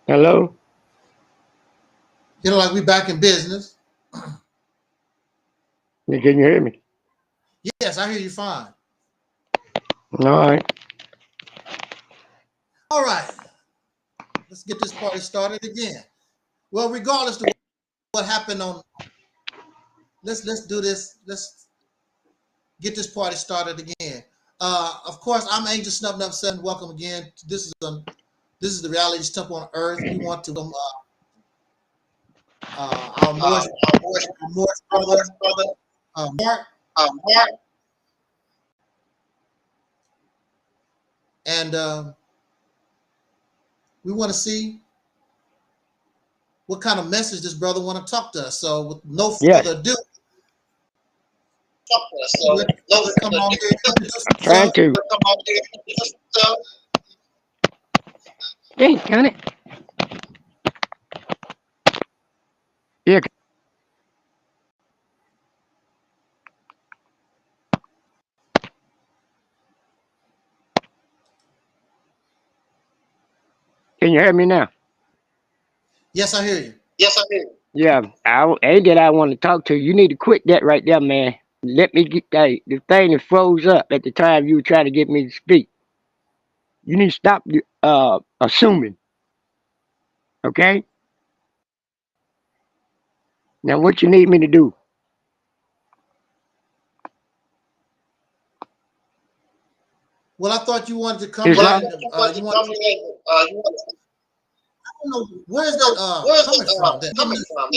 Hello? Like we back in business. Can you hear me? Yes, I hear you fine. All right. All right. Let's get this party started again. Well, regardless of what happened on, let's do this. Let's get this party started again. Of course, I'm Angel Snub Nub 7. Welcome again. This is the Reality's Temple on Earth. We want to our Moorish brother, Mark, and we want to see what kind of message this brother want to talk to us. So, with no further ado, come on here, introduce Trying to. Dang, got it. Yeah. Can you hear me now? Yes, I hear you. Yeah. Ain't that I want to talk to you. You need to quit that right there, man. Let me get that. The thing that froze up at the time you were trying to get me to speak. You need to stop assuming. Okay? Now, what you need me to do? Well, I thought you wanted to come in. I don't know where's that coming from.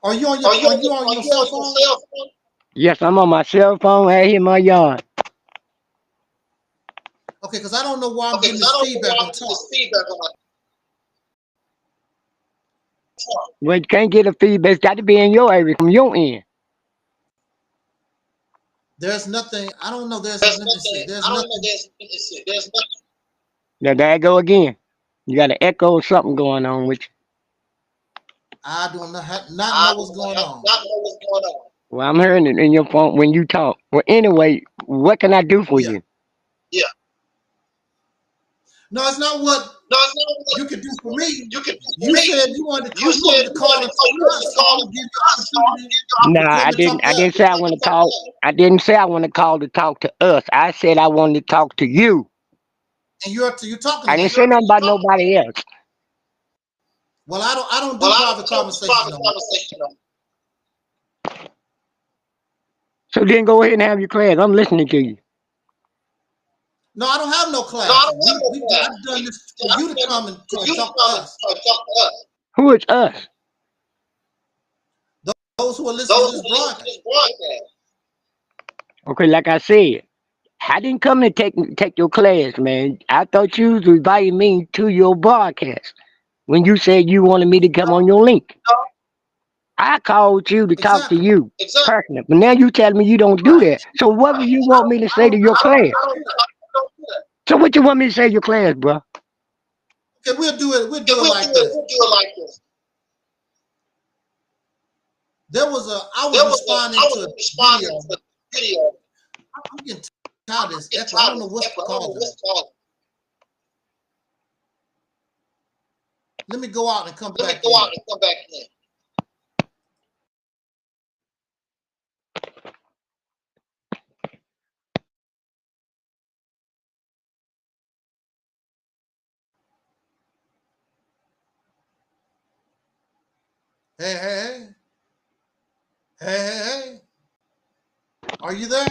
Are you on your cell phone? Yes, I'm on my cell phone right here in my yard. Okay, because I don't know why I'm getting this feedback on talk. Well, you can't get a feedback. It's got to be in your area from your end. There's nothing. I don't know. There's nothing. Now, there I go again. You got an echo or something going on with you. I do not know what's going on. Well, I'm hearing it in your phone when you talk. Well, anyway, what can I do for you? No, it's not what you can do for me. You said you wanted to call and No, I didn't say I want to call. I didn't say I want to call to talk to us. I said I wanted to talk to you. And you're talking. I didn't say nothing about nobody else. Well, I don't do private conversations. So then go ahead and have your class. I'm listening to you. No, I don't have no class. I've done this for you to come and talk to us. Who is us? Those who are listening to this broadcast. Okay, like I said, I didn't come to take your class, man. I thought you was inviting me to your broadcast when you said you wanted me to come on your link. I called you to talk to you personally, but now you telling me you don't do that. So what do you want me to say to your class? So what you want me to say to your class, bro? Okay, we'll do it like this. I was responding to a video. I'm getting tired of this echo. I don't know what's causing it. Let me go out and come back in. Hey. Are you there?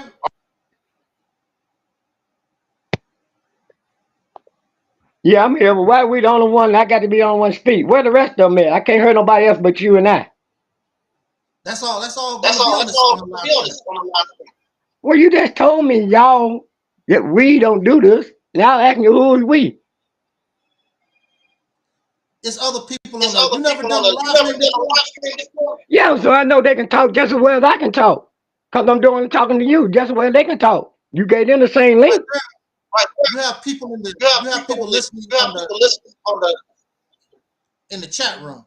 Yeah, I'm here, but why we the only one I got to be on one speak? Where the rest of them at? I can't hear nobody else but you and I. That's all gonna be on this. Well, you just told me, y'all, that we don't do this. Now asking you who is we? It's other people on the. You never done a live stream before? Yeah, so I know they can talk just as well as I can talk. Because I'm doing talking to you just as well as they can talk. You gave them the same link. You have people listening in the chat room.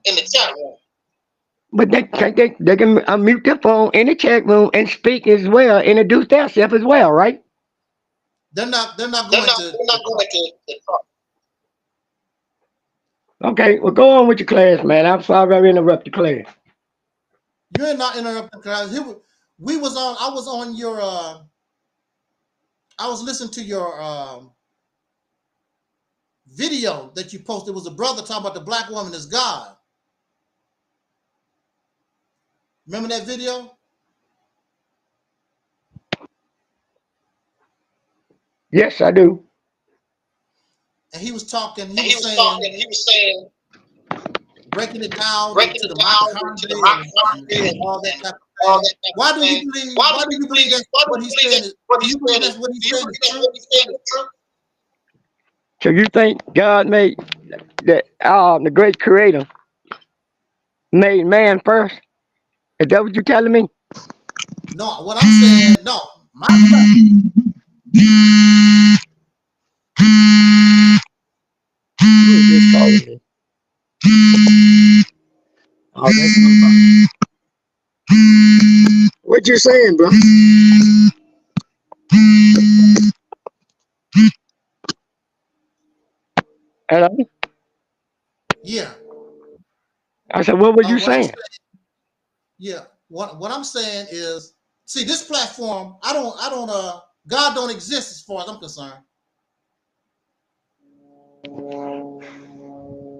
But they can unmute their phone in the chat room and speak as well, introduce themselves as well, right? They're not going to talk. Okay, well, go on with your class, man. I'm sorry I interrupted class. You're not interrupting class. We was on. I was on your. I was listening to your video that you posted. It was a brother talking about the black woman is God. Remember that video? Yes, I do. And he was talking. He was saying, breaking it down to the mitochondria and all that type of thing. Why do you believe? Why do you believe that's what he's saying? Do you believe that's what he's saying is true? So you think God made that the great creator made man first? Is that what you're telling me? No, what I'm saying, no. Oh, what you saying, bro? Hello? Yeah. I said, what were you What I'm saying? saying, yeah. What I'm saying is, see, this platform, God don't exist as far as I'm concerned.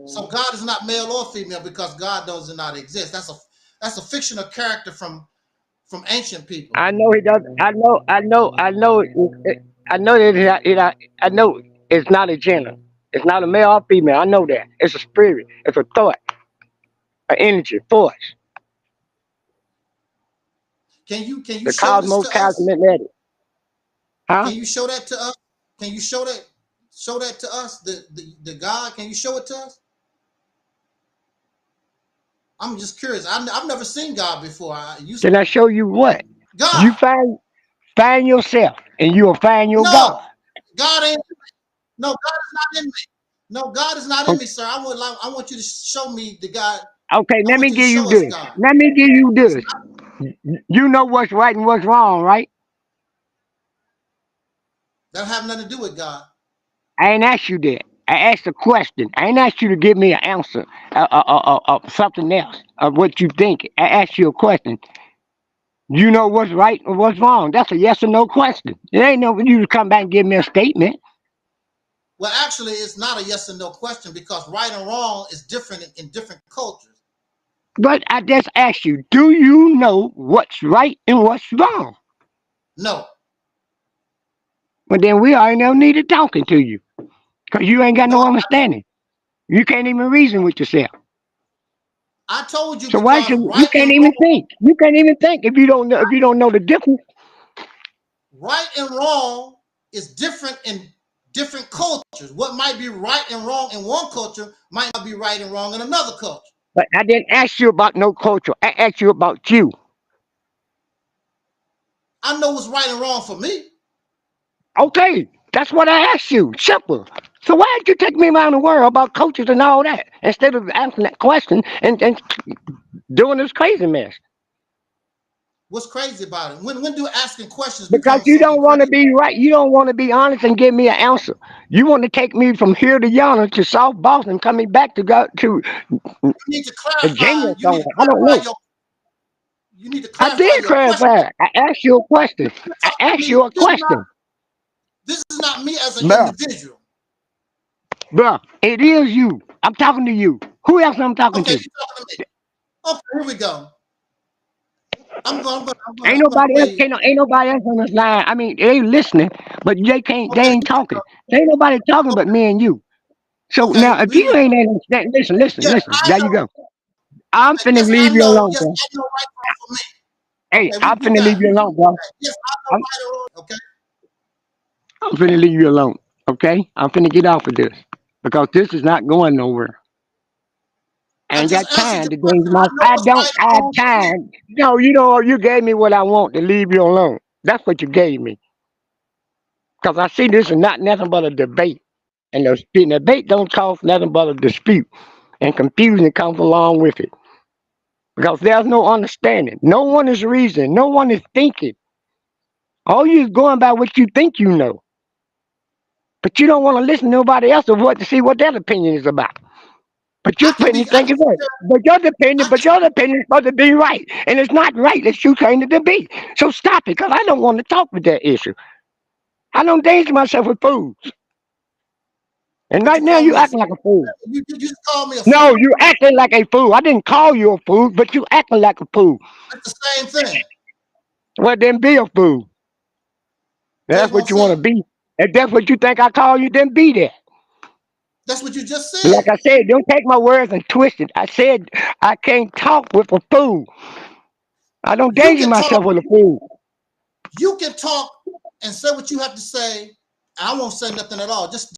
So God is not male or female because God does not exist. That's a fictional character from ancient people. I know he doesn't. I know. I know that I know it's not a gender. It's not a male or female. I know that. It's a spirit. It's a thought, an energy, force. Can you The show this to cosmos, us? cosmetic. Huh? Can you show that to us? Can you show that to us? The God, can you show it to us? I'm just curious. I've never seen God before. Can I show you what? You God. find yourself, and you will find your God. No, God ain't. No, God is not in me. No, God is not in me, sir. I want you to show me the God. Okay, I let want me you to give you show us this. God. Let me give you this. You know what's right and what's wrong, right? That have nothing to do with God. I ain't asked you that. I asked a question. I ain't asked you to give me an answer, something else of what you think. I asked you a question. You know what's right or what's wrong. That's a yes or no question. It ain't no for you to come back and give me a statement. Well, actually, it's not a yes or no question because right and wrong is different in different cultures. But I just asked you, do you know what's right and what's wrong? No. Well, then we already don't need to talking to you because you ain't got No, no understanding. You can't even reason with yourself. I told you So why because should you can't even think? You can't even think if you don't know the difference. right and wrong is different in different cultures. What might be right and wrong in one culture might not be right and wrong in another culture. But I didn't ask you about no culture. I asked you about you. I know what's right and wrong for me. Okay, that's what I asked you. Simple. So why did you take me around the world about coaches and all that instead of answering that question and doing this crazy mess? What's crazy about it? When do asking questions Because become you something don't want to crazy? be right. You don't want to be honest and give me an answer. You want to take me from here to yonder to South Boston, coming back to go to You need to Virginia clarify. or somewhere. I don't know. You need to I clarify did your question. clarify. I asked you a question. I asked you a question. This is not me as an Bruh, individual. bruh, it is you. I'm talking to you. Who else I'm talking Okay, to? you're talking to me. Okay, here we go. Ain't I'm gonna nobody else. play. Ain't nobody else on this line. I mean, they listening, but they can't. They Okay, ain't talking. There ain't nobody talking but me and you. So okay, now, if here you we ain't go. understand, listen, Yes, listen. I There you know. go. I'm Okay, finna yes, leave I you know. alone, Yes, bro. I know right wrong for me. Hey, Okay, I'm we finna leave got it. you alone, bro. Okay. Yes, I know I'm, right or wrong. Okay. I'm finna leave you alone. Okay, I'm finna get off of this because this is not going nowhere. I I ain't just got answered time your to question. change I my. know I what's don't right and have wrong for me. time. No, you know, you gave me what I want to leave you alone. That's what you gave me. Because I see this is not nothing but a debate. And the debate don't cause nothing but a dispute. And confusion comes along with it. Because there's no understanding. No one is reasoning. No one is thinking. All you is going by what you think you know. But you don't want to listen to nobody else of what to see what their opinion is about. But you're putting your I thing can in sit right. there, I But can, your opinion is supposed to be right. And it's not right that you claim it to be. So stop it, because I don't want to talk with that issue. I don't danger myself with fools. And but you right now call you me a acting like a fool. you just call me a No, fool. you acting like a fool. I didn't call you a fool, but you acting like a fool. It's the same thing. Well, then be a fool. Okay, That's what you want to Marcel. be. If that's what you think I call you, then be that. That's what you just But like said. I said, don't take my words and twist it. I said I can't talk with a fool. I don't You danger can talk, myself with a fool. you can talk and say what you have to say. I won't say nothing at all. Just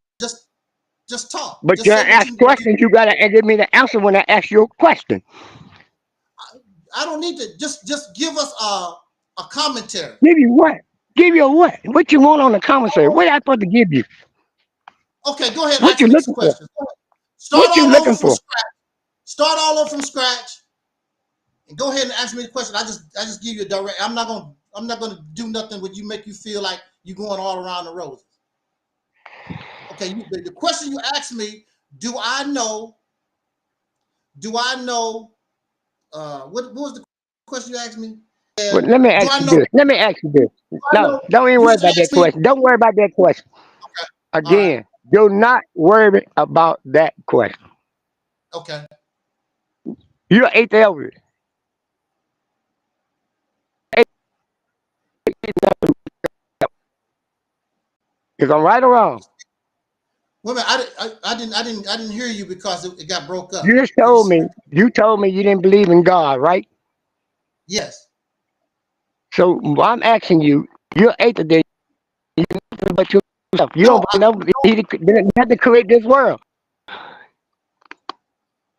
talk. But Just you say ask questions, you gotta give me the answer when I ask you a question. I don't need to just give us a commentary. Give you what? Give you what? What you want on the commissary? What I supposed to give you? Okay, go ahead and What ask you me this looking for? question. Start What you all over looking from for? scratch. Start all over from scratch and go ahead and ask me the question. I just give you a direct. I'm not gonna do nothing with you make you feel like you're going all around the roses. Okay, the question you asked me, do I know? Do I know? What was the question you asked me? But let me Do ask I you know? this. Let me ask you this. I No, know. don't even You worry just about that asked me. question. Don't worry about that question. Okay. All right. Again, do not worry about that question. Okay. You ate the over it. If I'm right or wrong, Wait a minute. I didn't hear you because it got broke you up. just Could you? told me. You told me you didn't believe in God, right? Yes. So I'm asking you. You're atheist, but yourself. You No. don't know he had to create this world.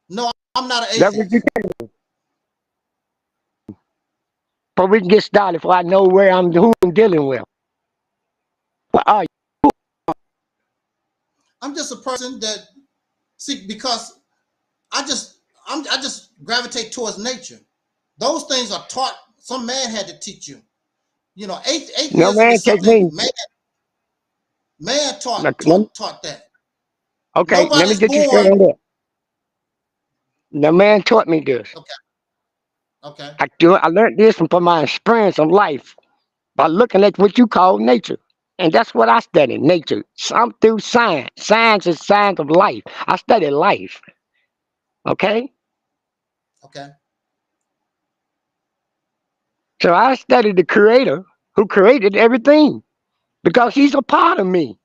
No. I'm not an That's what you atheist. tell me. But we can get started. Before I know who I'm dealing with. What are you? I'm just a person that see because I just I just gravitate towards nature. Those things are taught. Some man had to teach you. You know, No atheism man is take something me. man Lem- taught that. Okay, let me Nobody's get you straight born. on that. No man taught me this. Okay. Okay. I learned this from my experience of life by looking at what you call nature. And that's what I study, nature. Some through science. Science is science of life. I study life. Okay? Okay. So I study the creator who created everything because he's a part of me.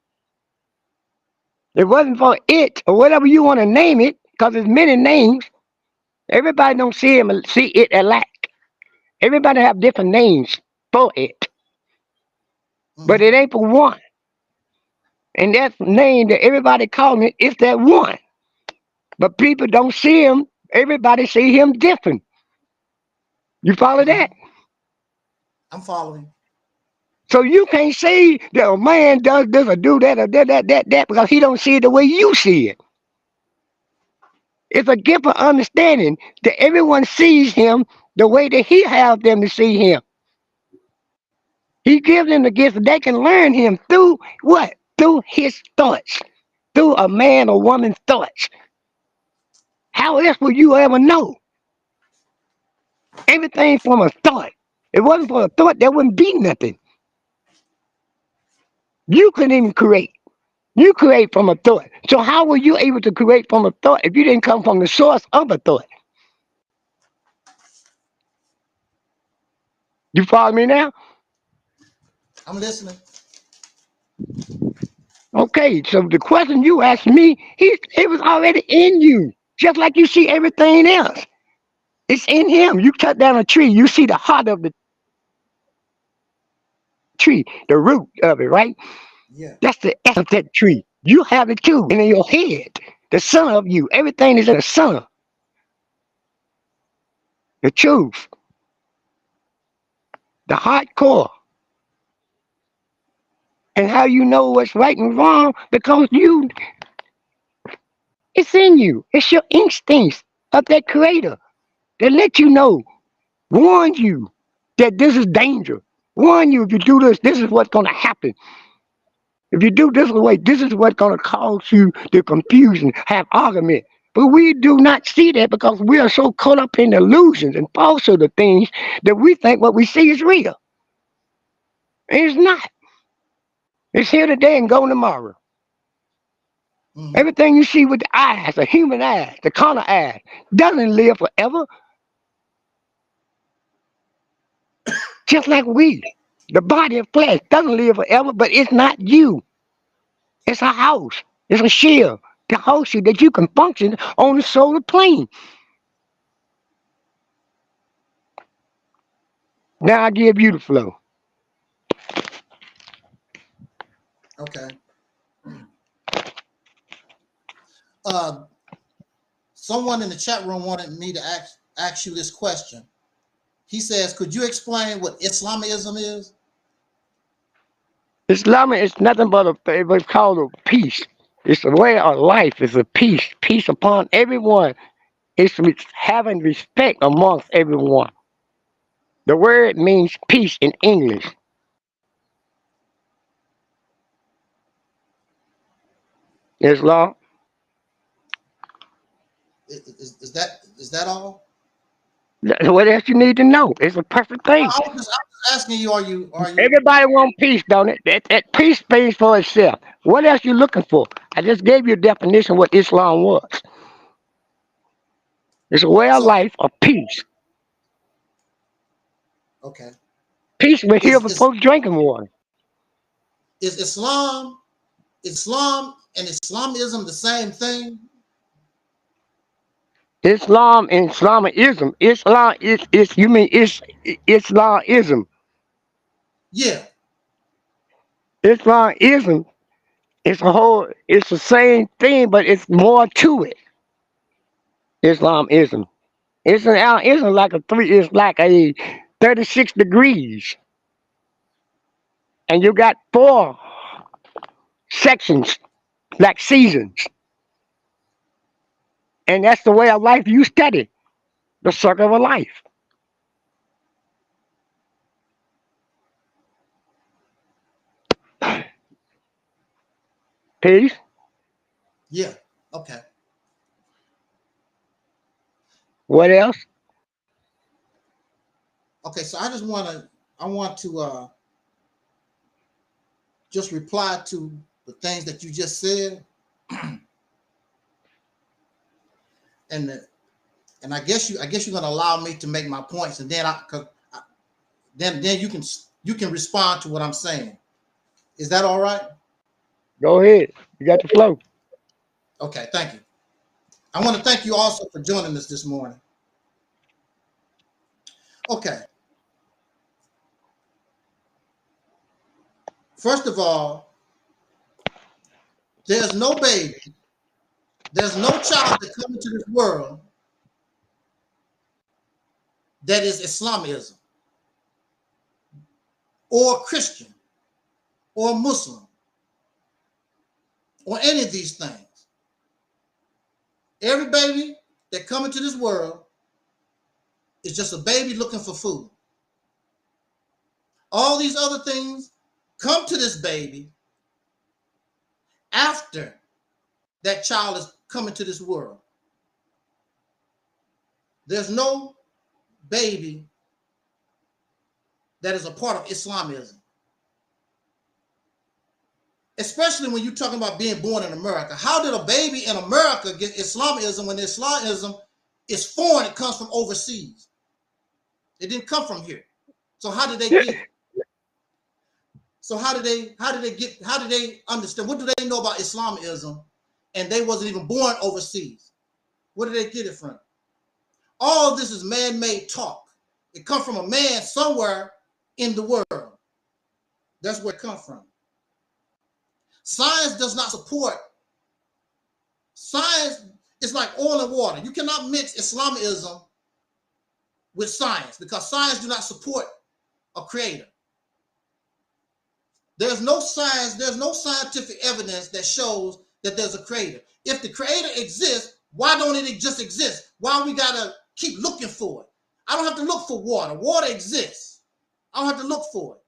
If it wasn't for it or whatever you want to name it, because there's many names, everybody don't see it alike. Everybody have different names for it. But it Mm-hmm. ain't for one. And that name that everybody calling it is that one. But people don't see him. Everybody see him different. You follow Mm-hmm. that? I'm following. So you can't say that a man does this or do that or that because he don't see it the way you see it. It's a gift of understanding that everyone sees him the way that he has them to see him. He gives them the gift that they can learn him through what? Through his thoughts. Through a man or woman's thoughts. How else would you ever know? Everything from a thought. If it wasn't for a thought, there wouldn't be nothing. You couldn't even create. You create from a thought. So how were you able to create from a thought if you didn't come from the source of a thought? You follow me now? I'm listening. Okay, so the question you asked me, it was already in you. Just like you see everything else. It's in him. You cut down a tree, you see the heart of the tree, the root of it, right? Yeah. That's the essence of that tree. You have it too. And in your head, the son of you. Everything is in the son. The truth. The hardcore. And how you know what's right and wrong? Because it's in you. It's your instincts of that creator that let you know, warn you that this is danger. Warn you if you do this, this is what's going to happen. If you do this way, this is what's going to cause you the confusion, have argument. But we do not see that because we are so caught up in illusions and falsehood of things that we think what we see is real. And it's not. It's here today and gone tomorrow. Mm-hmm. Everything you see with the eyes, the human eyes, the carnal eyes, doesn't live forever. Just like we. The body of flesh doesn't live forever, but it's not you. It's a house. It's a shell to host you that you can function on the solar plane. Now I give you the flow. Okay. Uh, someone in the chat room wanted me to ask you this question. He says, could you explain what Islamism is? Islam is nothing but what's called a peace. It's a way of life. It's a peace. Peace upon everyone. It's having respect amongst everyone. The word means peace in English. Islam. Is that all? What else you need to know? It's a perfect thing. I'm just asking you, are you Everybody want peace, don't it? That peace pays for itself. What else you looking for? I just gave you a definition of what Islam was. It's a way of so life of peace. okay. Peace was here Is before drinking water. is Islam and Islamism the same thing? Islam and Islamism. Islam is you mean it's Islamism. Yeah. Islamism is a whole it's the same thing, but it's more to it. Islamism. Isn't like a three, it's like a 36 degrees. And you got four sections, like seasons. And that's the way of life you study, the circle of life. Peace. Yeah. Okay. What else? Okay. So I want to just reply to the things that you just said, and and I guess you're going to allow me to make my points, and then then you can respond to what I'm saying. Is that all right? Go ahead. You got the flow. Okay. Thank you. I want to thank you also for joining us this morning. Okay. First of all, there's no baby, there's no child that comes into this world that is Islamism or Christian or Muslim or any of these things. Every baby that comes into this world is just a baby looking for food. All these other things come to this baby after that child is coming to this world. There's no baby that is a part of Islamism. Especially when you're talking about being born in America. How did a baby in America get Islamism when Islamism is foreign? It comes from overseas. It didn't come from here. So how did they get it? So how did they understand? What do they know about Islamism? And they wasn't even born overseas. Where did they get it from? All of this is man-made talk. It comes from a man somewhere in the world. That's where it comes from. Science does not support. Science is like oil and water. You cannot mix Islamism with science because science do not support a creator. There's no science, there's no scientific evidence that shows that there's a creator. If the creator exists, why don't it just exist? Why we gotta keep looking for it? I don't have to look for water. Water exists. I don't have to look for it.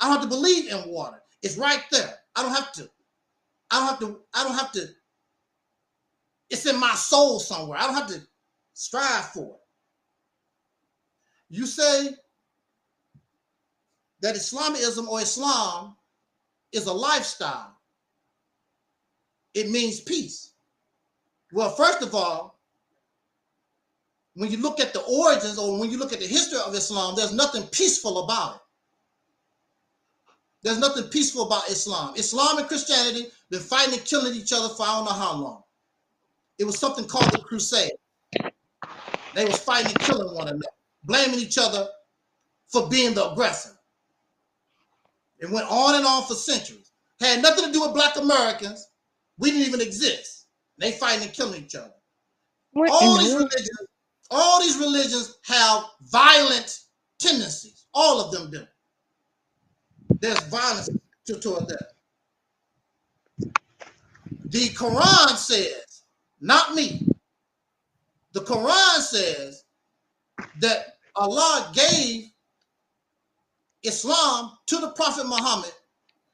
I don't have to believe in water. It's right there. I don't have to. I don't have to. I don't have to. It's in my soul somewhere. I don't have to strive for it. You say that Islamism or Islam is a lifestyle. It means peace. Well, first of all, when you look at the origins or when you look at the history of Islam, there's nothing peaceful about it. There's nothing peaceful about Islam. Islam and Christianity been fighting and killing each other for I don't know how long. It was something called the Crusade. They was fighting and killing one another, blaming each other for being the aggressor. It went on and on for centuries. Had nothing to do with Black Americans. We didn't even exist. They fighting and killing each other. All these religions have violent tendencies. All of them do. There's violence toward that. The Quran says, not me. The Quran says that Allah gave Islam to the Prophet Muhammad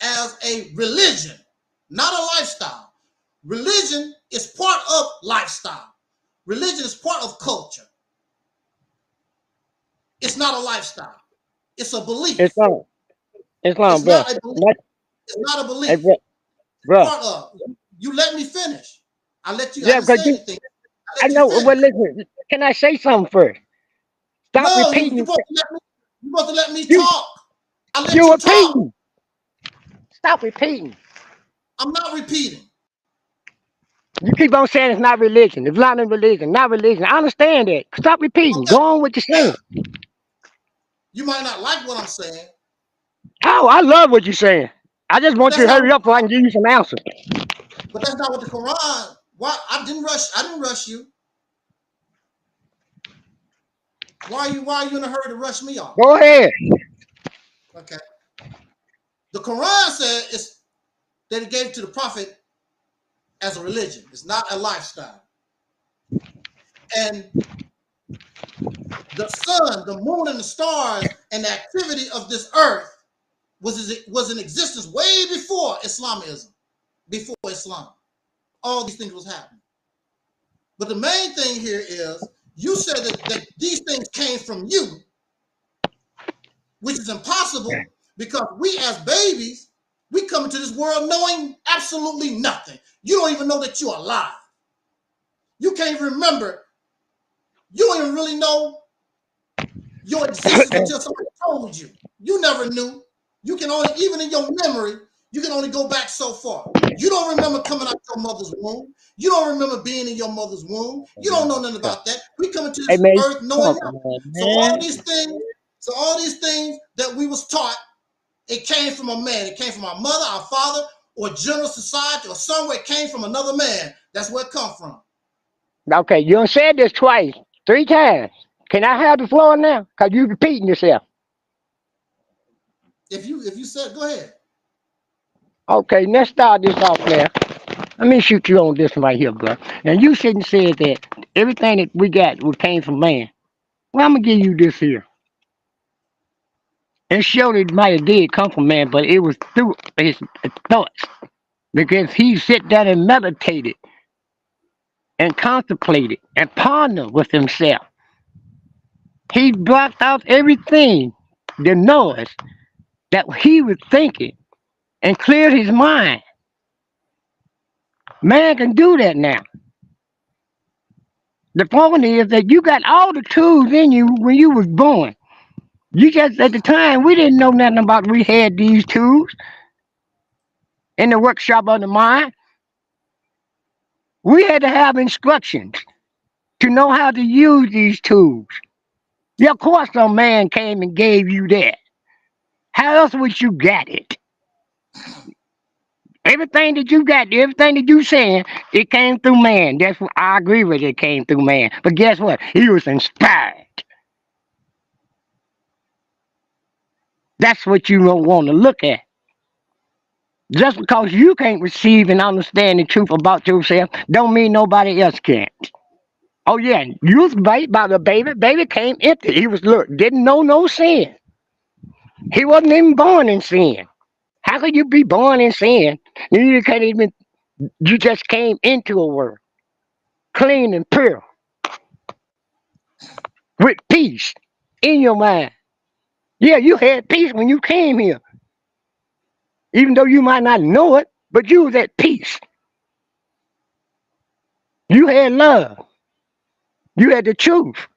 as a religion, not a lifestyle. Religion is part of lifestyle. Religion is part of culture. It's not a lifestyle. It's a belief. Islam, It's bro. not a belief. It's not a belief. Hey, bro. Part of. You let me finish. I let you. Yeah, I didn't say anything. I know. Well, listen. Can I say something first? Stop No, repeating. you're supposed to let me talk. I let You're you repeating. talk. Stop repeating. I'm not repeating. You keep on saying it's not religion. It's not religion. Not religion. I understand that. Stop repeating. Okay. Go on with your saying. You might not like what I'm saying. Oh, I love what you're saying. I just want you to hurry up so I can give you some answers. But that's not what the Quran. Why I didn't rush you. Why are you in a hurry to rush me off? Go ahead. Okay. The Quran said it's that it gave to the Prophet as a religion. It's not a lifestyle. And the sun, the moon, and the stars, and the activity of this earth was in existence way before Islamism, before Islam. All these things was happening. But the main thing here is you said that these things came from you, which is impossible because we as babies, we come into this world knowing absolutely nothing. You don't even know that you're alive. You can't remember. You don't even really know your existence until somebody told you. You never knew. You can only, even in your memory, you can only go back so far. You don't remember coming out your mother's womb. You don't remember being in your mother's womb. You don't know nothing about that. We come into this earth knowing nothing. So all these things that we was taught, it came from a man. It came from our mother, our father, or general society, or somewhere it came from another man. That's where it come from. Okay, you done said this twice, 3 times. Can I have the floor now? Because you repeating yourself. If you said, go ahead. Okay, let's start this off now. Let me shoot you on this one right here, bro. And you shouldn't say that everything that we got came from man. Well, I'm gonna give you this here. And surely it might have did come from man, but it was through his thoughts. Because he sit down and meditated and contemplated and pondered with himself. He blocked out everything, the noise that he was thinking, and cleared his mind. Man can do that now. The point is that you got all the tools in you when you was born. You just at the time we didn't know nothing about we had these tools in the workshop of the mind. We had to have instructions to know how to use these tools. Yeah, of course some man came and gave you that. How else would you got it? Everything that you got, everything that you saying, it came through man. That's what I agree with. It came through man. But guess what? He was inspired. That's what you don't want to look at. Just because you can't receive and understand the truth about yourself, don't mean nobody else can't. Oh yeah, you was made by the baby. Baby came empty. He was didn't know no sin. He wasn't even born in sin. How could you be born in sin? You can't even. You just came into a world clean and pure with peace in your mind. Yeah, you had peace when you came here, even though you might not know it, but you was at peace. You had love. You had the truth.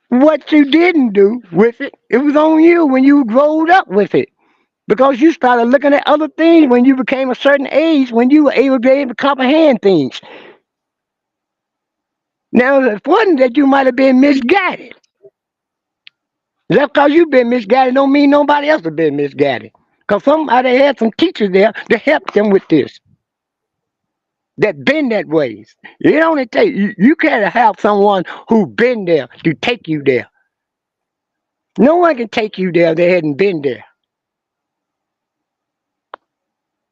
What you didn't do with it, it was on you when you growed up with it. Because you started looking at other things when you became a certain age, when you were able to be able to comprehend things. Now, it wasn't that you might have been misguided. Just because you've been misguided don't mean nobody else has been misguided. Because somebody had some teachers there to help them with this, that been that ways. It only take you gotta have someone who been there to take you there. No one can take you there that hadn't been there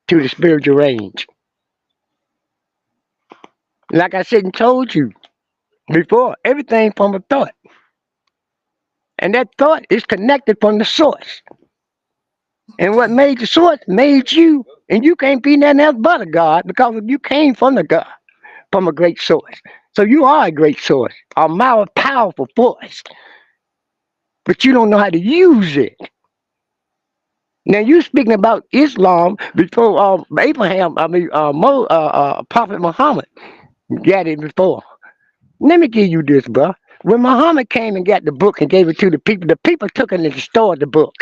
to the spiritual range. Like I said and told you before, everything from a thought. And that thought is connected from the source. And what made the source made you. And you can't be nothing else but a God because you came from the God, from a great source. So you are a great source, a more powerful force. But you don't know how to use it. Now you speaking about Islam before Abraham, Prophet Muhammad got it before. Let me give you this, bro. When Muhammad came and got the book and gave it to the people took it and destroyed the book.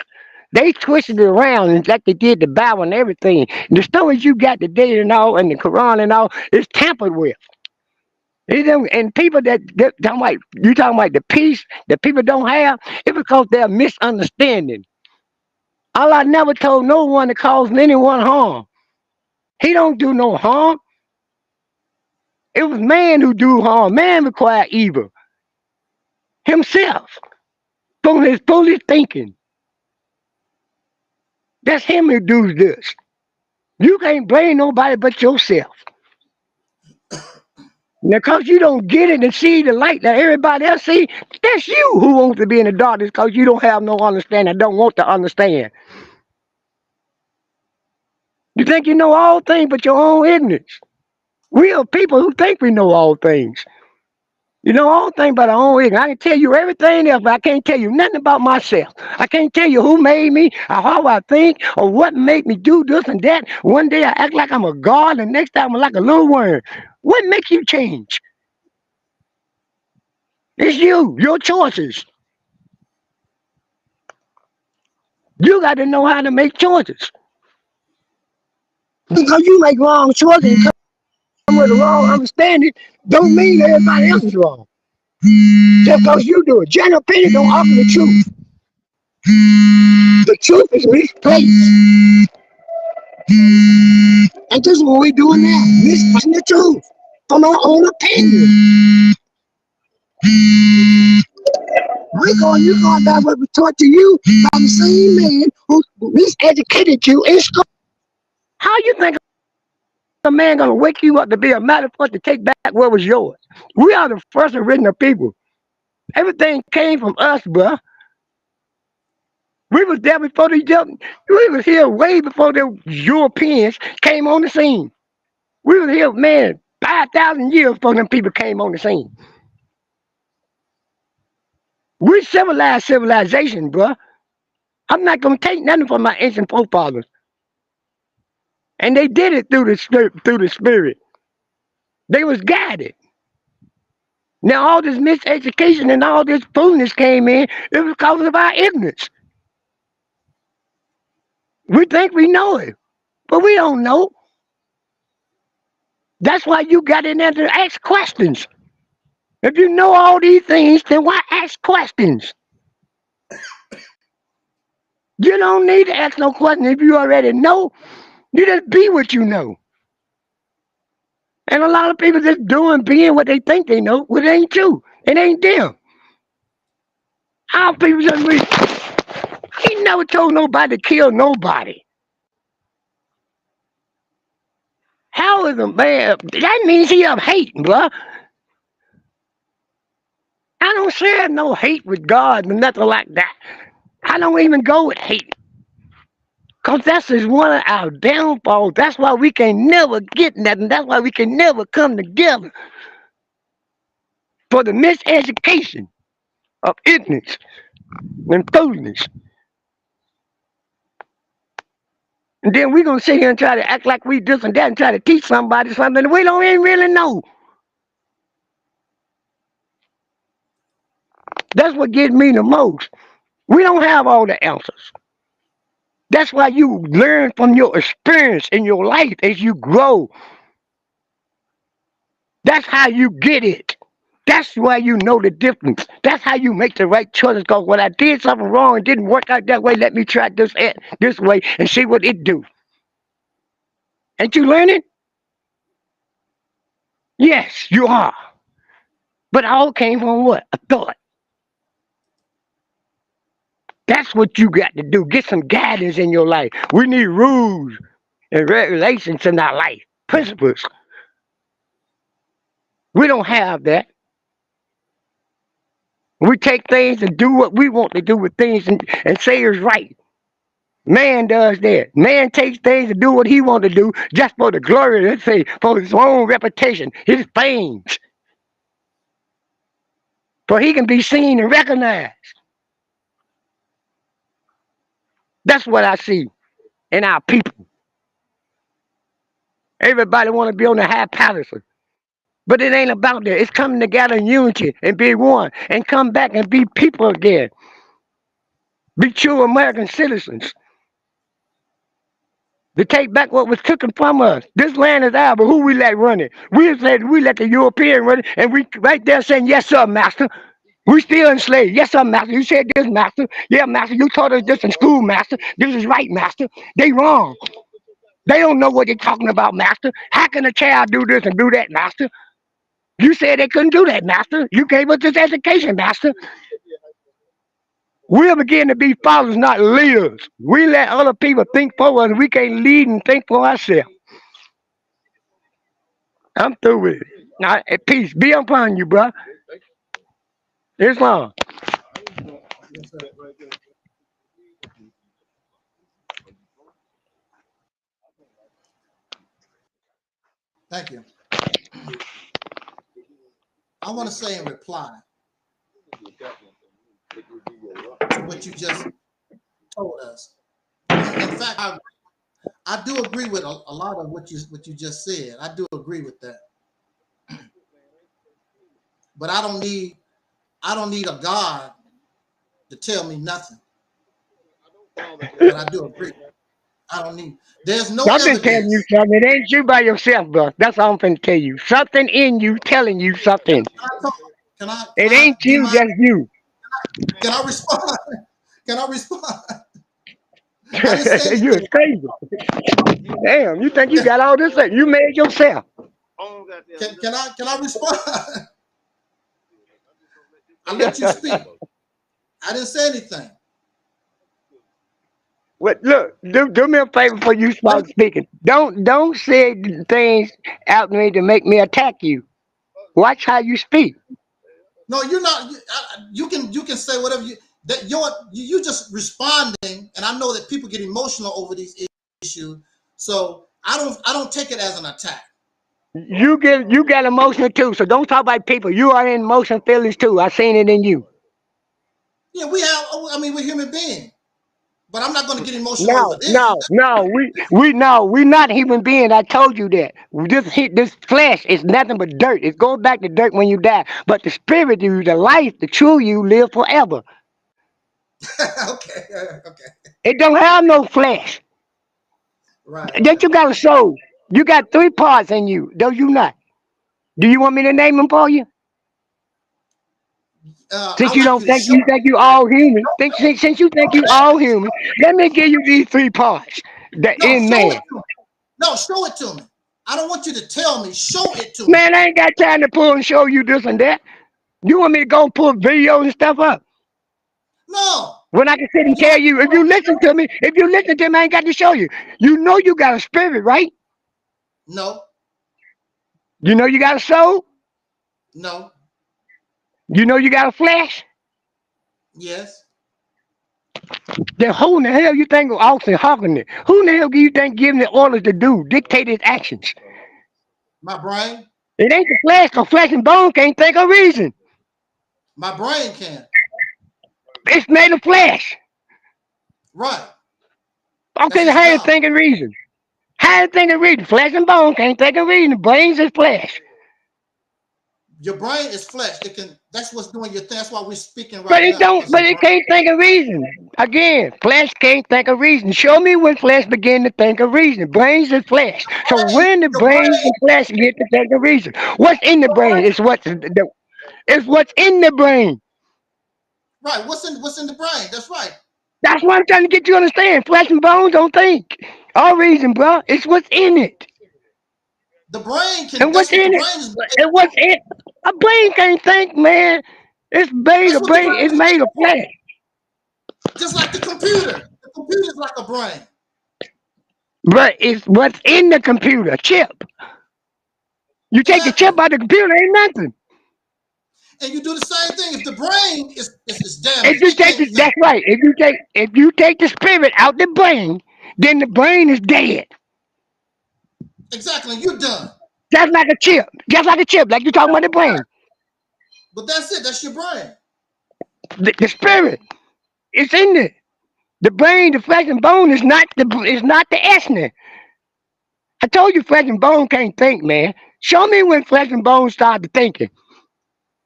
They twisted it around and like they did the Bible and everything. The stories you got today and all, and the Quran and all, is tampered with. And people that talking about, you talking about the peace that people don't have, it's because they're misunderstanding. Allah never told no one to cause anyone harm. He don't do no harm. It was man who do harm. Man required evil himself from his foolish thinking. That's him who does this. You can't blame nobody but yourself. Now, because you don't get it and see the light that everybody else see, that's you who wants to be in the darkness because you don't have no understanding, don't want to understand. You think you know all things but your own ignorance. We are people who think we know all things. You know all things about our own ignorance. I can tell you everything else, but I can't tell you nothing about myself. I can't tell you who made me, or how I think, or what made me do this and that. One day I act like I'm a god, and next time I'm like a little worm. What makes you change? It's you, your choices. You got to know how to make choices. Because you make wrong choices and come with a wrong understanding, don't mean everybody else is wrong. Just because you do it. General opinion don't offer the truth. The truth is misplaced. And this is what we're doing now. Misplacing the truth from our own opinion. You're going by what was taught to you by the same man who miseducated you in school. How you think a man gonna wake you up to be a matter for to take back what was yours? We are the first original people. Everything came from us, bruh. We was there before we was here way before the Europeans came on the scene. We was here, man, 5,000 years before them people came on the scene. We civilized civilization, bruh. I'm not gonna take nothing from my ancient forefathers. And they did it through the spirit. They was guided. Now all this miseducation and all this foolishness came in, it was because of our ignorance. We think we know it, but we don't know. That's why you got in there to ask questions. If you know all these things, then why ask questions? You don't need to ask no question if you already know. You just be what you know. And a lot of people just being what they think they know, but it ain't true. It ain't them. Our people just he never told nobody to kill nobody. How is a man? That means he have hate, bruh. I don't share no hate with God or nothing like that. I I don't even go with hate. Because that's just one of our downfalls. That's why we can never get nothing. That's why we can never come together. For the miseducation of ignorance and foolishness. And then we're going to sit here and try to act like we this and that and try to teach somebody something that we don't even really know. That's what gets me the most. We don't have all the answers. That's why you learn from your experience in your life as you grow. That's how you get it. That's why you know the difference. That's how you make the right choices. Because when I did something wrong and didn't work out that way, let me try this way and see what it do. Ain't you learning? Yes, you are. But it all came from what? A thought. That's what you got to do. Get some guidance in your life. We need rules and regulations in our life, principles. We don't have that. We take things and do what we want to do with things and say it's right. Man does that. Man takes things and do what he wants to do just for the glory, let's say, for his own reputation, his fame. For he can be seen and recognized. That's what I see in our people. Everybody want to be on the high pedestal. But it ain't about that. It's coming together in unity and be one and come back and be people again. Be true American citizens. To take back what was taken from us. This land is ours, but who we let run it? We let the European run it, and we right there saying, yes, sir, master. We still enslaved. Yes, sir, master. You said this, master. Yeah, master. You taught us this in school, master. This is right, master. They wrong. They don't know what they're talking about, master. How can a child do this and do that, master? You said they couldn't do that, master. You gave us this education, master. We'll begin to be fathers, not leaders. We let other people think for us. We can't lead and think for ourselves. I'm through with it. Now, peace be upon you, bro. Islam. Yes, sir. Thank you. I want to say in reply to what you just told us. In fact, I do agree with a lot of what you just said. I do agree with that. But I don't need a God to tell me nothing. But I do agree. I don't need. There's no Something telling you evidence. something. It ain't you by yourself, bro. That's all I'm finna tell you. Something in you telling you Can something. I talk? Can It I ain't do you, my? just you. Can I respond? Can I respond? I didn't say You're anything. crazy. Damn, you think you got all this? You made yourself. Can I respond? I let you speak. I didn't say anything. What? Look, do me a favor before you Let me, start speaking. Don't say things out to me to make me attack you. Watch how you speak. no, you're not. You can say whatever you just responding, and I know that people get emotional over these issues. So I don't take it as an attack. You get emotional too. So don't talk about people. You are in emotional feelings too. I seen it in you. Yeah, we have. I mean, we're human beings, but I'm not going to get emotional over No, this. no, no. We not human beings. I told you that. This flesh is nothing but dirt. It goes back to dirt when you die. But the spirit you, the life, the true you, live forever. Okay, okay, It don't have no flesh. right, That right. you got a soul. You got three parts in you. Do you not? Do you want me to name them for you? I Since you like don't you to think show. you think you all human, since you think you all human, let me give you these three parts. The No, in show it man. to me. No, show it to me. I don't want you to tell me. Show it to me. Man, I ain't got time to pull and show you this and that. You want me to go pull videos and stuff up? No, When I can sit and you don't tell have to you, if you listen to me, I ain't got to show you. You know you got a spirit, right? no, You know you got a soul. no, You know you got a flesh. yes, Then who in the hell you think of Austin hawking it? Who in the hell do you think giving the orders to do, dictate his actions? My brain. It ain't the flesh, cause flesh and bone can't think of reason. My brain can. It's made of flesh. Right. That's Okay, its how you job. think of reason? How you think of reason? Flesh and bone can't think of reason. Brains is flesh. Your brain is flesh. It can. That's what's doing your thing. That's why we're speaking But right it now. don't Because your but it brain. can't think of reason. Again, flesh can't think of reason. Show me when flesh begin to think of reason. Brains is flesh. So when the Your brain. brains and flesh get to think of reason, what's in the Your brain? brain. It's what's in the brain. Right. What's in the brain? That's right. That's what I'm trying to get you to understand. Flesh and bones don't think. All reason, bro. It's what's in it. The brain can. And That's what's what the in it? brain is. And what's in a brain can't think, man. It's made That's of what the brain. brain It's is. made of flesh. Just like the computer. The computer is like a brain. But it's what's in the computer, chip. You take the Exactly. chip out of the computer, ain't nothing. And you do the same thing. If the brain is If damaged, you it take can't the, think. that's right. If you take the spirit out the brain, then the brain is dead. Exactly. You're done. Just like a chip. Just like a chip, like you talking about the brain. But that's it. That's your brain. The spirit, it's in there. The brain, the flesh and bone is not the essence. I told you flesh and bone can't think, man. Show me when flesh and bone started thinking.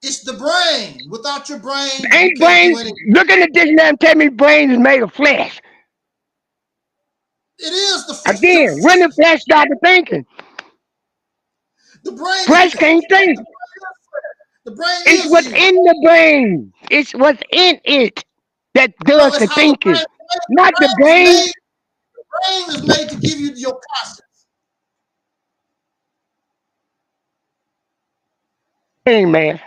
It's the brain. Without your brain, you Ain't can't do brain, anything. look in the dictionary and tell me brain is made of flesh. It is the Again, when the flesh started thinking, the brain. flesh can't think. The brain It's is what's you. in the brain. It's what's in it that No, does it's the how the thinking. Not the brain is brain. made. The brain is made to give you your process. Hey, man.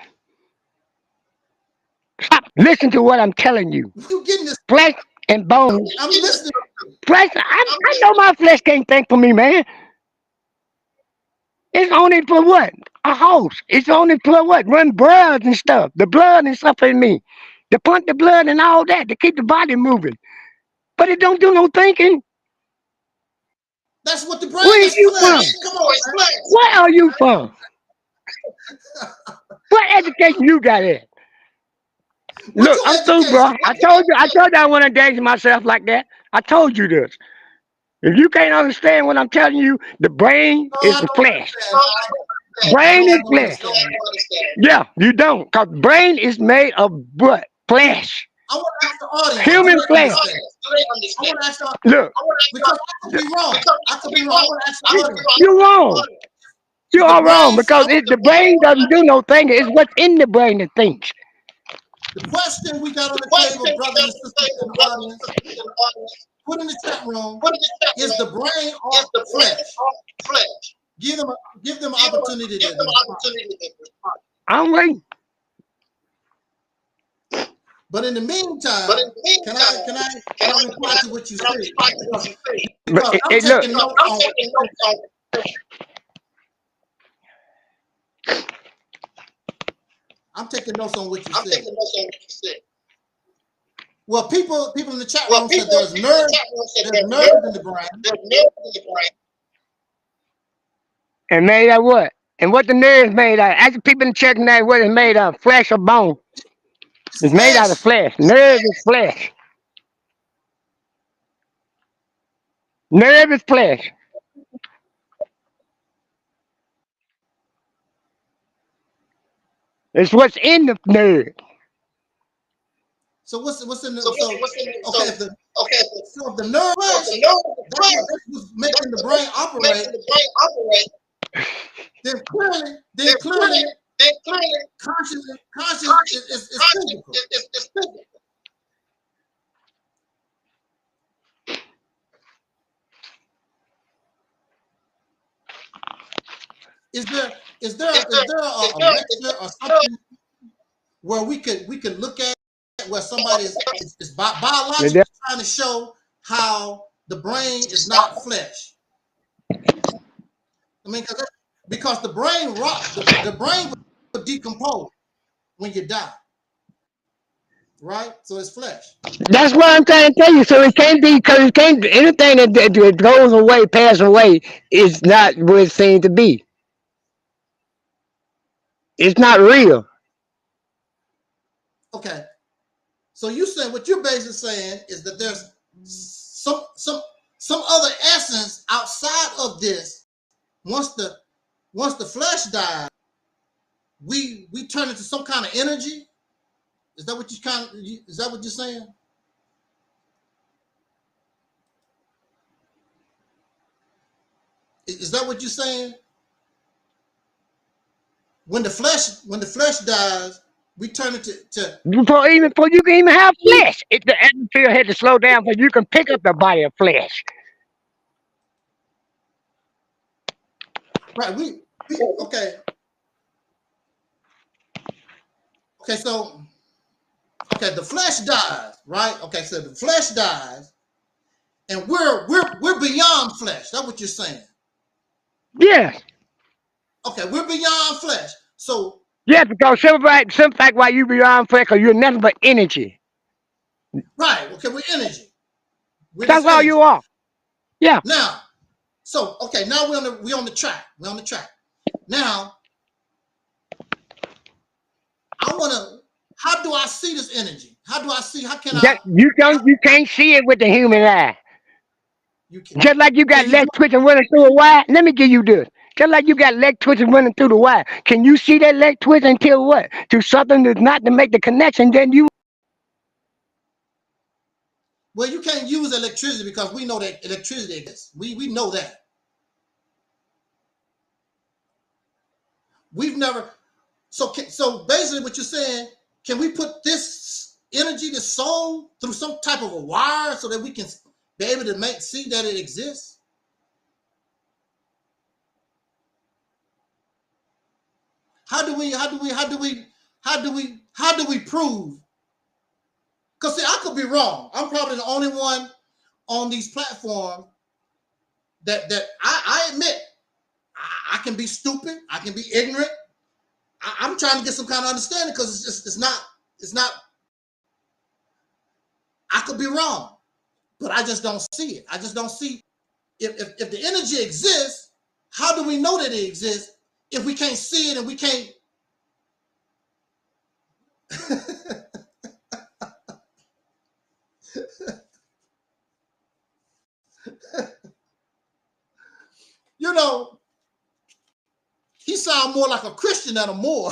Stop. Listen to what I'm telling you. You getting this? Flesh and bones. I'm listening. Flesh, I know my flesh can't think for me, man. It's only for what? A house. It's only for what? Run blood and stuff. The blood and stuff in me. To pump the blood and all that. To keep the body moving. But it don't do no thinking. That's what the brain Where are is you from? flesh. Come on, man. Where are you from? What education you got at? What Look, your I'm through, education? bro. I told you I want to engage myself like that. I told you this. If you can't understand what I'm telling you, the brain No, is I the don't flesh. understand. Brain No, I is don't flesh. understand. Yeah, you don't. Because brain is made of what? Flesh. I want to ask the audience, do Human they flesh. understand? I want to ask the Look, because I could be wrong. I could be wrong. I want to ask the audience. you're wrong. Is You the are wrong brain because flesh? the brain doesn't do no thinking. It's what's in the brain that thinks. The question we got on the table, brothers and sisters in the audience, put in the chat room, is the brain or flesh? Give them an opportunity to respond. I'm waiting. But in the meantime, can I reply to what you said? But Because I'm look, taking notes on what you said. I'm taking notes on what you said. Well, people in the chat room said there's nerves in the brain. and made of what? And what the nerve is made out of? Ask the people in the church tonight what it's made of, flesh or bone. It's It's made out of flesh. flesh. Nerve is flesh. Nerve is flesh. It's what's in the nerve. So what's in the okay if the nerve flesh that's what's making the brain operate, then clearly conscious is physical. Is there a lecture or something where we could look at where somebody is biologically trying to show how the brain is not flesh? I mean, because the brain the brain will decompose when you die, right? So it's flesh. That's what I'm trying to tell you. So it can't be because it can't anything that goes away, pass away, is not what it seems to be. It's not real. Okay. So you saying what you're basically saying is that there's some other essence outside of this. Once the flesh dies, we turn into some kind of energy. Is that what is that what you're saying? Is that what you're saying? When the flesh dies, we turn it to Before you can even have flesh, the atmosphere had to slow down before you can pick up the body of flesh. right. We okay. Okay, so okay, the flesh dies, right? Okay, so the flesh dies, and we're beyond flesh. That's what you're saying. Yes. Okay, we're beyond flesh. So Yeah, because some fact why you beyond flesh, because you're nothing but energy. right, okay, we're energy. We're That's just all you energy. are. Yeah. Now, so okay, now we're on the track. We're on the track. Now, I wanna how do I see this energy? How do I see? How can That I how you can't see it with the human eye. you Just like you got can you leg draw twitching running through a wire. Let me give you this. Just like you got leg twitching running through the wire. Can you see that leg twitch until what? To something that's not to make the connection, then you well, you can't use electricity because we know that electricity exists. We know that. We've never so basically what you're saying, can we put this energy, this soul, through some type of a wire so that we can be able to see that it exists? How do we prove? Because see, I could be wrong. I'm probably the only one on these platforms that I admit I can be stupid, I can be ignorant. I'm trying to get some kind of understanding because it's not I could be wrong, but I just don't see it. I just don't see if the energy exists, how do we know that it exists if we can't see it and we can't you know, he sounds more like a Christian than a Moor.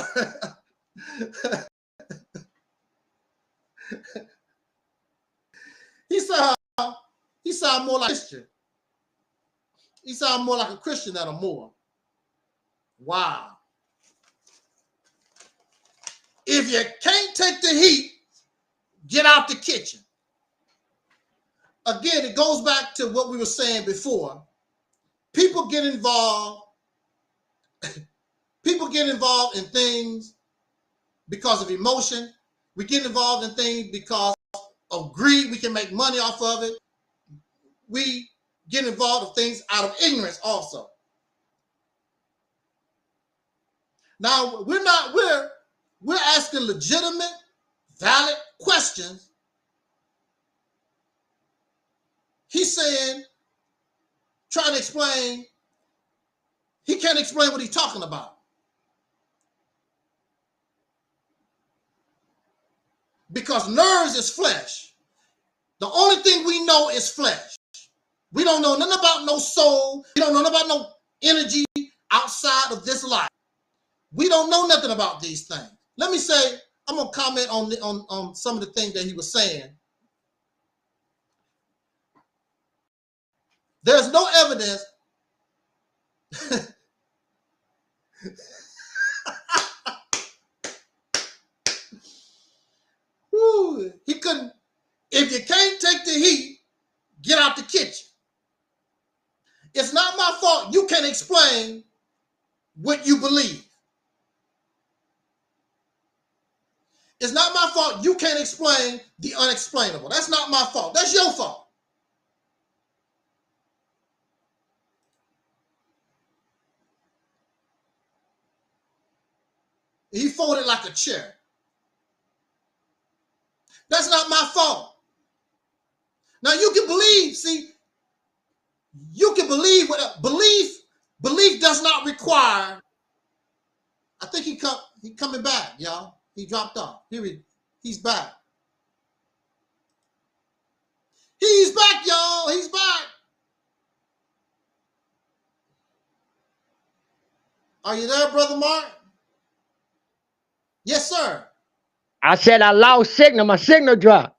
he sound he sound more like a Christian. He sound more like a Christian than a Moor. Wow. If you can't take the heat, get out the kitchen. Again, it goes back to what we were saying before. People get involved. People get involved in things because of emotion. We get involved in things because of greed. We can make money off of it. We get involved in things out of ignorance also. Now we're asking legitimate, valid questions. He's saying, trying to explain, he can't explain what he's talking about. Because nerves is flesh. The only thing we know is flesh. We don't know nothing about no soul. We don't know nothing about no energy outside of this life. We don't know nothing about these things. Let me say, I'm gonna comment on some of the things that he was saying. There's no evidence. He couldn't. If you can't take the heat, get out the kitchen. It's not my fault you can't explain what you believe. It's not my fault you can't explain the unexplainable. That's not my fault. That's your fault. He folded like a chair. That's not my fault. Now you can believe, see, you can believe what belief does not require. I think he coming back, y'all. He dropped off. He's back. He's back, y'all. He's back. Are you there, Brother Mark? Yes, sir. I said I lost signal. My signal dropped.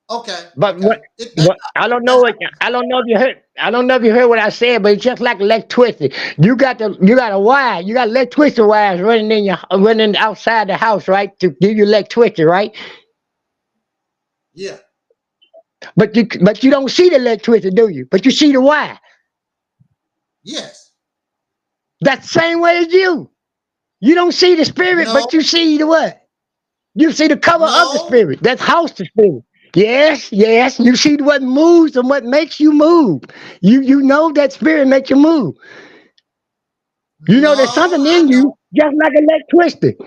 Okay. But Okay. what I don't know what I don't know if you heard. I don't know if you heard what I said, but it's just like electricity. You got a wire. You got electricity wires running outside the house, right, to give you electricity, right? Yeah. But you don't see the electricity, do you? But you see the wire. Yes. That's the same way as you. You don't see the spirit, No. but you see the what? You see the cover of the No. spirit. That's house the spirit. Yes, yes. You see what moves and what makes you move. You know that spirit makes you move. You No. know there's something I in don't. you, just like electricity.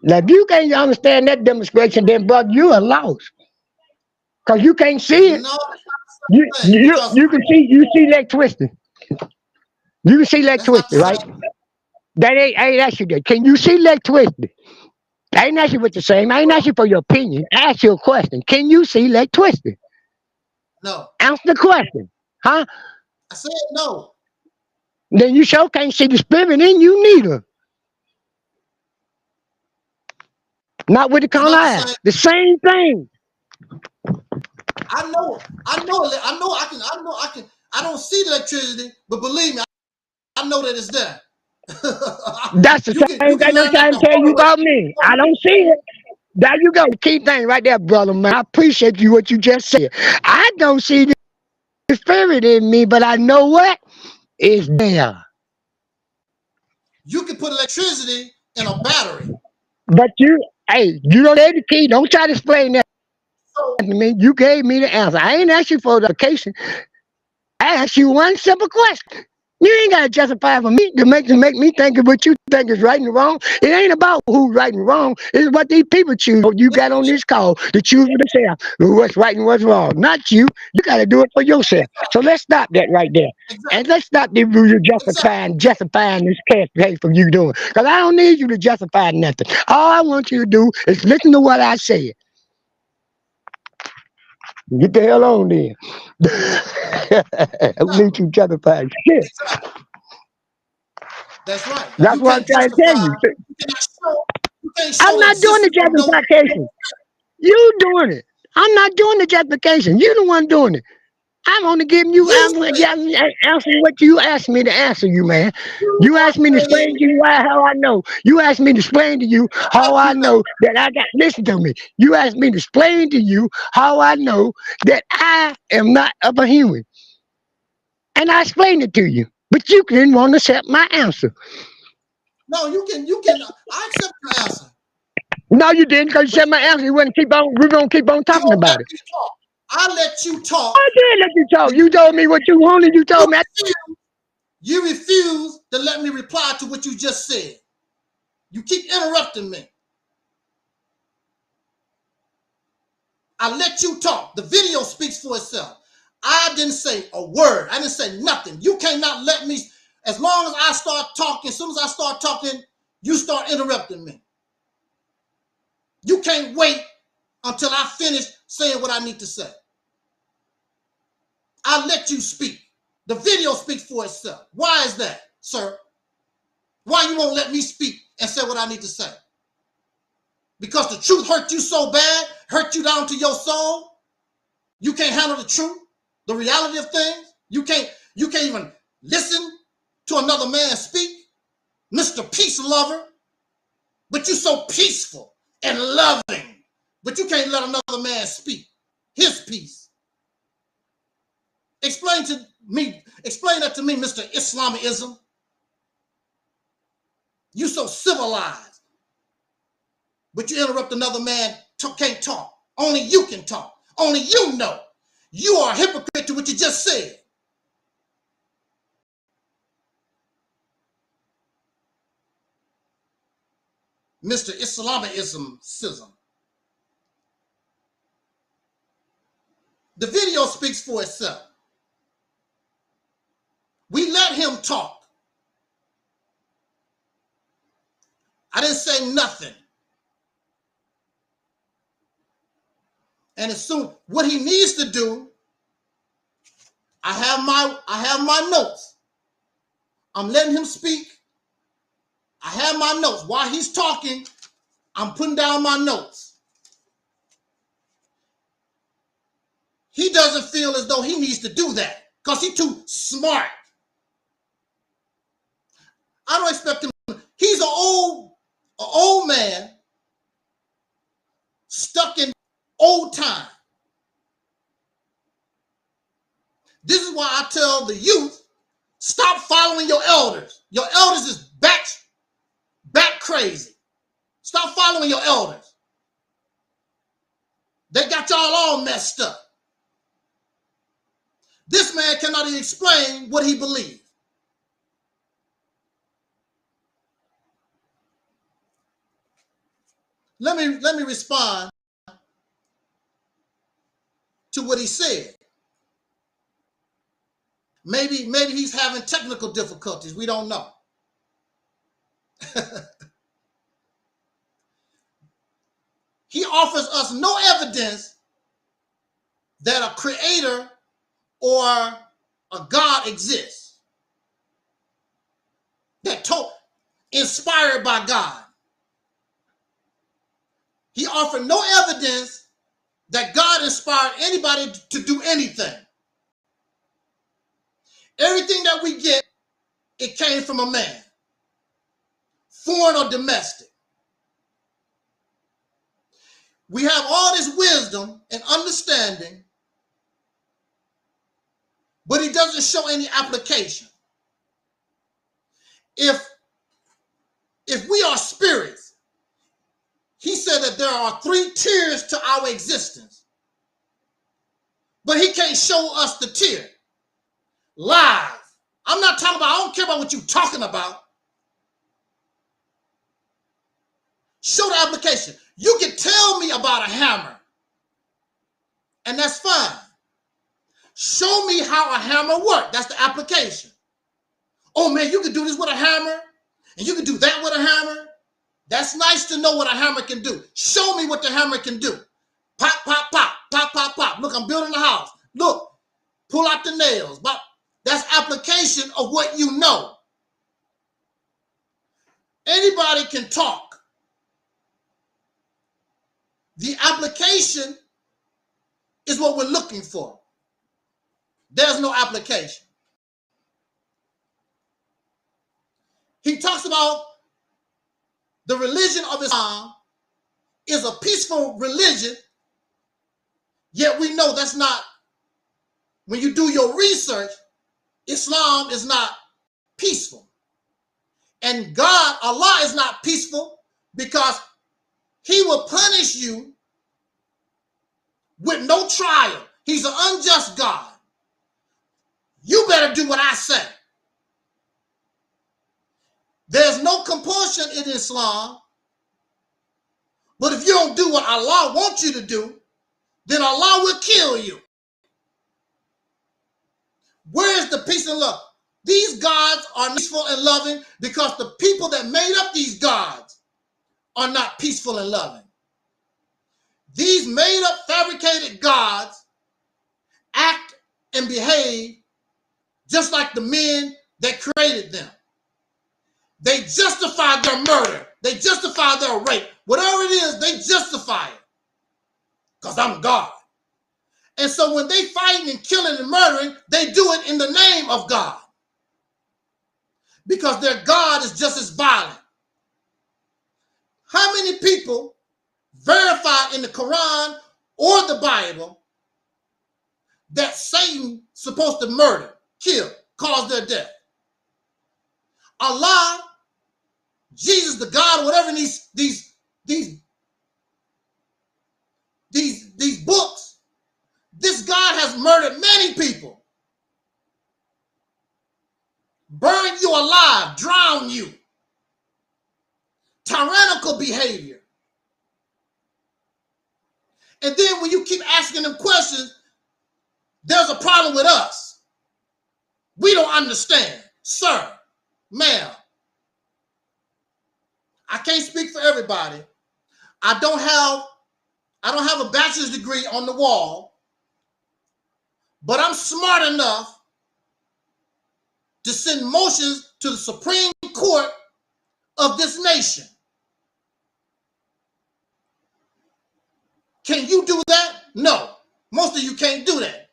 Now, if you can't understand that demonstration, then brother, you are lost. Cause you can't see it. No. That's You not the same thing you because you can see electricity. You can see that's not the electricity, right? same. That ain't ask you that. Can you see electricity? I ain't ask you what the same. I ain't ask you for your opinion. I asked you a question. Can you see electricity? No. Answer the question. Huh? I said no. Then you sure can't see the spirit in you neither. Not with the It's carnal not the eye. same. The same thing. I know. I know. I know. I can. I know. I can. I don't see the electricity, but believe me, I know that it's there. That's the you same can thing I'm learn that trying the to tell you hard way. about me. I don't see it. There you go. Key thing right there, brother man. I appreciate you what you just said. I don't see the spirit in me, but I know what is there. You can put electricity in a battery. But hey, you don't have the key. Don't try to explain that So to me. You gave me the answer. I ain't asked you for the application. I asked you one simple question. You ain't got to justify for me to make me think of what you think is right and wrong. It ain't about who's right and wrong. It's what these people choose. You got on this call to choose for themselves what's right and what's wrong. Not you. You got to do it for yourself. So let's stop that right there. exactly. And let's stop you Exactly. justifying this case for you doing. Because I don't need you to justify nothing. All I want you to do is listen to what I said. Get the hell on then. I don't need Exactly. you justifying shit. Exactly. That's right. That's You what I'm can't trying to tell justify. you. You cannot show. You can't I'm show the not doing the existence of no. justification. You doing it. I'm not doing the justification. You the one doing it. I'm only giving you You say answering what you asked me to answer you, man. you You asked me to are saying explain to you how I know. You asked me to explain to you how how I you know. know that I got. Listen to me. You asked me to explain to you how I know that I am not of a human, and I explained it to you. But you didn't want to accept my answer. No, you can. You can. I accept your answer, No, you didn't, because you but said my answer. You wouldn't keep on. We're gonna keep on you talking won't let about it. me talk. I let you talk, I did let you talk. but You told me what you wanted. You you told me. refuse. You refuse to let me reply to what you just said. You keep interrupting me. I let you talk. The video speaks for itself. I didn't say a word. I didn't say nothing. You cannot let me. As long as I start talking, as soon as I start talking, you start interrupting me. You can't wait until I finish saying what I need to say. I let you speak. The video speaks for itself. Why is that, sir? Why you won't let me speak and say what I need to say? Because the truth hurt you so bad, hurt you down to your soul. You can't handle the truth, the reality of things. You can't even listen to another man speak. Mr. Peace Lover, but you're so peaceful and loving, but you can't let another man speak his peace. Explain that to me, Mr. Islamism. You so civilized, but you interrupt another man, can't talk. Only you can talk. Only you know. You are a hypocrite to what you just said. Mr. Islamism. The video speaks for itself. We let him talk. I didn't say nothing. And as soon what he needs to do, I have my notes. I'm letting him speak. I have my notes. While he's talking, I'm putting down my notes. He doesn't feel as though he needs to do that because he's too smart. I don't expect him. He's an old man stuck in old time. This is why I tell the youth, stop following your elders. Your elders is back crazy. Stop following your elders. They got y'all all messed up. This man cannot even explain what he believes. Let me respond to what he said. Maybe he's having technical difficulties. We don't know. He offers us no evidence that a creator or a God exists. That inspired by God. He offered no evidence that God inspired anybody to do anything. Everything that we get, it came from a man, foreign or domestic. We have all this wisdom and understanding, but he doesn't show any application. If we are spirits, he said that there are 3 tiers to our existence, but he can't show us the tier. Live. I'm not talking about, I don't care about what you're talking about. Show the application. You can tell me about a hammer, and that's fine. Show me how a hammer works. That's the application. Oh man, you can do this with a hammer, and you can do that with a hammer. That's nice to know what a hammer can do. Show me what the hammer can do. Pop, pop, pop, pop, pop, pop. Look, I'm building a house. Look, pull out the nails. But that's application of what you know. Anybody can talk. The application is what we're looking for. There's no application. He talks about the religion of Islam is a peaceful religion, yet we know that's not, when you do your research, Islam is not peaceful. And God, Allah, is not peaceful because he will punish you with no trial. He's an unjust God. You better do what I say. There's no compulsion in Islam, but if you don't do what Allah wants you to do, then Allah will kill you. Where is the peace and love? These gods are peaceful and loving because the people that made up these gods are not peaceful and loving. These made up, fabricated gods act and behave just like the men that created them. They justify their murder. They justify their rape. Whatever it is, they justify it. Because I'm God. And so when they fighting and killing and murdering, they do it in the name of God. Because their God is just as violent. How many people verify in the Quran or the Bible that Satan's supposed to murder, kill, cause their death? Allah, Jesus, the God, whatever these books, this God has murdered many people. Burn you alive, drown you. Tyrannical behavior. And then when you keep asking them questions, there's a problem with us. We don't understand. Sir, ma'am, I can't speak for everybody. I don't have a bachelor's degree on the wall, but I'm smart enough to send motions to the Supreme Court of this nation. Can you do that? No. Most of you can't do that.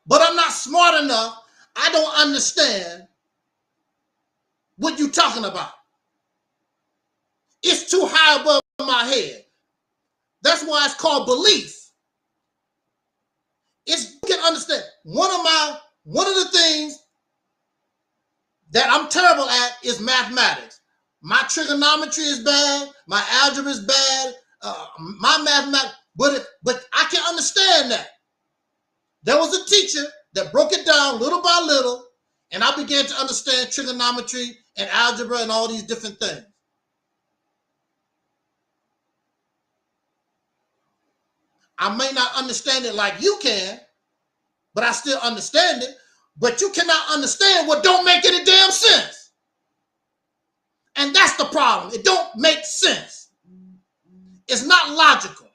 But I'm not smart enough. I don't understand what you're talking about. It's too high above my head. That's why it's called belief. You can understand. One of the things that I'm terrible at is mathematics. My trigonometry is bad. My algebra is bad. My mathematics, but I can understand that. There was a teacher that broke it down little by little, and I began to understand trigonometry and algebra and all these different things. I may not understand it like you can, but I still understand it. But you cannot understand what don't make any damn sense. And that's the problem. It don't make sense. It's not logical.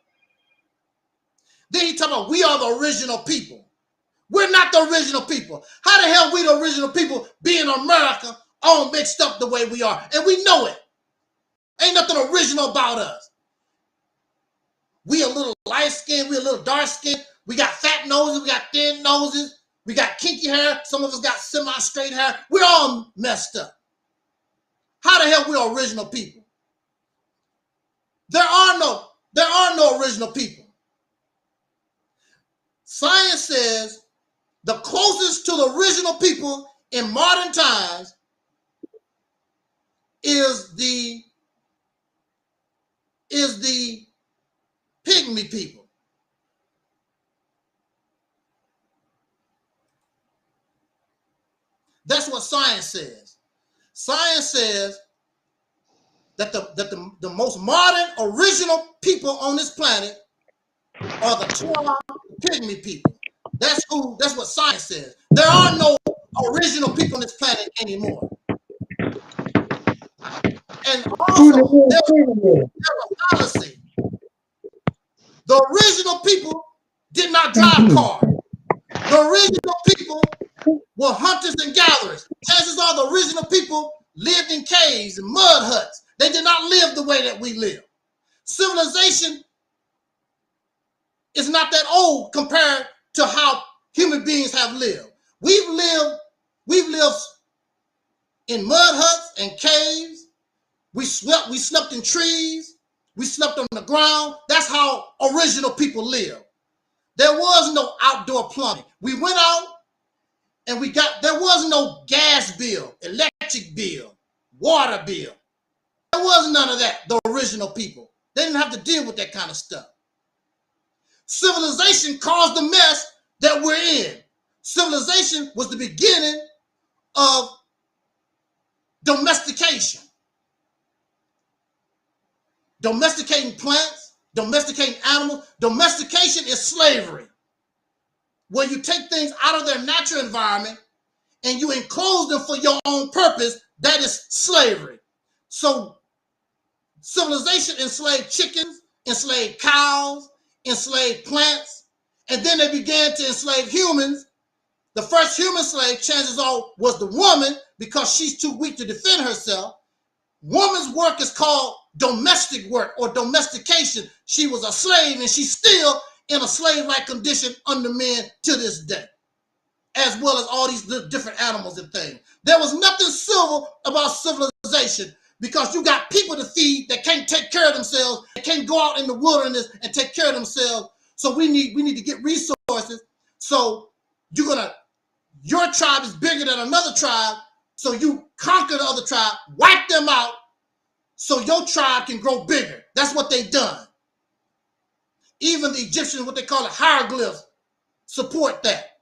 Then he talk about we are the original people. We're not the original people. How the hell we the original people being America all mixed up the way we are? And we know it. Ain't nothing original about us. We a little light-skinned, we a little dark-skinned. We got fat noses, we got thin noses. We got kinky hair. Some of us got semi-straight hair. We're all messed up. How the hell we're original people? There are no original people. Science says the closest to the original people in modern times is the pygmy people. That's what science says. Science says that the most modern, original people on this planet are the Torah pygmy people. That's what science says. There are no original people on this planet anymore. And also, there's a fallacy. The original people did not drive cars. The original people were hunters and gatherers. Chances are the original people lived in caves and mud huts. They did not live the way that we live. Civilization is not that old compared to how human beings have lived. We've lived in mud huts and caves. We slept in trees. We slept on the ground. That's how original people live. There was no outdoor plumbing. We went out and there was no gas bill, electric bill, water bill. There was none of that, the original people. They didn't have to deal with that kind of stuff. Civilization caused the mess that we're in. Civilization was the beginning of domestication. Domesticating plants, domesticating animals. Domestication is slavery, where you take things out of their natural environment and you enclose them for your own purpose. That is slavery. So civilization enslaved chickens, enslaved cows, enslaved plants, and then they began to enslave humans. The first human slave, chances are, was the woman, because she's too weak to defend herself. Woman's work is called domestic work or domestication. She was a slave and she's still in a slave-like condition under men to this day, as well as all these different animals and things. There was nothing civil about civilization because you got people to feed that can't take care of themselves, that can't go out in the wilderness and take care of themselves. So we need to get resources. So your tribe is bigger than another tribe. So you conquer the other tribe, wipe them out, so your tribe can grow bigger. That's what they done. Even the Egyptians, what they call it, hieroglyphs, support that.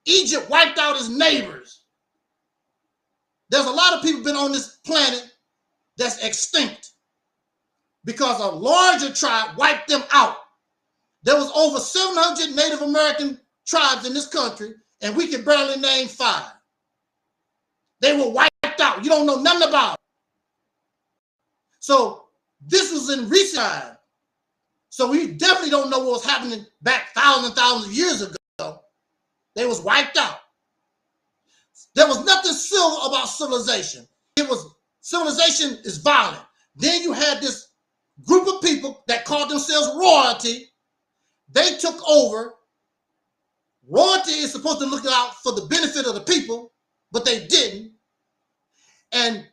Egypt wiped out his neighbors. There's a lot of people been on this planet that's extinct because a larger tribe wiped them out. There was over 700 Native American tribes in this country, and we can barely name 5. They were wiped out. You don't know nothing about it. So this was in recent time. So we definitely don't know what was happening back thousands and thousands of years ago. They was wiped out. There was nothing civil about civilization. Civilization is violent. Then you had this group of people that called themselves royalty. They took over. Royalty is supposed to look out for the benefit of the people, but they didn't. And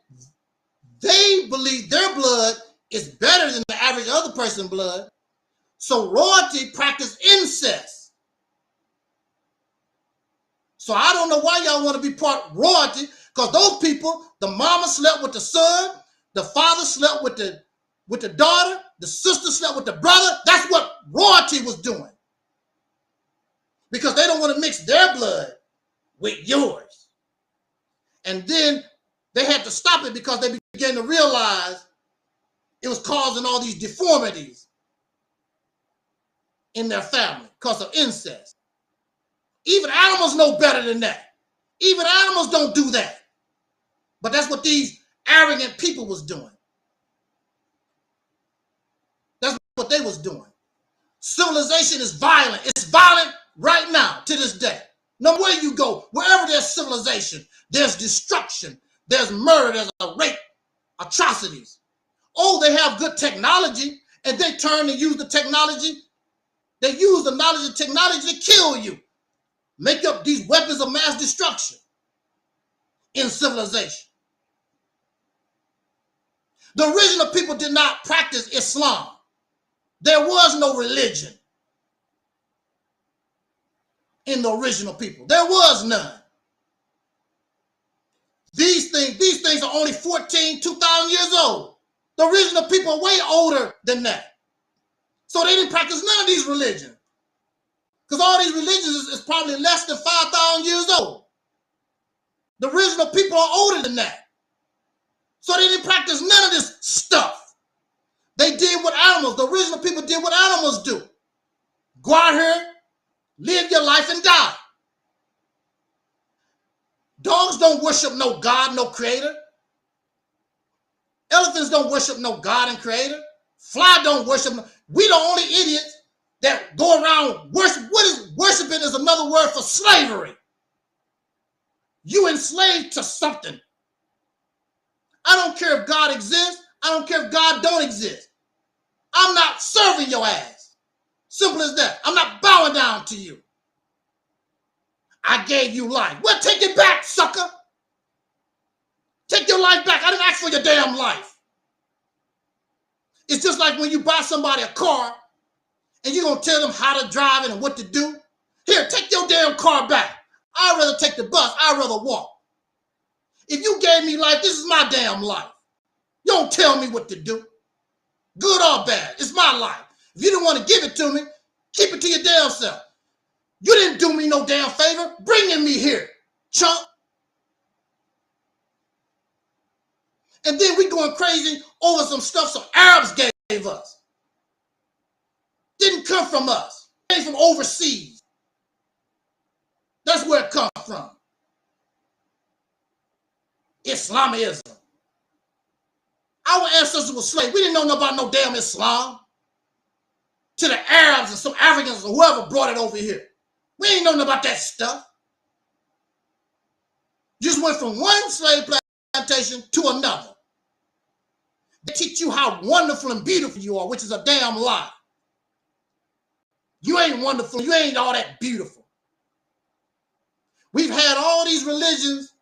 they believe their blood is better than the average other person's blood. So royalty practiced incest. So I don't know why y'all want to be part of royalty, because those people, the mama slept with the son, the father slept with the daughter, the sister slept with the brother. That's what royalty was doing. Because they don't want to mix their blood with yours. And then they had to stop it because they began to realize it was causing all these deformities in their family because of incest. Even animals know better than that. Even animals don't do that. But that's what these arrogant people was doing. That's what they was doing. Civilization is violent. It's violent right now to this day. No matter where you go, wherever there's civilization, there's destruction, there's murder, there's a rape, atrocities. Oh, they have good technology, and they turn and use the technology. They use the knowledge of technology to kill you. Make up these weapons of mass destruction in civilization. The original people did not practice Islam. There was no religion in the original people. There was none. These things are only 2,000 years old. The original people are way older than that. So they didn't practice none of these religions. Because all these religions is probably less than 5,000 years old. The original people are older than that. So they didn't practice none of this stuff. They did what animals, the original people did what animals do. Go out here, live your life, and die. Dogs don't worship no God, no creator. Elephants don't worship no God and creator. Fly don't worship. We the only idiots that go around worship. What is worshiping is another word for slavery. You enslaved to something. I don't care if God exists. I don't care if God don't exist. I'm not serving your ass. Simple as that. I'm not bowing down to you. I gave you life. Well, take it back, sucker. Take your life back. I didn't ask for your damn life. It's just like when you buy somebody a car and you're going to tell them how to drive it and what to do. Here, take your damn car back. I'd rather take the bus. I'd rather walk. If you gave me life, this is my damn life. You don't tell me what to do. Good or bad, it's my life. If you didn't want to give it to me, keep it to your damn self. You didn't do me no damn favor. Bringing me here, chump. And then we going crazy over some stuff some Arabs gave us. Didn't come from us. It came from overseas. That's where it comes from. Islamism. Our ancestors were slaves. We didn't know nothing about no damn Islam. To the Arabs and some Africans or whoever brought it over here. We ain't know nothing about that stuff. Just went from one slave plantation to another. They teach you how wonderful and beautiful you are, which is a damn lie. You ain't wonderful. You ain't all that beautiful. We've had all these religions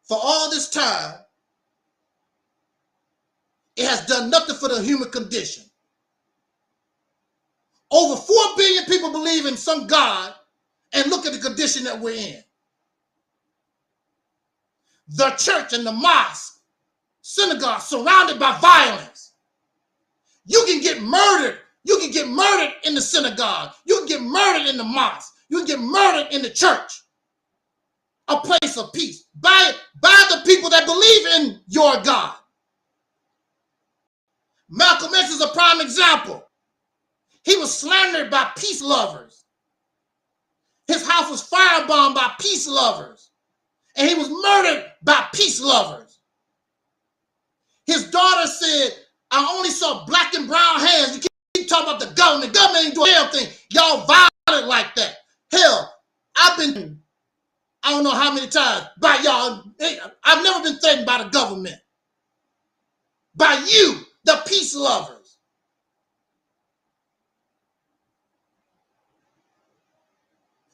for all this time. It has done nothing for the human condition. Over 4 billion people believe in some God, and look at the condition that we're in. The church and the mosque, synagogue surrounded by violence. You can get murdered. You can get murdered in the synagogue. You can get murdered in the mosque. You can get murdered in the church. A place of peace by the people that believe in your God. Malcolm X is a prime example. He was slandered by peace lovers. His house was firebombed by peace lovers. And he was murdered by peace lovers. His daughter said, I only saw black and brown hands. You keep talking about the government. The government ain't doing everything. Y'all violent like that. Hell, I've been, I don't know how many times by y'all. I've never been threatened by the government. By you, the peace lovers.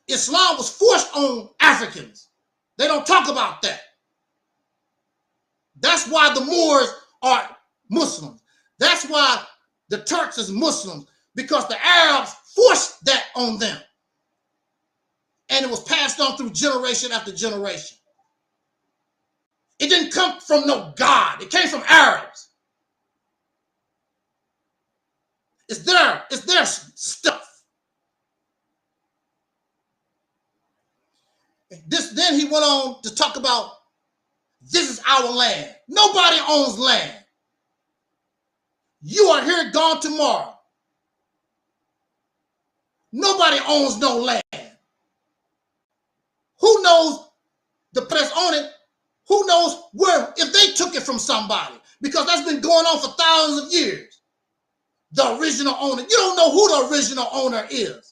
Islam was forced on Africans. They don't talk about that. That's why the Moors are Muslims. That's why the Turks is Muslims, because the Arabs forced that on them. And it was passed on through generation after generation. It didn't come from no God. It came from Arabs. It's their stuff. Then he went on to talk about this is our land. Nobody owns land. You are here, gone tomorrow. Nobody owns no land. Who knows the place on it? Who knows where, if they took it from somebody? Because that's been going on for thousands of years. The original owner. You don't know who the original owner is.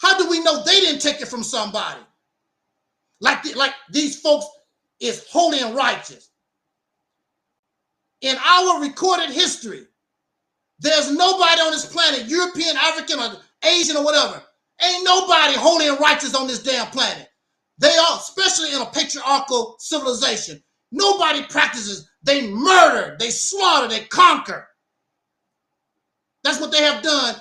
How do we know they didn't take it from somebody? Like these folks is holy and righteous. In our recorded history, there's nobody on this planet, European, African, or Asian, or whatever. Ain't nobody holy and righteous on this damn planet. They are, especially in a patriarchal civilization. Nobody practices. They murder, they slaughter, they conquer. That's what they have done.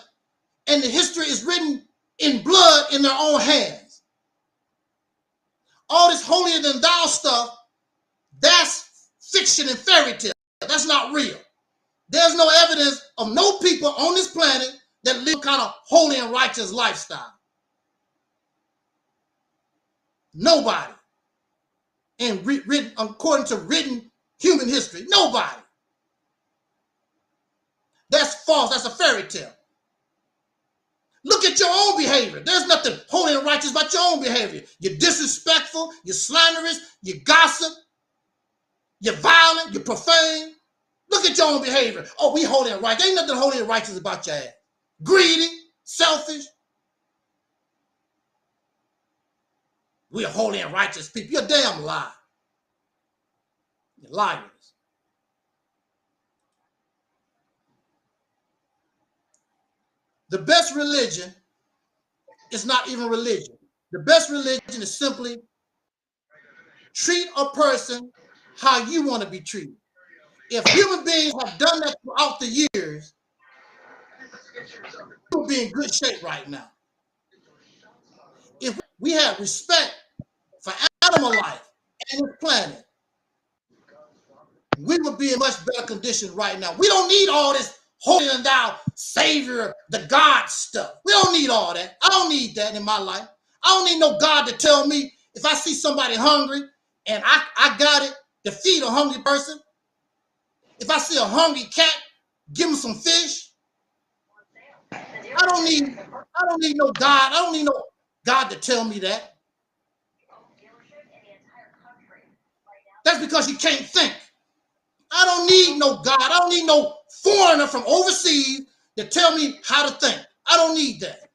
And the history is written in blood in their own hands. All this holier than thou stuff, that's fiction and fairy tale. That's not real. There's no evidence of no people on this planet that live kind of holy and righteous lifestyle. Nobody. And written according to written human history. Nobody. That's false. That's a fairy tale. Look at your own behavior. There's nothing holy and righteous about your own behavior. You're disrespectful, you're slanderous, you gossip, you're violent, you're profane. Look at your own behavior. Oh, we holy and righteous. Ain't nothing holy and righteous about your ass. Greedy, selfish. We're holy and righteous people. You're a damn lie. You're liars. The best religion is not even religion. The best religion is simply treat a person how you want to be treated. If human beings have done that throughout the years, we'll be in good shape right now. If we had respect for animal life and this planet, we would be in much better condition right now. We don't need all this holy and thou, savior, the God stuff. We don't need all that. I don't need that in my life. I don't need no God to tell me if I see somebody hungry and I got it to feed a hungry person. If I see a hungry cat, give him some fish. I don't need no God. I don't need no God to tell me that. That's because you can't think. I don't need no God. I don't need no foreigner from overseas to tell me how to think. I don't need that.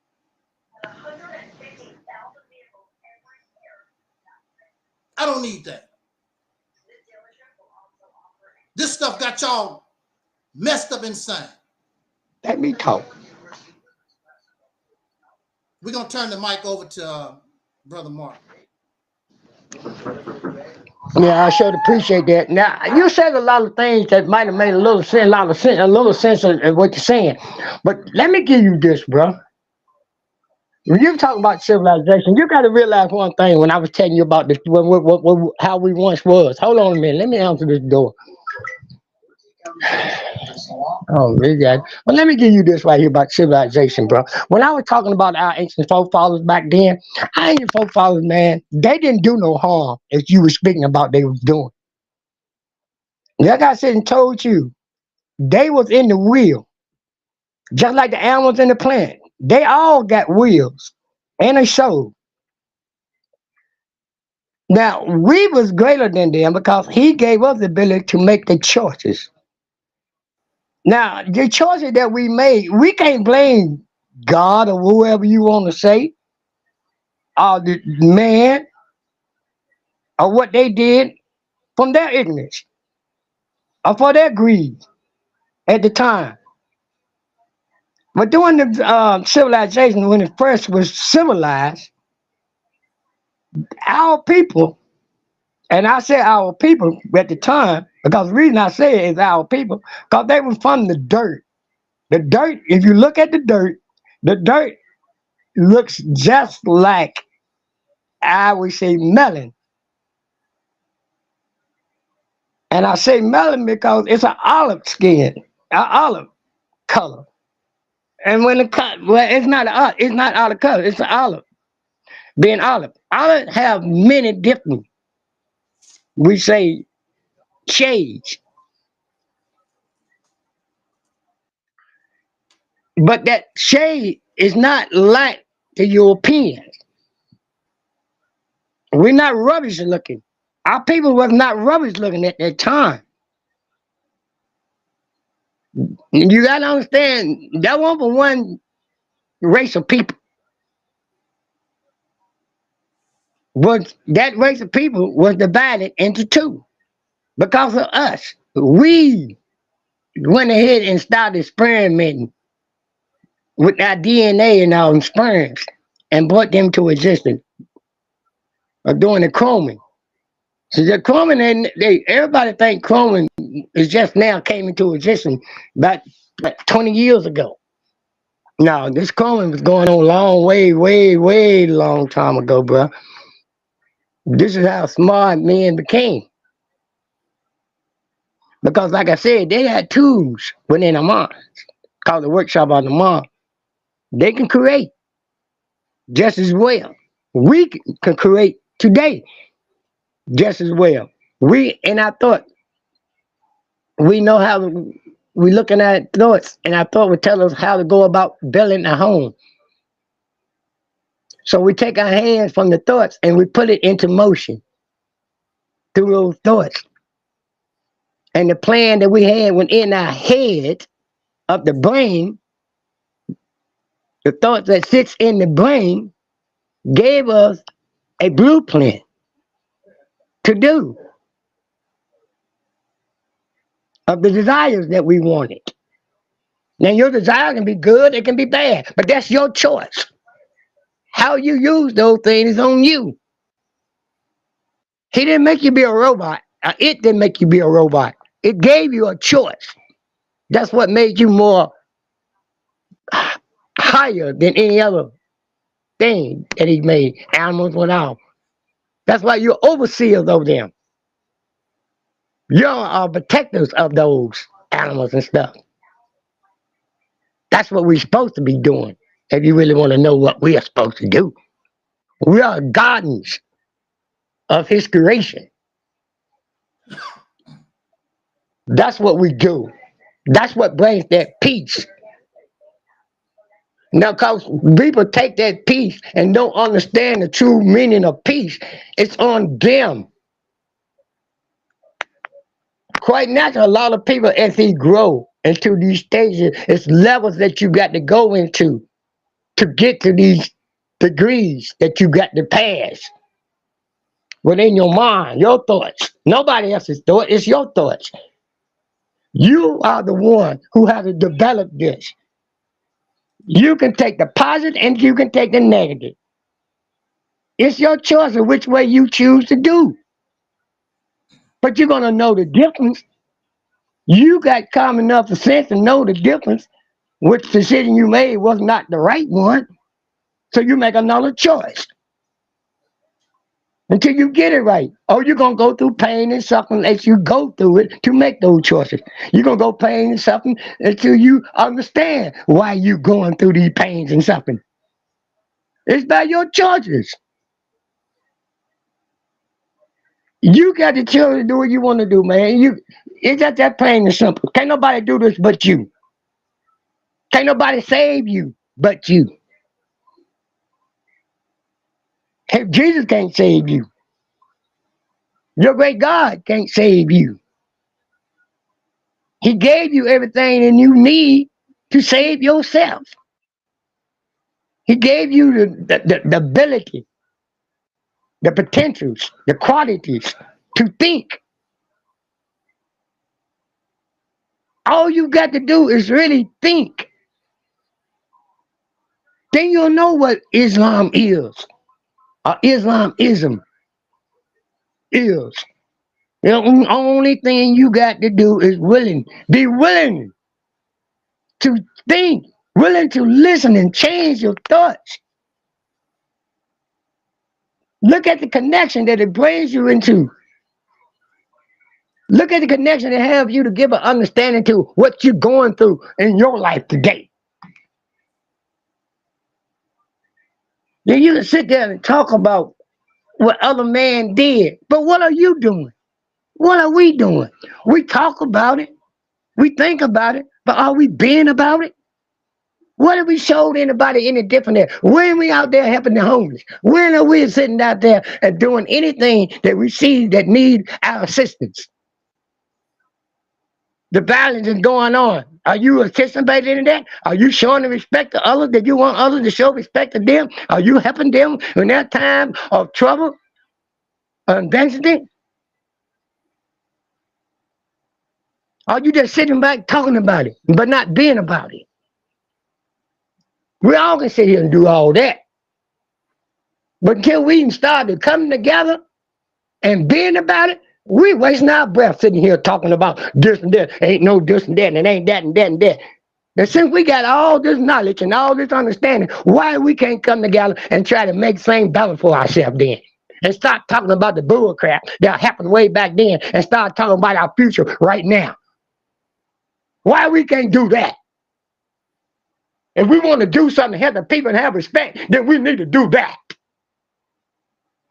I don't need that. This stuff got y'all messed up insane. Let me talk. We're going to turn the mic over to Brother Mark. Yeah, I sure appreciate that. Now, you said a lot of things that might have made a little sense of what you're saying. But let me give you this, bro. When you talk about civilization, you got to realize one thing. When I was telling you about this, how we once was. Hold on a minute. Let me answer this door. Oh, we got. But let me give you this right here about civilization, bro. When I was talking about our ancient forefathers back then, our ancient forefathers, man, they didn't do no harm as you were speaking about they was doing. Like I said and told you, they was in the will. Just like the animals in the plant. They all got wills and a soul. Now, we was greater than them because he gave us the ability to make the choices. Now, the choices that we made, we can't blame God or whoever you want to say, or the man, or what they did from their ignorance, or for their greed at the time. But during the civilization, when it first was civilized, our people, and I say our people at the time, because the reason I say it is our people, because they were from the dirt. The dirt, if you look at the dirt looks just like, I would say, melon. And I say melon because it's an olive skin, an olive color. And when the cut, well, it's not olive color, it's an olive. Being olive, olive have many different, we say, shades, but that shade is not like the Europeans. We're not rubbish looking. Our people was not rubbish looking at that time. You gotta understand that one for one race of people. Was that race of people was divided into two because of us. We went ahead and started experimenting with our DNA and our sperms and brought them to existence, or doing the chroming. So the chroming, and everybody think chroming is just now came into existence about like 20 years ago. No, this chroming was going on long, way, way, way long time ago, bro. This is how smart men became. Because, like I said, they had tools within their minds, called the workshop of the mind. They can create just as well. We can create today just as well. We, in our thought, we know how we looking at thoughts, and our thought would tell us how to go about building a home. So we take our hands from the thoughts and we put it into motion through those thoughts. And the plan that we had within our head of the brain, the thoughts that sits in the brain, gave us a blueprint to do of the desires that we wanted. Now, your desire can be good, it can be bad, but that's your choice. How you use those things is on you. He didn't make you be a robot. It didn't make you be a robot. It gave you a choice. That's what made you more higher than any other thing that he made. Animals without. That's why you're overseers of them. You're protectors of those animals and stuff. That's what we're supposed to be doing. If you really want to know what we are supposed to do, we are guardians of his creation. That's what we do. That's what brings that peace. Now, because people take that peace and don't understand the true meaning of peace, it's on them. Quite natural, a lot of people, as he grow into these stages, it's levels that you got to go into to get to these degrees that you got to pass within your mind, your thoughts. Nobody else's thought, it's your thoughts. You are the one who has to develop this. You can take the positive and you can take the negative. It's your choice of which way you choose to do. But you're going to know the difference. You got common enough sense to know the difference. Which decision you made was not the right one. So you make another choice until you get it right. Or you're going to go through pain and suffering as you go through it to make those choices. You're going to go pain and suffering until you understand why you're going through these pains and suffering. It's by your choices. You got the children to do what you want to do, man. It's just that plain and simple. Can't nobody do this but you. Can't nobody save you but you. If Jesus can't save you, your great God can't save you. He gave you everything that you need to save yourself. He gave you the ability, the potentials, the qualities to think. All you got to do is really think. Then you'll know what Islam is, or Islamism is. The only thing you got to do is be willing to think, willing to listen and change your thoughts. Look at the connection that it brings you into. Look at the connection that helps you to give an understanding to what you're going through in your life today. Then you can sit there and talk about what other man did, but what are you doing? What are we doing? We talk about it, we think about it, but are we being about it? What have we showed anybody any different there? When are we out there helping the homeless? When are we sitting out there and doing anything that we see that need our assistance? The violence is going on. Are you participating in that? Are you showing the respect to others that you want others to show respect to them? Are you helping them in their time of trouble or adversity? Are you just sitting back talking about it, but not being about it? We all can sit here and do all that. But until we start to come together and being about it, we wasting our breath sitting here talking about this and that. Ain't no this and that, and it ain't that and that and that. And since we got all this knowledge and all this understanding, why we can't come together and try to make same balance for ourselves then? And start talking about the bull crap that happened way back then and start talking about our future right now. Why we can't do that? If we want to do something to help the people and have respect, then we need to do that.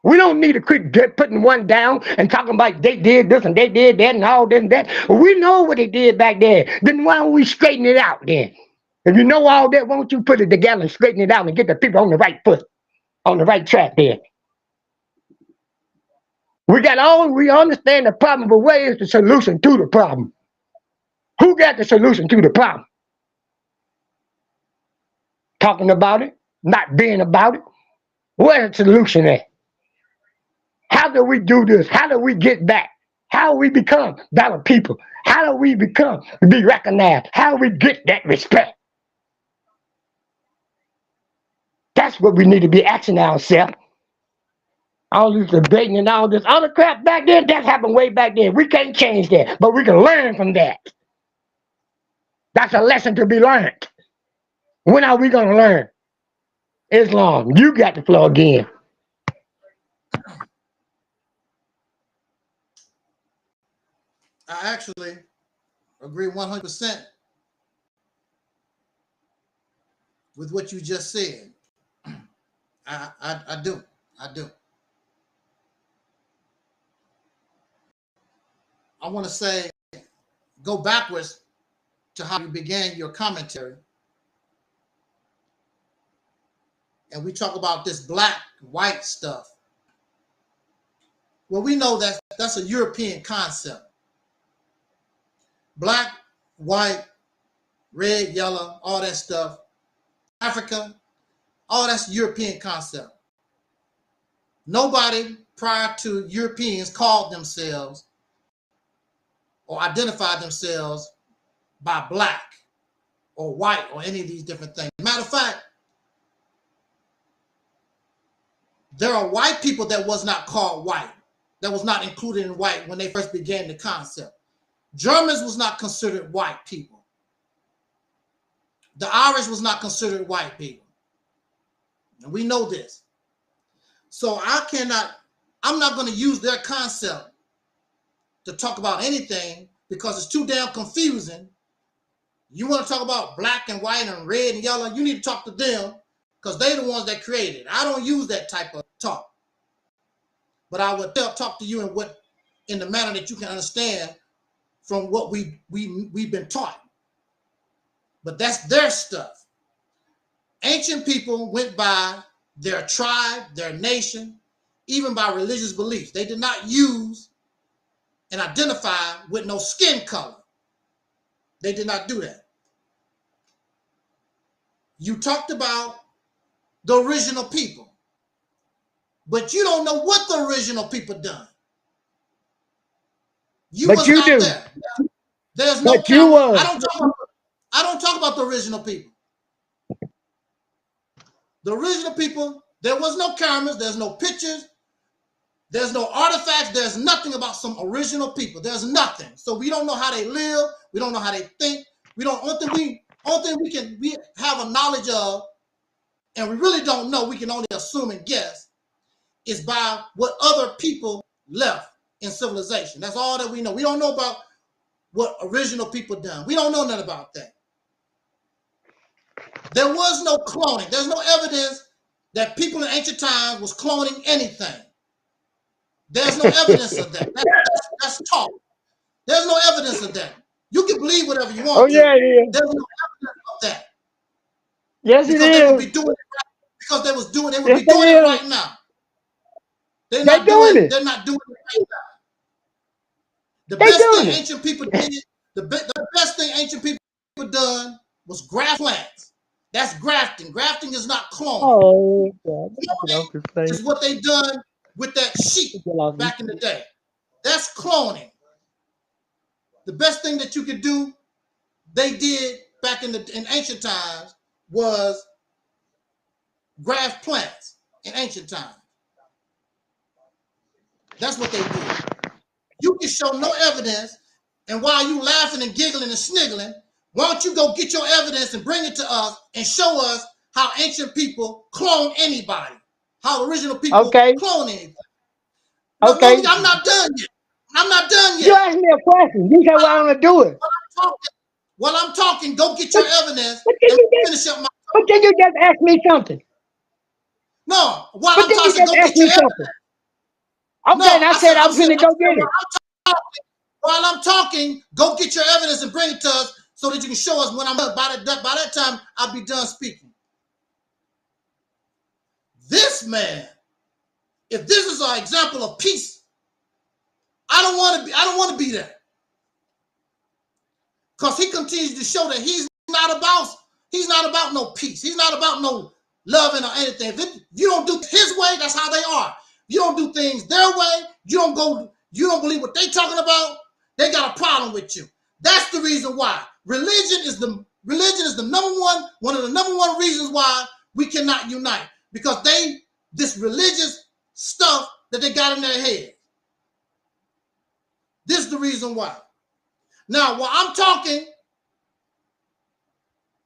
We don't need to quit putting one down and talking about they did this and they did that and all this and that. We know what they did back there. Then why don't we straighten it out then? If you know all that, why don't you put it together and straighten it out and get the people on the right foot, on the right track there? We understand the problem, but where is the solution to the problem? Who got the solution to the problem? Talking about it, not being about it. Where's the solution at? How do we do this? How do we get back? How do we become better people? How do we be recognized? How do we get that respect? That's what we need to be asking ourselves. All this debating and all this other crap back there, that happened way back then. We can't change that, but we can learn from that. That's a lesson to be learned. When are we going to learn? Islam, you got the floor again. I actually agree 100% with what you just said. I do. I want to say, go backwards to how you began your commentary. And we talk about this black, white stuff. Well, we know that that's a European concept. Black, white, red, yellow, all that stuff. Africa, all that's European concept. Nobody prior to Europeans called themselves or identified themselves by black or white or any of these different things. Matter of fact, there are white people that was not called white, that was not included in white when they first began the concept. Germans was not considered white people. The Irish was not considered white people. And we know this. So I'm not going to use their concept to talk about anything because it's too damn confusing. You want to talk about black and white and red and yellow, you need to talk to them because they're the ones that created it. I don't use that type of talk. But I would talk to you in the manner that you can understand from what we've been taught. But that's their stuff. Ancient people went by their tribe, their nation, even by religious beliefs. They did not use and identify with no skin color. They did not do that. You talked about the original people, but you don't know what the original people done. You But was you not do. there. There's no But you camera. was. I don't talk about the original people. The original people, there was no cameras, there's no pictures, there's no artifacts, there's nothing about some original people. There's nothing. So we don't know how they live, we don't know how they think. Only thing we have a knowledge of, and we really don't know, we can only assume and guess, is by what other people left in civilization. That's all that we know. We don't know about what original people done. We don't know nothing about that. There was no cloning. There's no evidence that people in ancient times was cloning anything. There's no evidence of that. That's talk. There's no evidence of that. You can believe whatever you want to. Yeah, it is. There's no evidence of that. Yes, because it they would is. be doing it right, because they would Yes, be doing it it is. right now. They're They not doing it. They're not doing it right now. The They best doing thing it. ancient people did, the best thing ancient people done was graft plants. That's grafting. Grafting is not cloning. Oh, God. Cloning is what they done with that sheep back in the day. That's cloning. The best thing that you could do, they did back in ancient times, was graft plants in ancient times. That's what they did. You can show no evidence, and while you laughing and giggling and sniggling, why don't you go get your evidence and bring it to us and show us how ancient people clone anybody, how original people clone anything. No, I'm not done yet. I'm not done yet. You asked me a question. You said, "Why don't I do it?" While I'm talking, go get your evidence and finish up my. But then you just ask me something. No, while I'm talking, go get your evidence. Okay, no, and I said I'm finna go get it. While I'm talking, go get your evidence and bring it to us so that you can show us when I'm done. By that time, I'll be done speaking. This man, if this is an example of peace, I don't want to be there. Because he continues to show that he's not about no peace. He's not about no loving or anything. If you don't do his way, that's how they are. You don't do things their way, you don't believe what they talking about, they got a problem with you. That's the reason why. Religion is the one of the number one reasons why we cannot unite. Because this religious stuff that they got in their head. This is the reason why. Now, while I'm talking,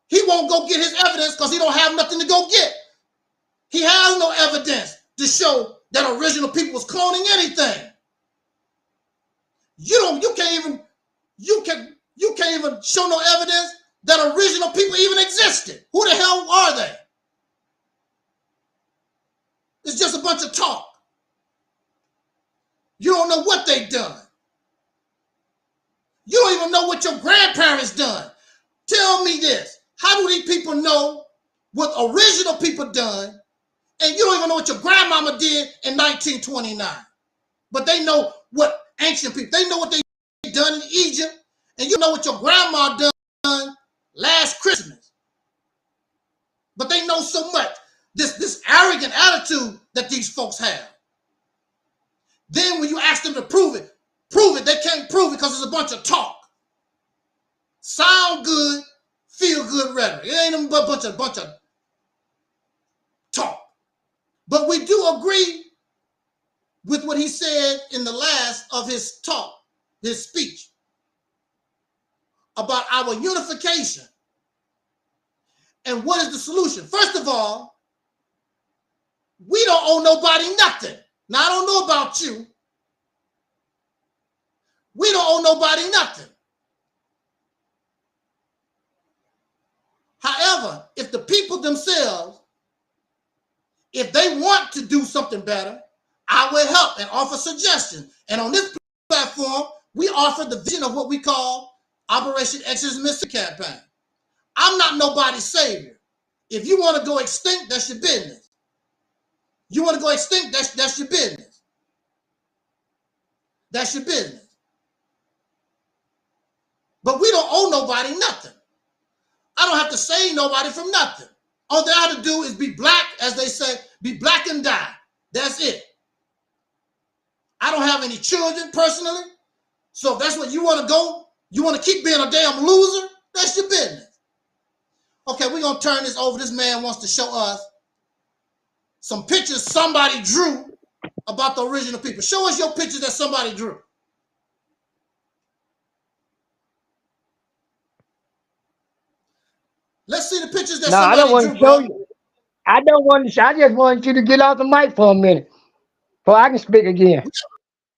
he won't go get his evidence because he don't have nothing to go get. He has no evidence to show that original people was cloning anything. You can't even show no evidence that original people even existed. Who the hell are they? It's just a bunch of talk. You don't know what they done. You don't even know what your grandparents done. Tell me this. How do these people know what original people done, and you don't even know what your grandmama did in 1929? But they know what ancient people, they know what they done in Egypt, and you know what your grandma done last Christmas. But they know so much. This arrogant attitude that these folks have. Then when you ask them to prove it, they can't prove it because it's a bunch of talk. Sound good, feel good rhetoric. It ain't even but a bunch of talk. But we do agree with what he said in the last of his talk, his speech, about our unification. And what is the solution? First of all, we don't owe nobody nothing. Now, I don't know about you. We don't owe nobody nothing. However, if the people themselves, if they want to do something better, I will help and offer suggestions. And on this platform, we offer the vision of what we call Operation Exodus Missile Campaign. I'm not nobody's savior. If you want to go extinct, that's your business. You want to go extinct, that's your business. That's your business. But we don't owe nobody nothing. I don't have to save nobody from nothing. All they have to do is be black, as they say, be black and die. That's it. I don't have any children personally. So if that's what you want to go, you want to keep being a damn loser, that's your business. Okay, we're going to turn this over. This man wants to show us some pictures somebody drew about the original people. Show us your pictures that somebody drew. Let's see the pictures that I don't somebody want drew, to show bro. you. I don't want to. I just want you to get off the mic for a minute, so I can speak again.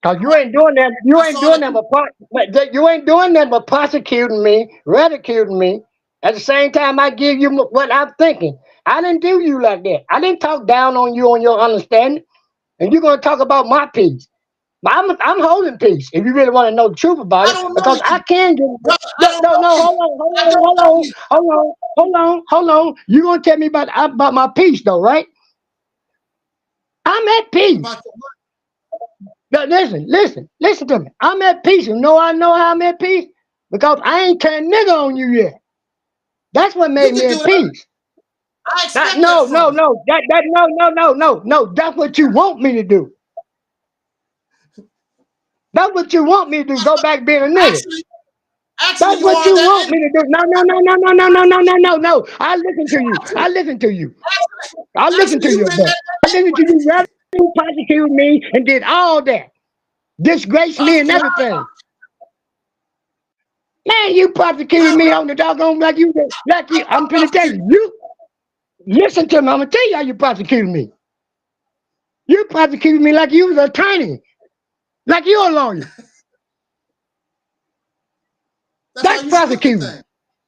Cause you ain't doing that. You I ain't saw doing that. that. You ain't doing that but prosecuting me, ridiculing me. At the same time, I give you what I'm thinking. I didn't do you like that. I didn't talk down on you on your understanding. And you're gonna talk about my peace. But I'm holding peace. If you really want to know the truth about I it, don't know because I you. can get Brother, I no, don't no, know no. you. I don't know you. Hold on. You gonna tell me about my peace though, right? I'm at peace. About your what? Now, listen to me. I'm at peace. You know I know how I'm at peace? Because I ain't turned nigga on you yet. That's what You made me can do at that. peace. I That, expect that no, from no, you. no. No. That's what you want me to do. That's what you want me to do. Go back being a nigga. Actually, actually, That's you what are you that want anyway. me to do. No. I listen to you. I listen to you. I listen Actually, to you've you, been but that I listen to anyway. you. Rather than prosecute me and did all that, disgrace me and Prosecute. everything. Man, you prosecuted How? me on the doggone like you. I'm finna tell Prosecute. you. You listen to me. I'm gonna tell you how you prosecuted me. You prosecuted me like you was an attorney, like you a lawyer. That's how That's you speak to prosecuting. things.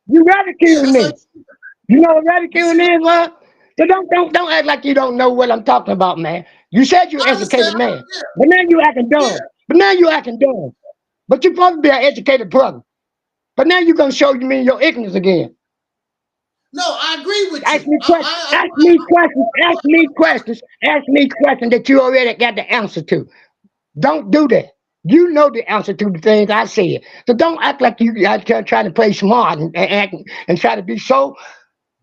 You Yeah, ridiculing that's how you me. speak. You know what You see ridiculing what? is, what? So don't act like you don't know what I'm talking about, man. You said you're an I understand. educated man, Yeah, but now you acting yeah. dumb. But now you acting dumb. But you're supposed to be an educated brother. But now you're gonna show me your ignorance again. No, I agree with Ask you. me questions. Ask me questions. Ask me questions. Ask me questions that you already got the answer to. Don't do that. You know the answer to the things I said. So don't act like you are trying to play smart and try to be so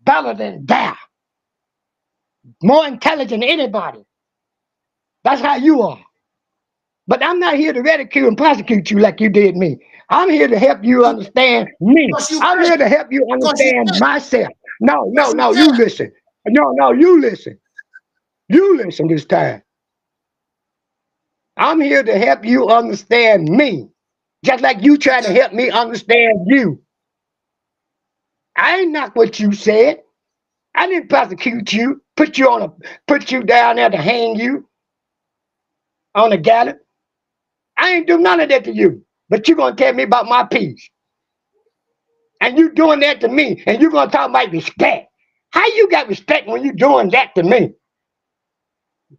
better than that, more intelligent than anybody. That's how you are. But I'm not here to ridicule and prosecute you like you did me. I'm here to help you understand me. Because you I'm think. here to help you Because you understand think. myself. Because you You care. listen. No, you listen. You listen this time. I'm here to help you understand me. Just like you trying to Okay. help me understand you. I ain't not what you said. I didn't prosecute you, put you down there to hang you on a gallows. I ain't do none of that to you. But you gonna tell me about my peace. And you doing that to me, and you gonna talk about respect. How you got respect when you doing that to me?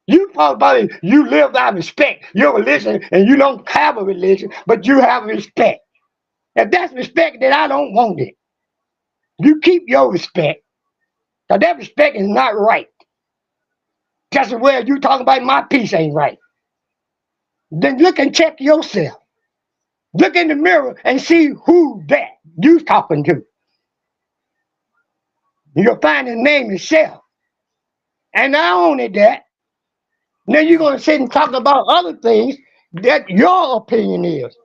You talk about it, you live by respect. Your religion, and you don't have a religion, but you have respect. If that's respect, then I don't want it. You keep your respect. Because that respect is not right. Just as well you talking about my peace ain't right. Then look and check yourself. Look in the mirror and see who that you talking to. You'll find his name is Self. And not only that, then you're gonna sit and talk about other things that your opinion is.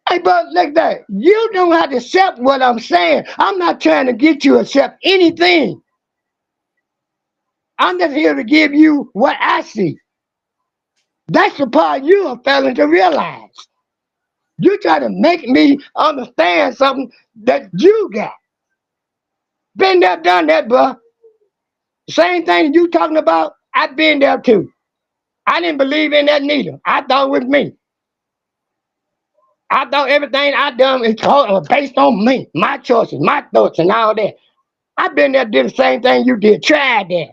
Hey, but like that, you don't have to accept what I'm saying. I'm not trying to get you to accept anything. I'm just here to give you what I see. That's the part you are failing to realize. You try to make me understand something that you got. Been there, done that, bro. Same thing you talking about, I've been there too. I didn't believe in that neither. I thought it was me. I thought everything I done was based on me, my choices, my thoughts, and all that. I've been there, did the same thing you did, tried that,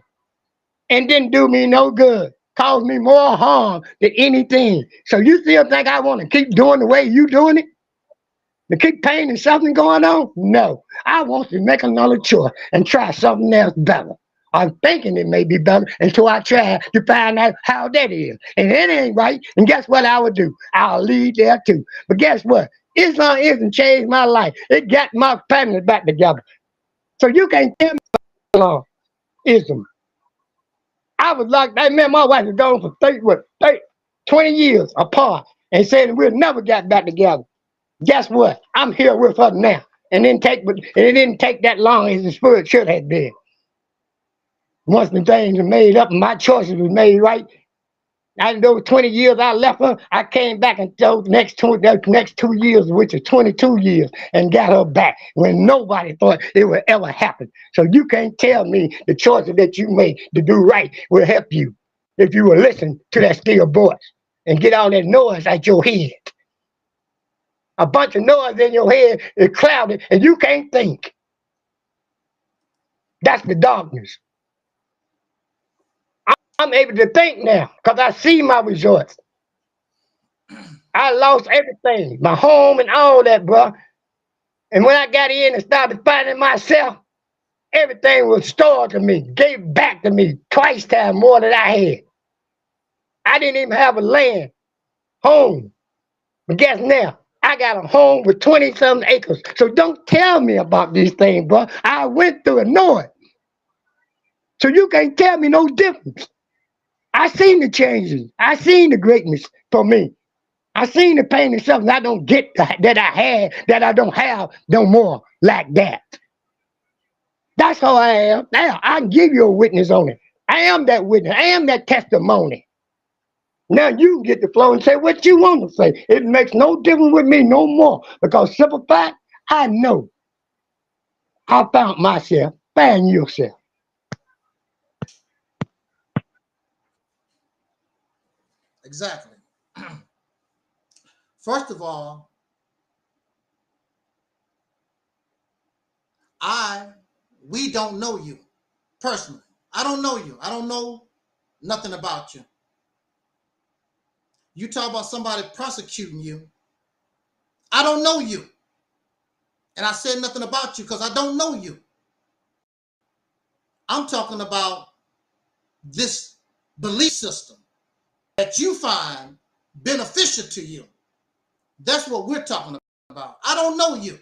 and didn't do me no good. Caused me more harm than anything. So you still think I want to keep doing the way you doing it? To keep painting something going on? No. I want to make another choice and try something else better. I'm thinking it may be better until I try to find out how that is. And it ain't right. And guess what I would do? I'll lead there too. But guess what? Islam isn't changed my life. It got my family back together. So you can't tell me Islam. Islam. I was like that man, my wife was gone for 20 years apart and said we'll never get back together. Guess what? I'm here with her now. And it didn't take that long as the spirit should have been. Once the things were made up and my choices were made right, after those 20 years I left her, I came back and those next 2 years, which is 22 years, and got her back when nobody thought it would ever happen. So you can't tell me the choices that you made to do right will help you if you will listen to that still voice and get all that noise out your head. A bunch of noise in your head is clouded and you can't think. That's the darkness. I'm able to think now because I see my results. I lost everything, my home and all that, bro. And when I got in and started finding myself, everything was restored to me, gave back to me twice times more than I had. I didn't even have a land, home. But guess now, I got a home with 20-something acres. So don't tell me about these things, bro. I went through it, know it. So you can't tell me no difference. I seen the changes. I seen the greatness for me. I seen the pain and something I don't get that I had, that I don't have no more like that. That's how I am. Now, I can give you a witness on it. I am that witness. I am that testimony. Now you can get the flow and say what you want to say. It makes no difference with me no more. Because simple fact, I know I found myself. Find yourself. Exactly. First of all, we don't know you personally. I don't know you. I don't know nothing about you. You talk about somebody prosecuting you. I don't know you. And I said nothing about you because I don't know you. I'm talking about this belief system that you find beneficial to you. That's what we're talking about. I don't know you.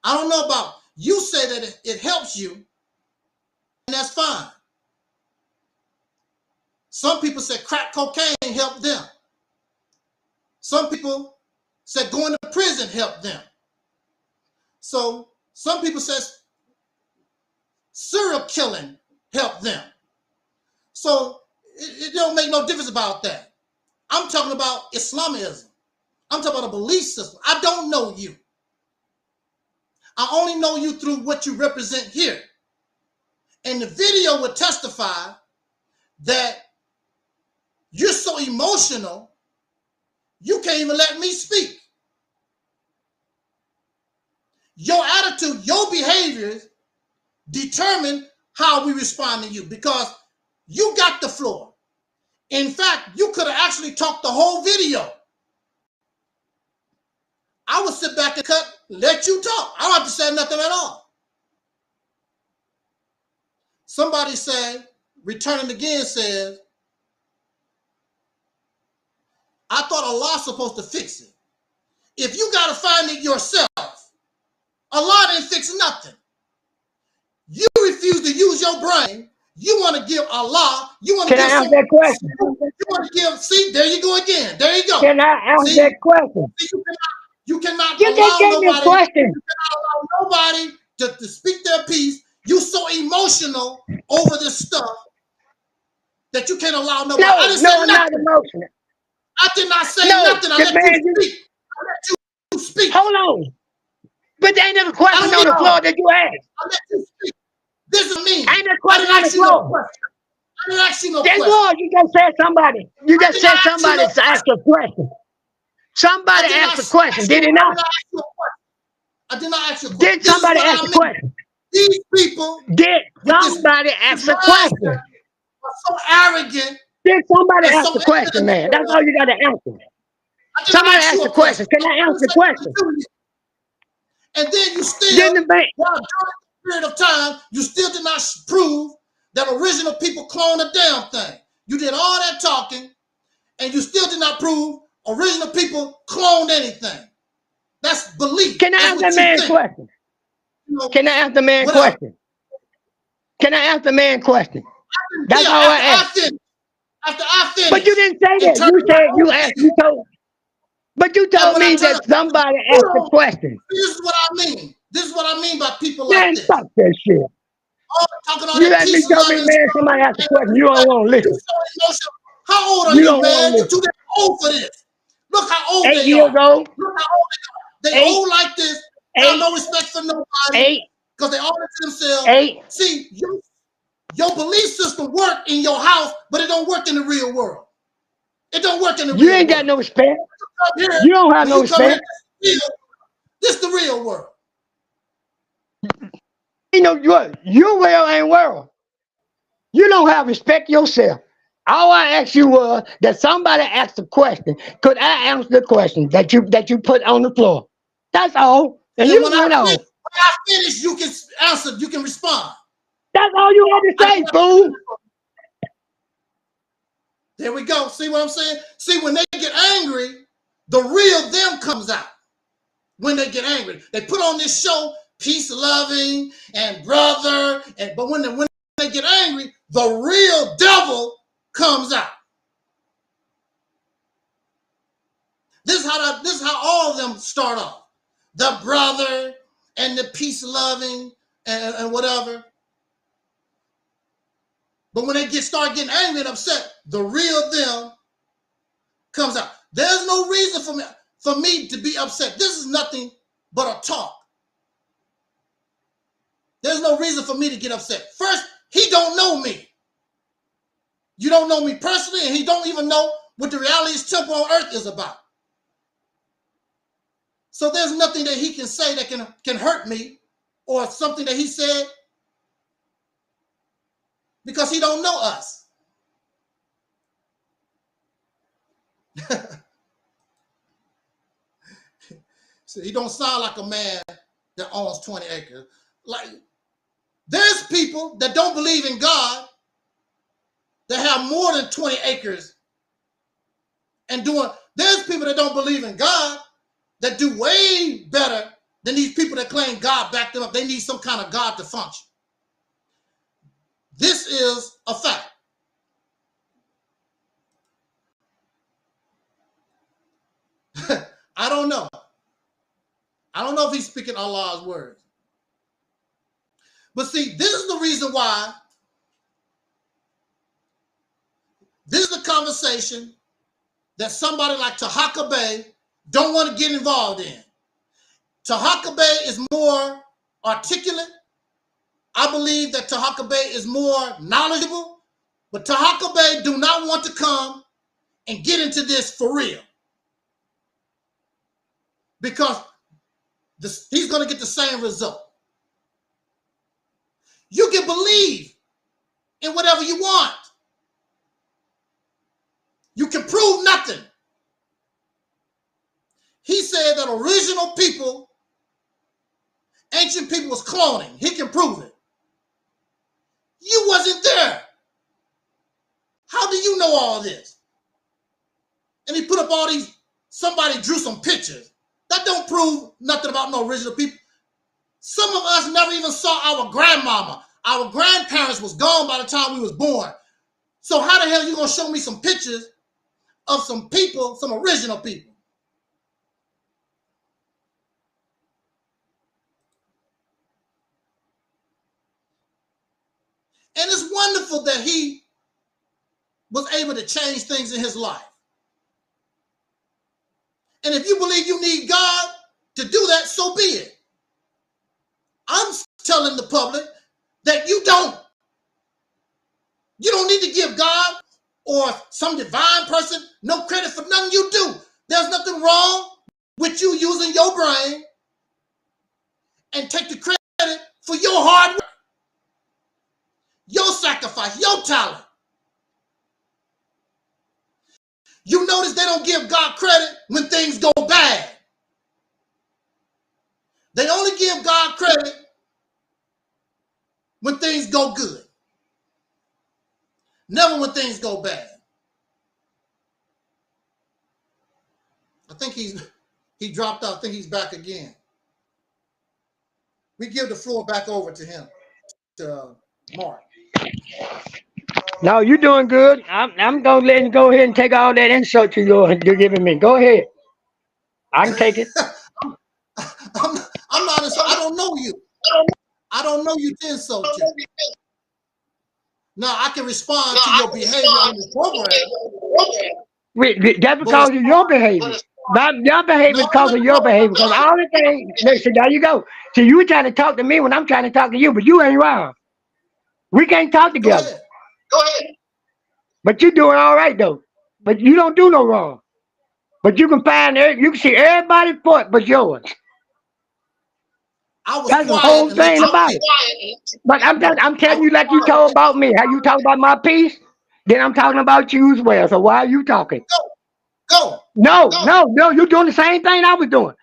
I don't know about you. Say that it helps you, and that's fine. Some people say crack cocaine helped them. Some people said going to prison helped them. So some people say serial killing helped them. So it don't make no difference about that. I'm talking about Islamism. I'm talking about a belief system. I don't know you. I only know you through what you represent here. And the video would testify that you're so emotional, you can't even let me speak. Your attitude, your behaviors determine how we respond to you because you got the floor. In fact, you could have actually talked the whole video. I would sit back and let you talk. I don't have to say nothing at all. Somebody said, returning again says, I thought Allah's supposed to fix it. If you got to find it yourself, Allah didn't fix nothing. You refuse to use your brain. You want to give Allah. You want to give. Can I ask that question? You want to give. See, there you go again. There you go. Can I ask that question? See, you cannot You allow just gave me a nobody. question. You cannot allow nobody to speak their piece. You so emotional over this stuff that you can't allow nobody. I didn't say I'm not nothing. emotional. I did not say nothing. I let you speak. I let you speak. Hold on. But there ain't no question on the floor that you asked. I let you speak. This is me. Ain't no question on the floor. I didn't ask you no There question. was. You just said somebody. You just said somebody asked a question. Somebody asked a question. Did he not? I did not ask you a question. Did somebody ask a question? These people. Did somebody ask a question? Are so arrogant. Did somebody ask a question, man? That's all you got to answer. Somebody asked a question. Can I answer the question? And then you still, Then the bank. while during the period of time, you still did not prove that original people cloned a damn thing. You did all that talking, and you still did not prove original people cloned anything. That's belief. Can I That's ask what the you man think. question? You know, Can I ask the man whatever. question? Can I ask the man question? That's Yeah, all I asked. after I But you finish didn't say and that. turn You my said own you asked. video, You told. But you and told when I me turn, that somebody you asked the don't. question. This is what I mean. This is what I mean by people like Man, this. stop that shit. All talking all You that let me peace, tell love, me, and man, somebody asked the question. You don't want to you listen. so emotional. How old are You you, don't want man? to You're too listen. damn old for this. Look how old 8 they years are. old, Look how old they are. They 8, old like this, have 8, no respect for nobody, 8, because they all to themselves. 8. See, your belief system work in your house, but it don't work in the real world. It don't work in the You real ain't got world. no respect. Come here, You don't have when no you come here, respect. this is the real world. You know what? Your world ain't world. You don't have respect yourself. All I asked you was that somebody asked a question. Could I answer the question that you put on the floor? That's all. And And you went off. when I finish, you can answer, you can respond. That's all you had to say, fool. There we go. See what I'm saying? See, when they get angry, the real them comes out. When they get angry, they put on this show, peace loving and brother, but when they get angry, the real devil comes out. This is how all of them start off. The brother and the peace loving and whatever. But when they start getting angry and upset, the real them comes out. There's no reason for me to be upset. This is nothing but a talk. There's no reason for me to get upset. First, he don't know me. You don't know me personally, and he don't even know what the realities temple on earth is about. So there's nothing that he can say that can hurt me, or something that he said, because he don't know us. So he don't sound like a man that owns 20 acres. Like, there's people that don't believe in God that have more than 20 acres and doing. There's people that don't believe in God that do way better than these people that claim God backed them up. They need some kind of God to function. This is a fact. I don't know. I don't know if he's speaking Allah's words. But see, this is the reason why this is the conversation that somebody like Tahaka Bey don't want to get involved in. Tahaka Bey is more articulate. I believe that Tahaka Bey is more knowledgeable. But Tahaka Bey do not want to come and get into this for real. Because he's going to get the same result. You can believe in whatever you want. You can prove nothing. He said that original people, ancient people was cloning. He can prove it. You wasn't there. How do you know all this? And he put up all these, somebody drew some pictures. That don't prove nothing about no original people. Some of us never even saw our grandmama. Our grandparents was gone by the time we was born. So how the hell are you going to show me some pictures of some people, some original people? And it's wonderful that he was able to change things in his life. And if you believe you need God to do that, so be it. I'm telling the public that you don't. You don't need to give God or some divine person no credit for nothing you do. There's nothing wrong with you using your brain and take the credit for your hard work, your sacrifice, your talent. You notice they don't give God credit when things go bad. They only give God credit when things go good. Never when things go bad. I think he dropped out. I think he's back again. We give the floor back over to him, to Mark. No, you're doing good. I'm gonna let you go ahead and take all that insult you're giving me. Go ahead. I can take it. I'm not. I don't know you. I don't know you to insult you. Now I can respond to your behavior on the program. Wait, that's because of your behavior. Your behavior is because of your behavior. Because all the things, listen, there you go. See, you were trying to talk to me when I'm trying to talk to you, but you ain't wrong. We can't talk Go together. ahead. Go ahead. But you're doing all right though. But you don't do no wrong. But you can see everybody's fault but yours. I was That's the quiet whole and let thing you about it. But I'm telling you like you told about me. How you talk about my piece, then I'm talking about you as well. So why are you talking? Go. No, you're doing the same thing I was doing.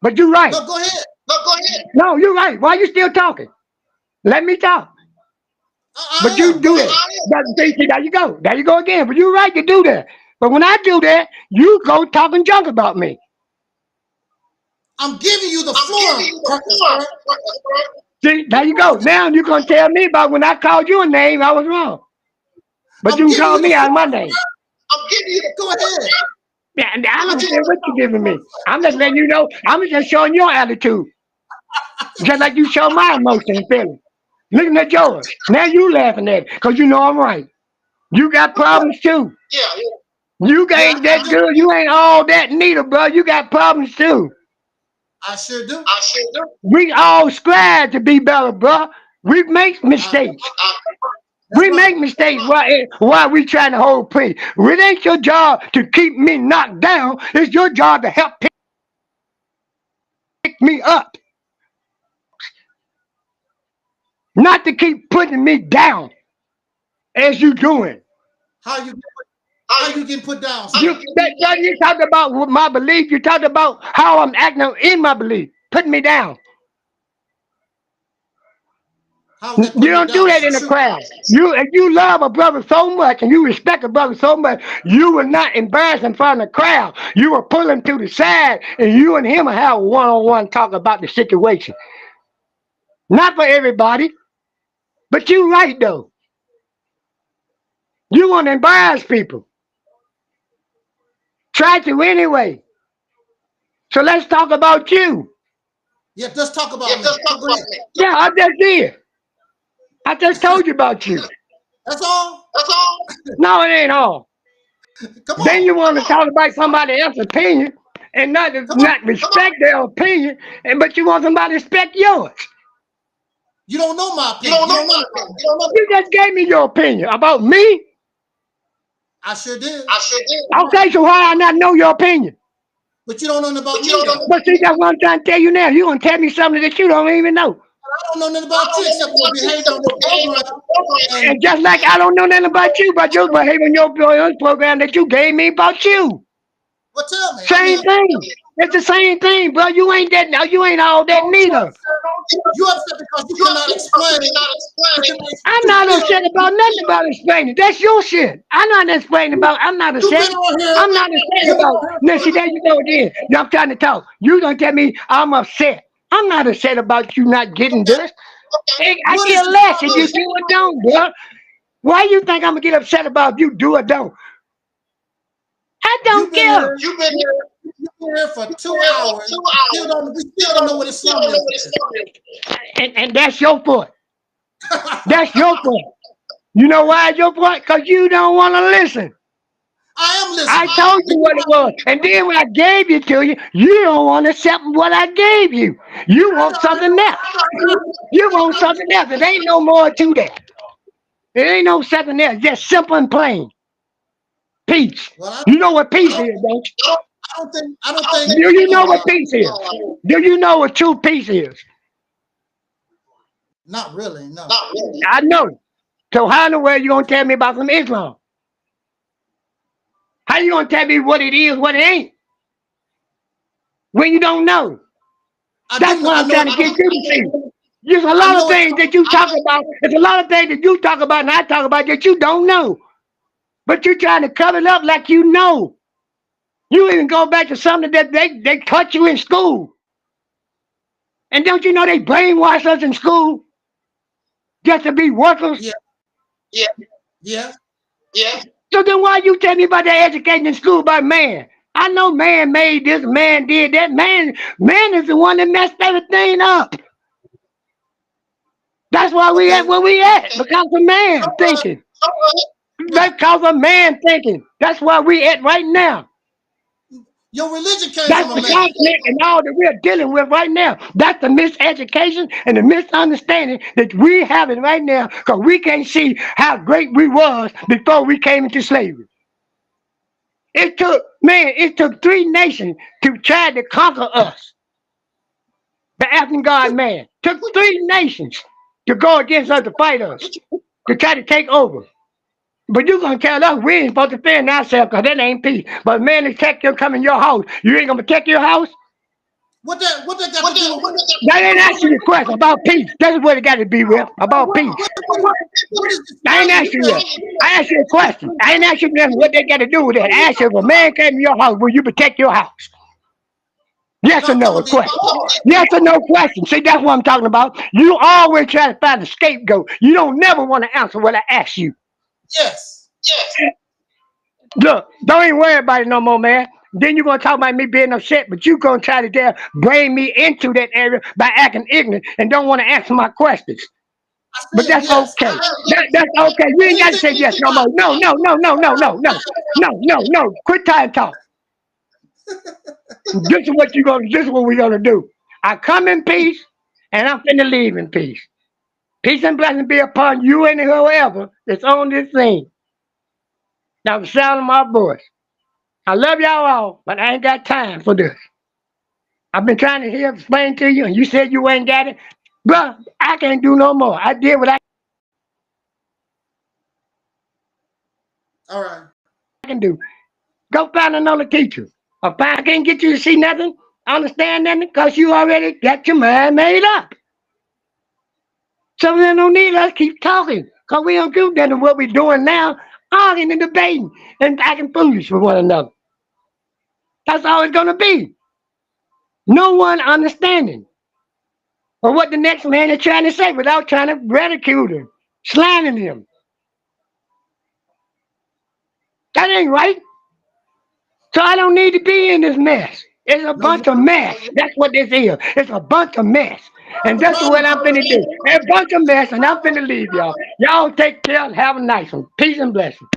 But you're right. No, go ahead. No, go ahead. No, you're right. Why are you still talking? Let me talk. But you do that. See, there you go. There you go again. But you're right to do that. But when I do that, you go talking junk about me. I'm giving you the floor. See, there you go. Now you're going to tell me about when I called you a name, I was wrong. But you can call me out of my name. I'm giving you go ahead. Yeah, I don't care what you're giving me. I'm just letting you know. I'm just showing your attitude. Just like you show my emotion and feeling. Looking at yours. Now you laughing at it because you know I'm right. You got problems too. Yeah. You ain't that good. You ain't all that neither, bro. You got problems too. I sure do. We all strive to be better, bro. We make mistakes. We make mistakes while we trying to hold peace. It ain't your job to keep me knocked down. It's your job to help pick me up. Not to keep putting me down as you doing. How you getting put down? You talked about my belief. You talked about how I'm acting in my belief. Putting me down. You don't do that in the crowd. If you love a brother so much and you respect a brother so much, you will not embarrass him in front of the crowd. You will pull him to the side and you and him will have a one-on-one talk about the situation. Not for everybody, but you right though. You want to embarrass people. Try to anyway. So let's talk about you. Yeah, let's talk about me. Yeah, I just did. I just told you about you. That's all? No, it ain't all. Come on. Then you want to talk about somebody else's opinion and not respect their opinion, but you want somebody to respect yours. You don't know my opinion. You just gave me your opinion about me. I sure did. Okay, so why I not know your opinion? But you don't know nothing about me. But see, that's what I'm trying to tell you now. You gonna tell me something that you don't even know. I don't know nothing about you except your behavior on the program. And just like I don't know nothing about you, but your behavior on your program that you gave me about you. Well, tell me. Same thing. It's the same thing, bro. You ain't that. Now you ain't all that neither. You upset because you cannot explain. I'm not upset about nothing about explaining. That's your shit. I'm not explaining about. I'm not upset. I'm not upset about. Now see, there you go again. I'm trying to talk. You gonna tell me I'm upset? I'm not upset about you not getting this. Hey, I care less if you do or don't, bro. Why you think I'm gonna get upset about if you do or don't? I don't care. You've been here for 2 hours. We still don't know what Islamism is. And that's your fault. That's your fault. You know why it's your fault? Because you don't want to listen. I am listening. I told you what it was. And then when I gave it to you, you don't want to accept what I gave you. You want something else. You want something else. There ain't no more to that. There ain't no something else. Just simple and plain. Peace. You know what peace is, don't you? I don't think. Do you know what peace is? Do you know what true peace is? Not really, no. I know. So how in the world you gonna tell me about some Islam? How you gonna tell me what it is, what it ain't? When you don't know? That's what I'm trying to get you to see. There's a lot of things that you talk about. There's a lot of things that you talk about and I talk about that you don't know. But you're trying to cover it up like you know. You even go back to something that they taught you in school. And don't you know they brainwash us in school just to be workers? Yeah, yeah, yeah, yeah. So then why you tell me about that education in school by man? I know man made this, man did that. Man is the one that messed everything up. That's why we at where we at. Because of man thinking. Because of man thinking. That's why we at right now. Your religion came That's from the a man. conflict and all that we're dealing with right now. That's the miseducation and the misunderstanding that we're having right now because we can't see how great we was before we came into slavery. It took 3 nations to try to conquer us. The African God man took 3 nations to go against us to fight us, to try to take over. But you gonna tell us we ain't supposed to defend ourselves because that ain't peace. But man, attack you come in your house. You ain't gonna protect your house? What that got to do with that ain't asking you a question about peace. That's what it got to be with. About peace. I ain't asking you. I asked you a question. I ain't asking them what they got to do with that. I asked you if a man came to your house, will you protect your house? Yes or no? A question. Yes or no question. See, that's what I'm talking about. You always try to find a scapegoat. You don't never want to answer what I ask you. Yes. Look, don't even worry about it no more, man. Then you're going to talk about me being upset, but you're going to try to bring me into that area by acting ignorant and don't want to answer my questions. But that's yes. okay. That's okay. You ain't got to say yes no more. No. Quit trying to talk. This is what we're gonna do. I come in peace and I'm finna leave in peace. Peace and blessing be upon you and whoever that's on this thing. Now the sound of my voice. I love y'all all, but I ain't got time for this. I've been trying to explain to you, and you said you ain't got it. Bruh, I can't do no more. I did what I can do. Go find another teacher. If I can't get you to see nothing, understand nothing, because you already got your mind made up. Some of them don't need us keep talking, because we don't do nothing what we're doing now, arguing and debating and acting foolish with one another. That's all it's going to be. No one understanding or what the next man is trying to say without trying to ridicule him, slandering him. That ain't right. So I don't need to be in this mess. It's a bunch of mess. That's what this is. It's a bunch of mess. And that's what I'm finna do. A bunch of mess, and I'm finna leave y'all. Y'all take care and have a nice one. Peace and blessing.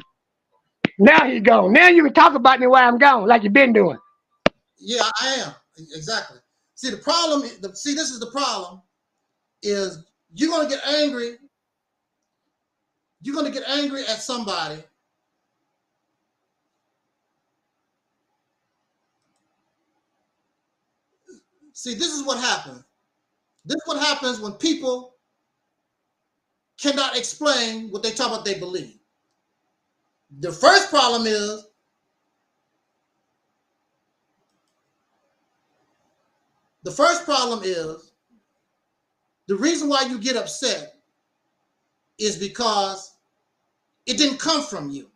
Now he's gone. Now you can talk about me while I'm gone, like you've been doing. Yeah, I am. Exactly. See, the problem, this is the problem, is you're going to get angry. You're going to get angry at somebody. See, this is what happens. This is what happens when people cannot explain what they talk about they believe. The first problem is the reason why you get upset is because it didn't come from you.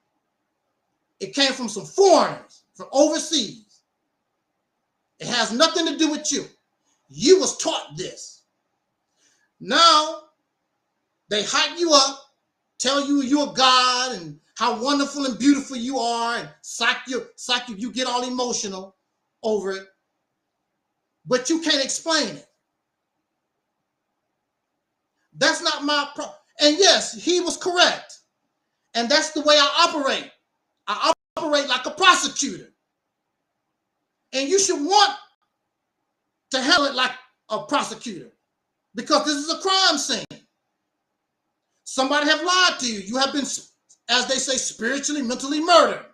It came from some foreigners from overseas. It has nothing to do with you. You was taught this. Now they hype you up, tell you you're God and how wonderful and beautiful you are, and you get all emotional over it, but you can't explain it. That's not my problem. And yes, he was correct. And that's the way I operate. I operate like a prosecutor. And you should want to handle it like a prosecutor, because this is a crime scene. Somebody have lied to you. You have been, as they say, spiritually, mentally murdered.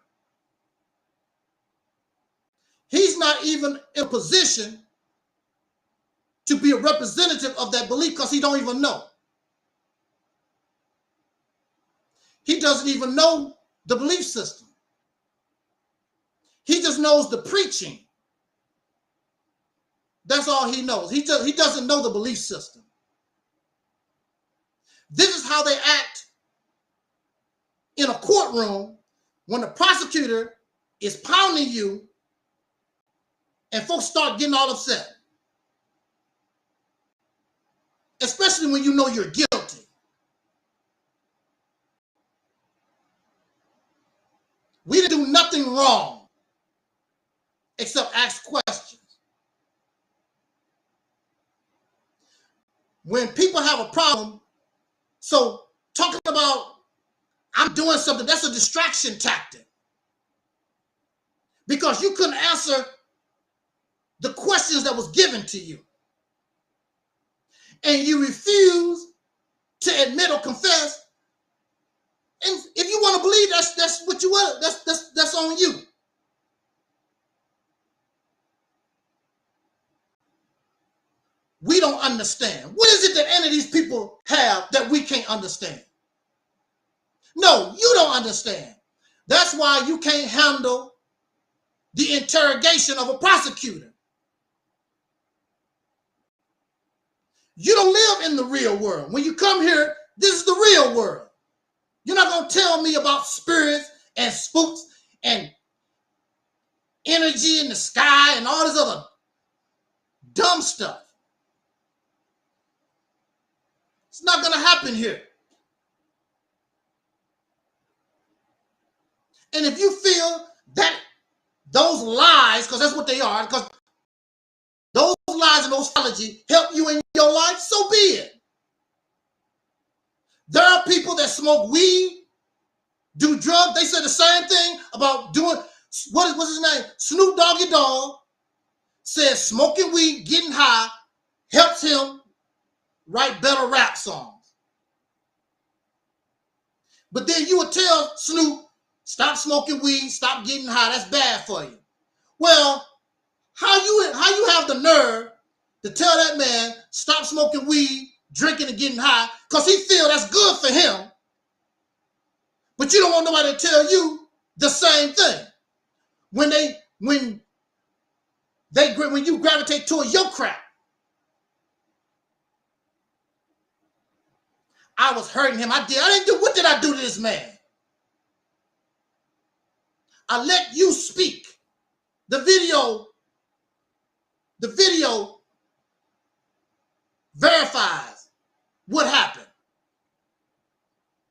He's not even in a position to be a representative of that belief because he don't even know. He doesn't even know the belief system. He just knows the preaching. That's all he knows. He doesn't know the belief system. This is how they act in a courtroom when the prosecutor is pounding you and folks start getting all upset. Especially when you know you're guilty. We didn't do nothing wrong except ask questions. When people have a problem, so talking about I'm doing something, that's a distraction tactic. Because you couldn't answer the questions that was given to you. And you refuse to admit or confess. And if you want to believe that's what you want, that's on you. We don't understand. What is it that any of these people have that we can't understand? No, you don't understand. That's why you can't handle the interrogation of a prosecutor. You don't live in the real world. When you come here, this is the real world. You're not going to tell me about spirits and spooks and energy in the sky and all this other dumb stuff. It's not going to happen here. And if you feel that those lies, because that's what they are, because those lies and those theology help you in your life, so be it. There are people that smoke weed, do drugs. They say the same thing about doing, what's his name? Snoop Doggy Dogg says smoking weed, getting high, helps him write better rap songs. But then you would tell Snoop, stop smoking weed, stop getting high, that's bad for you. Well, how you have the nerve to tell that man stop smoking weed, drinking and getting high, because he feel that's good for him, but you don't want nobody to tell you the same thing. When you gravitate toward your crap. I was hurting him. What did I do to this man? I let you speak. The video verifies what happened.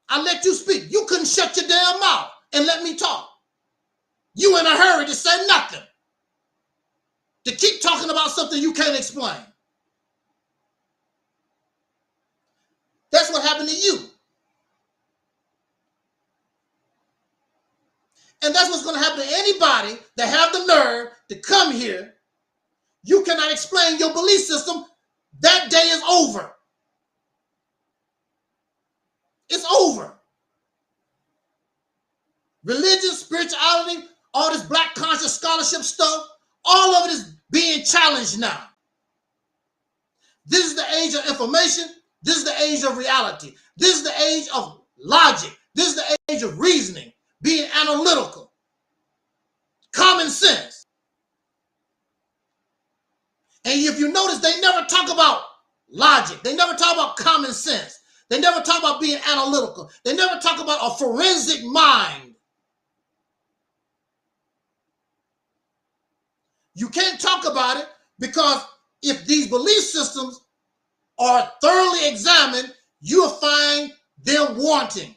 I let you speak. You couldn't shut your damn mouth and let me talk. You in a hurry to say nothing. To keep talking about something you can't explain. That's what happened to you. And that's what's going to happen to anybody that have the nerve to come here. You cannot explain your belief system. That day is over. It's over. Religion, spirituality, all this black conscious scholarship stuff, all of it is being challenged now. This is the age of information. This is the age of reality. This is the age of logic. This is the age of reasoning, being analytical, common sense. And if you notice, they never talk about logic. They never talk about common sense. They never talk about being analytical. They never talk about a forensic mind. You can't talk about it because if these belief systems are thoroughly examined, you'll find them wanting.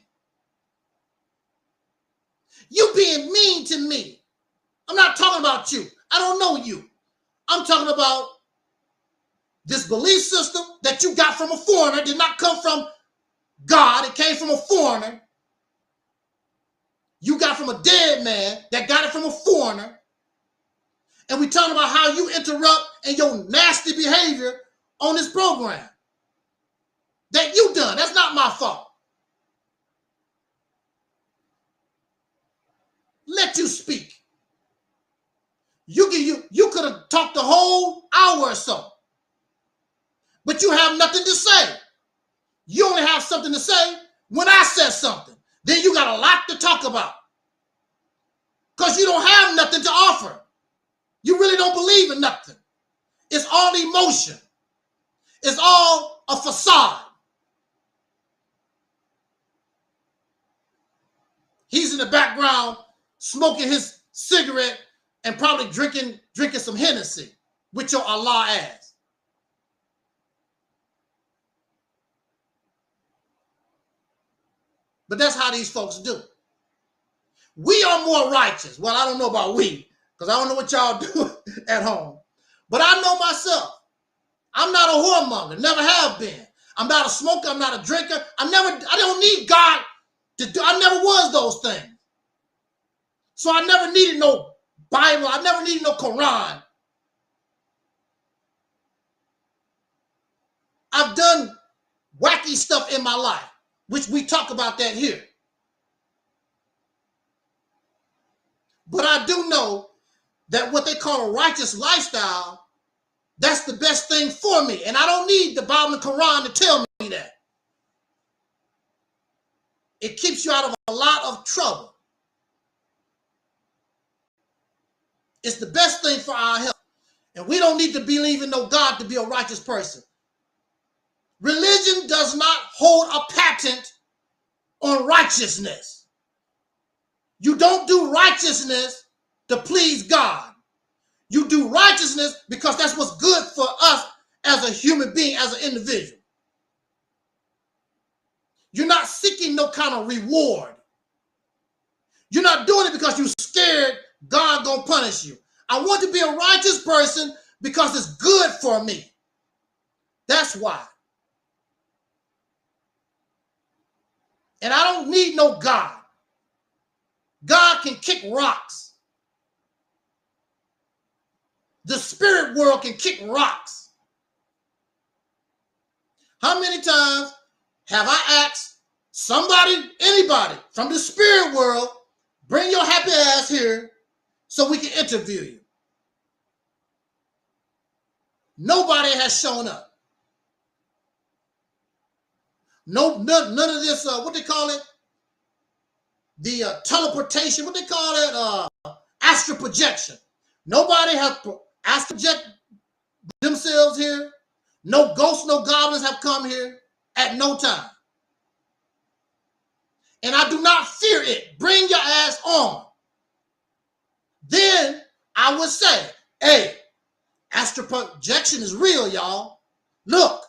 You being mean to me. I'm not talking about you. I don't know you. I'm talking about this belief system that you got from a foreigner. It did not come from God. It came from a foreigner. You got from a dead man that got it from a foreigner. And we talking about how you interrupt and your nasty behavior on this program. That you done. That's not my fault. Let you speak. You could have talked the whole hour or so. But you have nothing to say. You only have something to say when I said something. Then you got a lot to talk about. Because you don't have nothing to offer. You really don't believe in nothing. It's all emotion. It's all a facade. He's in the background smoking his cigarette and probably drinking some Hennessy with your Allah ass. But that's how these folks do. We are more righteous. Well, I don't know about we, because I don't know what y'all do at home. But I know myself. I'm not a whoremonger, never have been. I'm not a smoker, I'm not a drinker. I don't need God to do, I never was those things. So I never needed no Bible, I never needed no Quran. I've done wacky stuff in my life, which we talk about that here. But I do know that what they call a righteous lifestyle, that's the best thing for me. And I don't need the Bible and Quran to tell me that. It keeps you out of a lot of trouble. It's the best thing for our health. And we don't need to believe in no God to be a righteous person. Religion does not hold a patent on righteousness. You don't do righteousness to please God. You do righteousness because that's what's good for us as a human being, as an individual. You're not seeking no kind of reward. You're not doing it because you're scared God gonna punish you. I want to be a righteous person because it's good for me. That's why. And I don't need no God. God can kick rocks. The spirit world can kick rocks. How many times have I asked somebody, anybody from the spirit world, bring your happy ass here so we can interview you? Nobody has shown up. No, none of this, what they call it? The teleportation, what they call it? Astral projection. Nobody has astral project themselves here. No ghosts, no goblins have come here at no time. And I do not fear it. Bring your ass on. Then I would say, hey, astral projection is real, y'all. Look,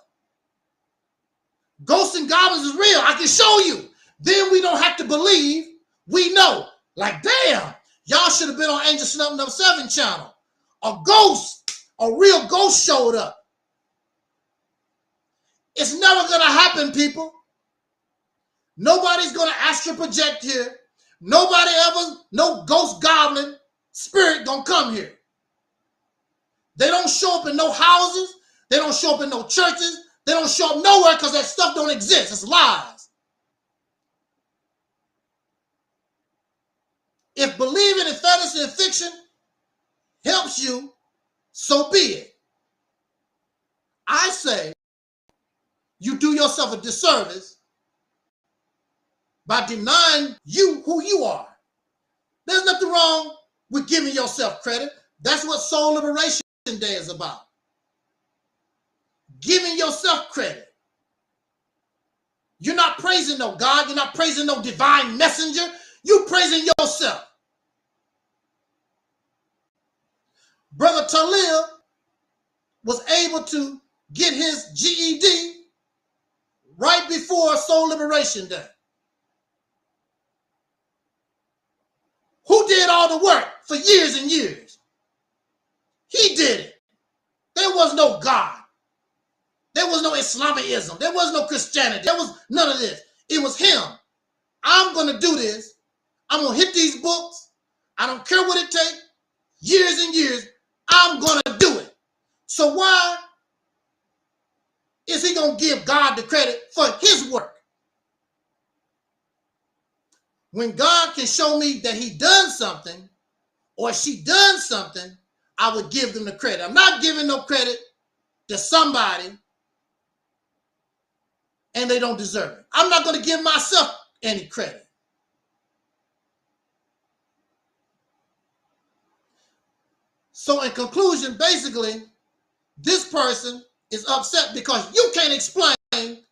ghosts and goblins is real. I can show you. Then we don't have to believe. We know. Like, damn, y'all should have been on Angel Snub number 7 channel. A ghost, a real ghost showed up. It's never going to happen, people. Nobody's going to astral project here. Nobody ever, no ghost goblin spirit going to come here. They don't show up in no houses. They don't show up in no churches. They don't show up nowhere because that stuff don't exist. It's lies. If believing in fantasy and fiction helps you, so be it. I say you do yourself a disservice by denying you who you are. There's nothing wrong with giving yourself credit. That's what Soul Liberation Day is about. Giving yourself credit. You're not praising no God. You're not praising no divine messenger. You're praising yourself. Brother Talil was able to get his GED right before Soul Liberation Day. Who did all the work for years and years? He did it. There was no God. There was no Islamism. There was no Christianity. There was none of this. It was him. I'm going to do this. I'm going to hit these books. I don't care what it takes. Years and years, I'm going to do it. So why is he going to give God the credit for his work? When God can show me that he done something or she done something, I would give them the credit. I'm not giving no credit to somebody and they don't deserve it. I'm not going to give myself any credit. So in conclusion, basically, This person is upset because you can't explain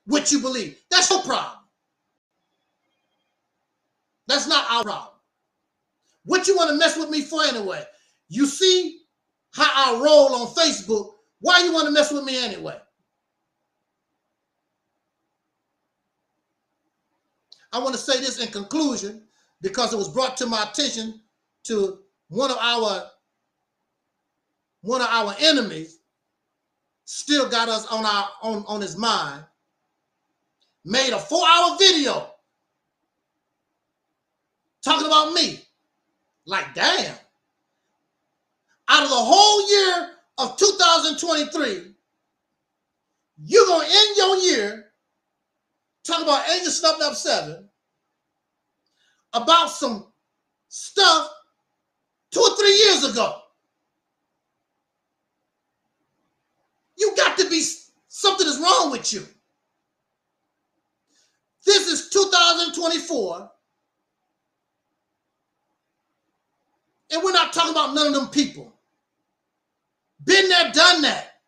what you believe. That's your problem. That's not our problem. What you want to mess with me for anyway? You see how I roll on Facebook. Why you want to mess with me anyway? I want to say this in conclusion because it was brought to my attention to one of our enemies still got us on his mind. Made a 4-hour video talking about me. Like, damn. Out of the whole year of 2023, you're going to end your year talking about Angel Stuffed Up 7 about some stuff 2 or 3 years ago. You got to be, something is wrong with you. This is 2024. And we're not talking about none of them people. Been there, done that.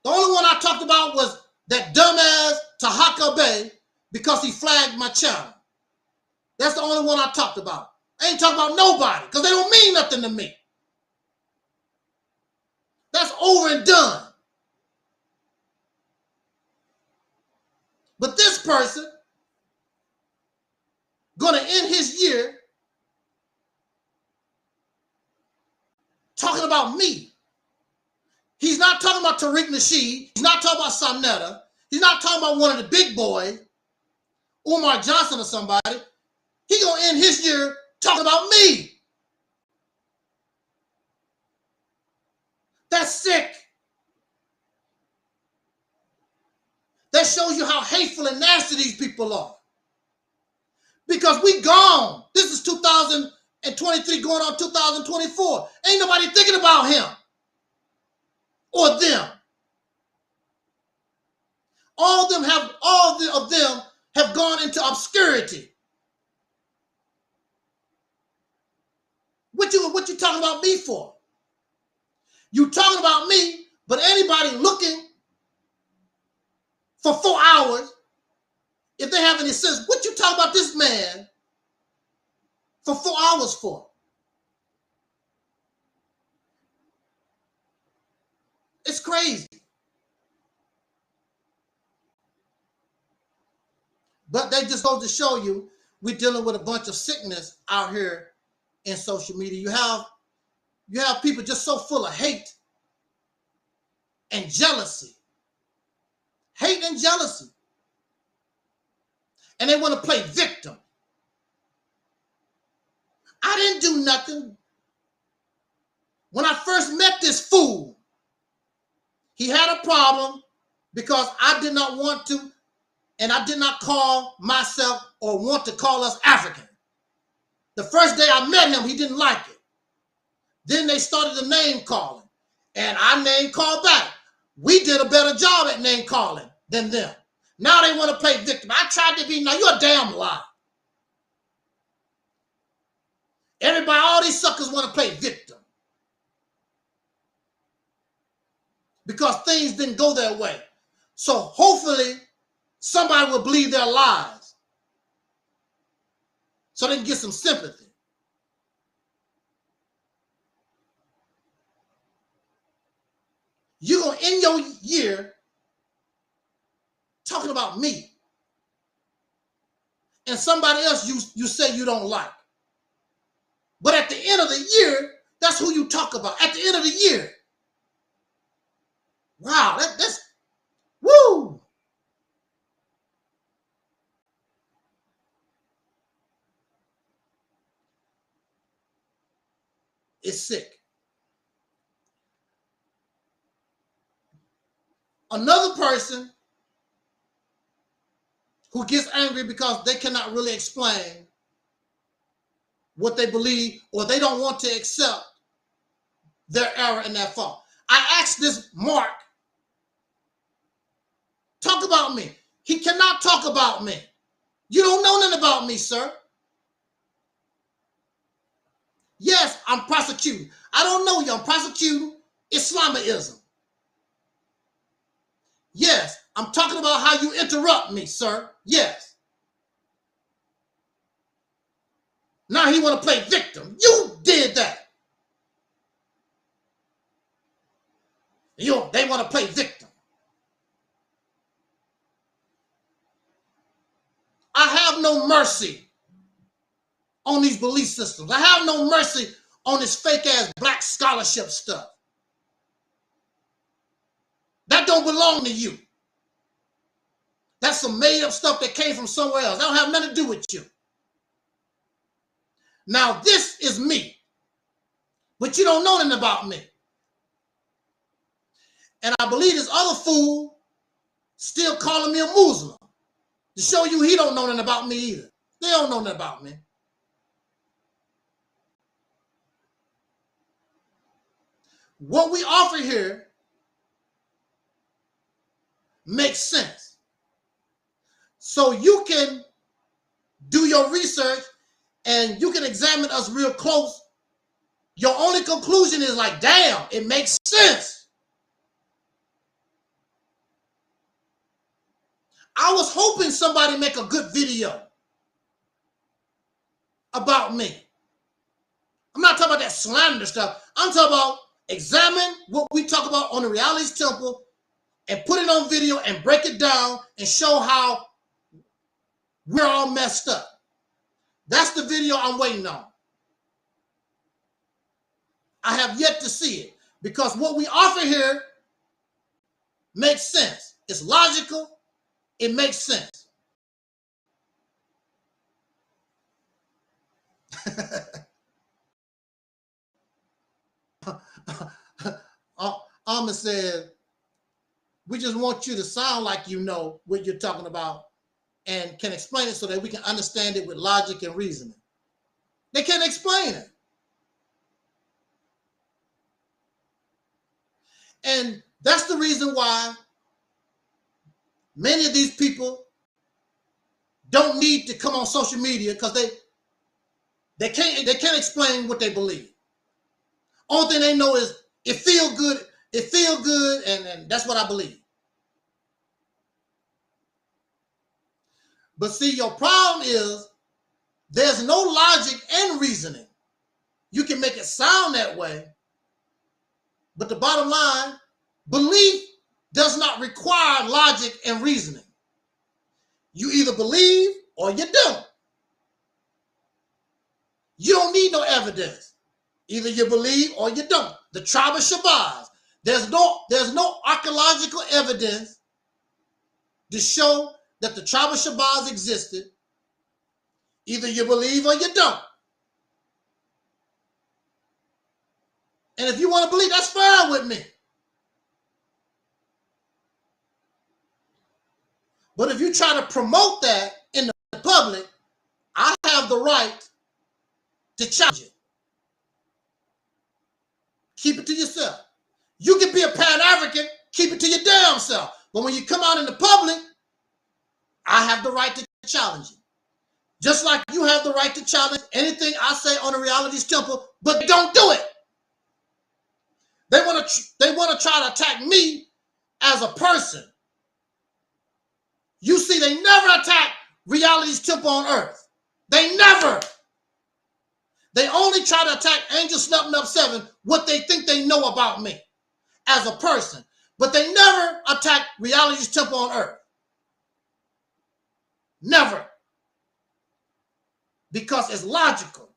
The only one I talked about was that dumbass Tahaka Bay because he flagged my channel. That's the only one I talked about. I ain't talking about nobody because they don't mean nothing to me. That's over and done. But this person gonna end his year talking about me. He's not talking about Tariq Nasheed. He's not talking about Samnetta. He's not talking about one of the big boys, Umar Johnson or somebody. He gonna end his year talking about me. That's sick. That shows you how hateful and nasty these people are. Because we gone. This is 2023 going on 2024. Ain't nobody thinking about him or them. All of them have gone into obscurity. What you talking about me for? You talking about me, but anybody looking for 4 hours, if they have any sense, what you talking about this man for 4 hours for? It's crazy. But they just go to show you we're dealing with a bunch of sickness out here in social media. You have people just so full of hate and jealousy. Hate and jealousy. And they want to play victim. I didn't do nothing. When I first met this fool, he had a problem because I did not want to, and I did not call myself or want to call us African. The first day I met him, he didn't like it. Then they started the name calling, and I name called back. We did a better job at name calling than them. Now they want to play victim. I tried to be, now you're a damn lie. Everybody, all these suckers want to play victim. Because things didn't go their way. So hopefully somebody will believe their lies so they can get some sympathy. You're going to end your year talking about me and somebody else you say you don't like. But at the end of the year, that's who you talk about. At the end of the year. Wow, that's, woo. It's sick. Another person who gets angry because they cannot really explain what they believe or they don't want to accept their error and their fault. I asked this Mark, talk about me. He cannot talk about me. You don't know nothing about me, sir. Yes, I'm prosecuting. I don't know you. I'm prosecuting Islamism. Yes, I'm talking about how you interrupt me, sir. Yes. Now he want to play victim. You did that. They want to play victim. I have no mercy on these belief systems. I have no mercy on this fake ass black scholarship stuff. That don't belong to you. That's some made up stuff that came from somewhere else. That don't have nothing to do with you. Now this is me, but you don't know nothing about me. And I believe this other fool still calling me a Muslim to show you he don't know nothing about me either. They don't know nothing about me. What we offer here makes sense. So you can do your research and you can examine us real close. Your only conclusion is like, damn, it makes sense. I was hoping somebody make a good video about me. I'm not talking about that slander stuff. I'm talking about examine what we talk about on the Realities Temple and put it on video and break it down and show how we're all messed up. That's the video I'm waiting on. I have yet to see it because what we offer here makes sense. It's logical. It makes sense. Alma said, we just want you to sound like you know what you're talking about and can explain it so that we can understand it with logic and reasoning. They can't explain it. And that's the reason why many of these people don't need to come on social media because they can't explain what they believe. Only thing they know is it feels good, and that's what I believe. But see, your problem is there's no logic and reasoning. You can make it sound that way, but the bottom line, belief does not require logic and reasoning. You either believe or you don't. You don't need no evidence. Either you believe or you don't. The tribe of Shabazz, there's no archaeological evidence to show that the tribe of Shabazz existed. Either you believe or you don't. And if you want to believe, that's fine with me. But if you try to promote that in the public, I have the right to challenge it. Keep it to yourself. You can be a Pan-African, keep it to your damn self. But when you come out in the public, I have the right to challenge it. Just like you have the right to challenge anything I say on the Realities Temple, but don't do it. They want to try to attack me as a person. You see, they never attack Realities Temple on earth. They never. They only try to attack Angel Snuffing Up 7, what they think they know about me as a person. But they never attack Realities Temple on earth. Never. Because it's logical.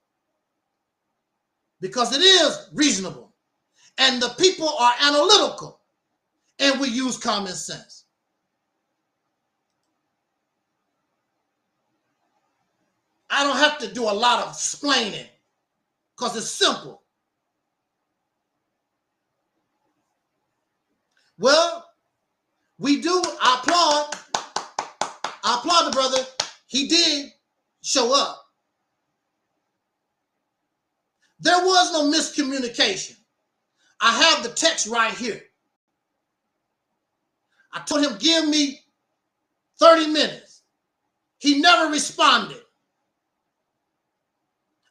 Because it is reasonable. And the people are analytical. And we use common sense. I don't have to do a lot of explaining because it's simple. Well, we do. I applaud the brother. He did show up. There was no miscommunication. I have the text right here. I told him, give me 30 minutes. He never responded.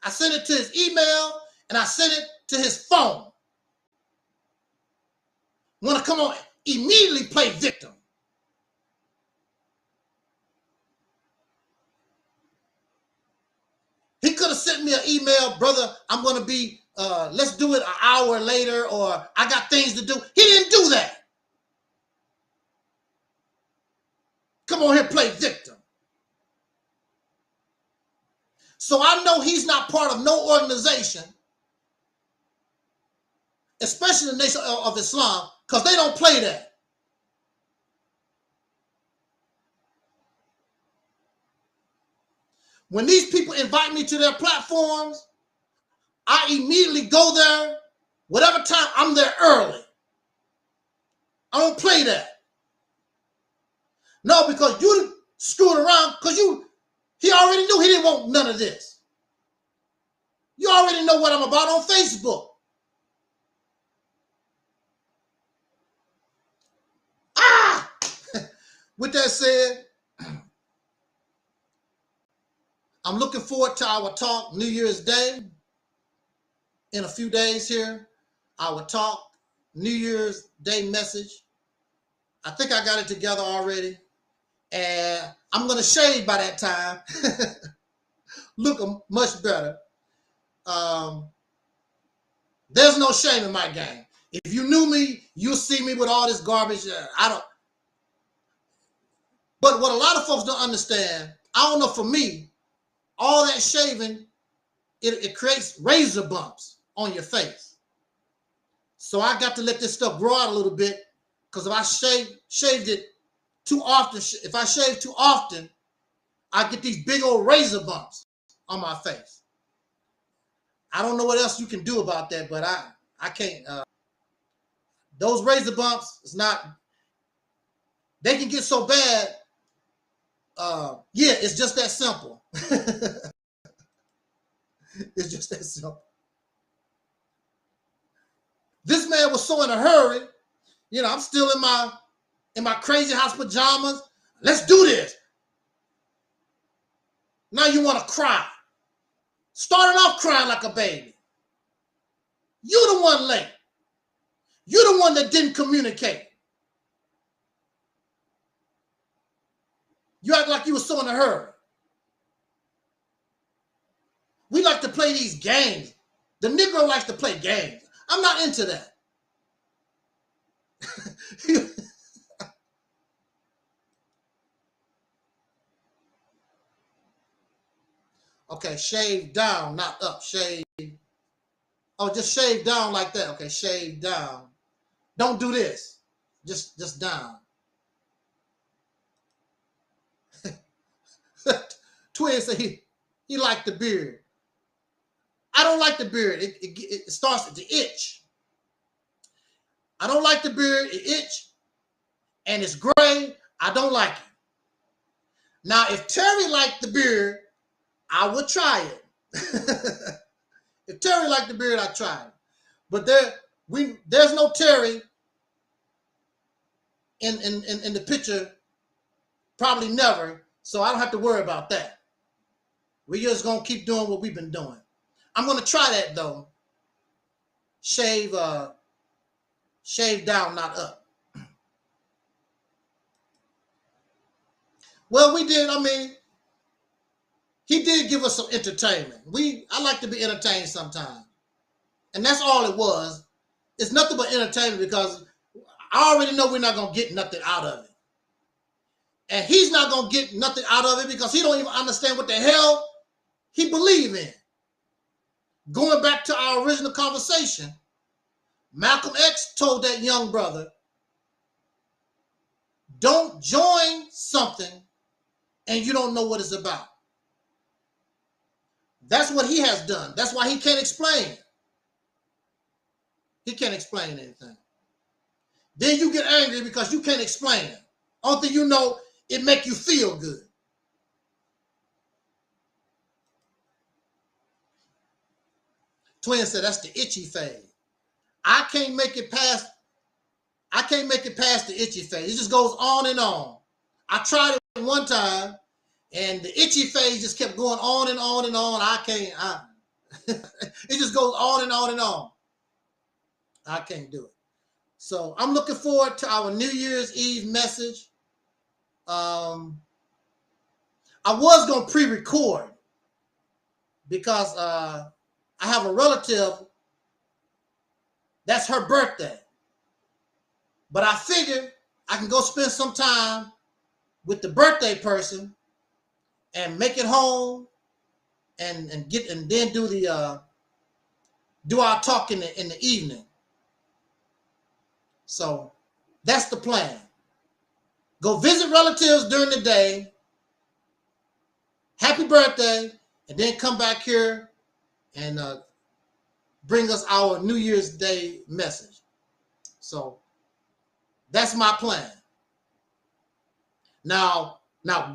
I sent it to his email and I sent it to his phone. Want to come on, immediately play victim. He could have sent me an email, brother, I'm going to be, let's do it an hour later, or I got things to do. He didn't do that. Come on here, play victim. So I know he's not part of no organization, especially the Nation of Islam, because they don't play that. When these people invite me to their platforms, I immediately go there. Whatever time, I'm there early. I don't play that. No, because you screwed around, because he already knew he didn't want none of this. You already know what I'm about on Facebook. Ah! With that said, I'm looking forward to our talk New Year's Day. In a few days here, our talk New Year's Day message. I think I got it together already. And I'm going to shave by that time. Look much better. There's no shame in my game. If you knew me, you'll see me with all this garbage. But what a lot of folks don't understand, I don't know, for me, all that shaving, it creates razor bumps on your face. So I got to let this stuff grow out a little bit, because if I shaved it too often, if I shave too often, I get these big old razor bumps on my face. I don't know what else you can do about that, but I can't. Those razor bumps, they can get so bad. Yeah, it's just that simple. It's just that simple. This man was so in a hurry. You know, I'm still in my crazy house pajamas. Let's do this. Now you want to cry. Started off crying like a baby. You're the one late. You're the one that didn't communicate. You act like you were so in a hurry. We like to play these games. The Negro likes to play games. I'm not into that. Okay, shave down, not up. Shave. Oh, just shave down like that. Okay, shave down. Don't do this. Just down. Twin said he liked the beard. I don't like the beard. It starts to itch. I don't like the beard. It itch. And it's gray. I don't like it. Now, if Terry liked the beard, I would try it. If Terry liked the beard, I'd try it. But there's no Terry in the picture. Probably never. So I don't have to worry about that. We're just going to keep doing what we've been doing. I'm going to try that, though. Shave down, not up. Well, we did. I mean, he did give us some entertainment. I like to be entertained sometimes. And that's all it was. It's nothing but entertainment, because I already know we're not going to get nothing out of it. And he's not going to get nothing out of it, because he don't even understand what the hell he believe in. Going back to our original conversation, Malcolm X told that young brother, don't join something and you don't know what it's about. That's what he has done. That's why he can't explain. He can't explain anything. Then you get angry because you can't explain it. Only thing you know, it make you feel good. Twin said that's the itchy phase. I can't make it past the itchy phase. It just goes on and on. I tried it one time, and the itchy phase just kept going on and on and on. It just goes on and on and on. I can't do it. So I'm looking forward to our New Year's Eve message. I was going to pre-record because I have a relative that's her birthday. But I figured I can go spend some time with the birthday person and make it home and then do the do our talk in the evening. So that's the plan. Go visit relatives during the day. Happy birthday, and then come back here and bring us our New Year's Day message. So that's my plan. Now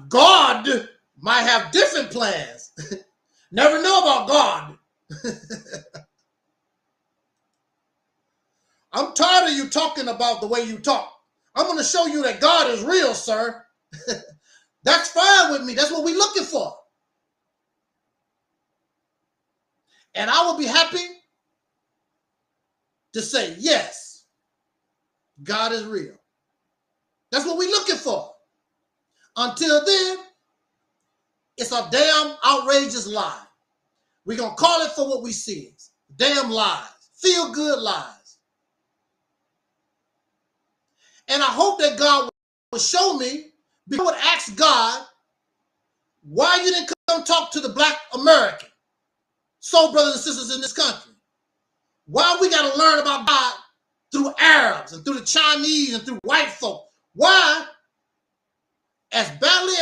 God might have different plans. Never know about God. I'm tired of you talking about the way you talk. I'm going to show you that God is real, sir. That's fine with me. That's what we're looking for. And I will be happy to say, yes, God is real. That's what we're looking for. Until then, it's a damn outrageous lie. We're going to call it for what we see. Damn lies. Feel good lies. And I hope that God will show me, because I would ask God, why you didn't come talk to the Black American, soul brothers and sisters in this country? Why we got to learn about God through Arabs and through the Chinese and through white folk? Why, as badly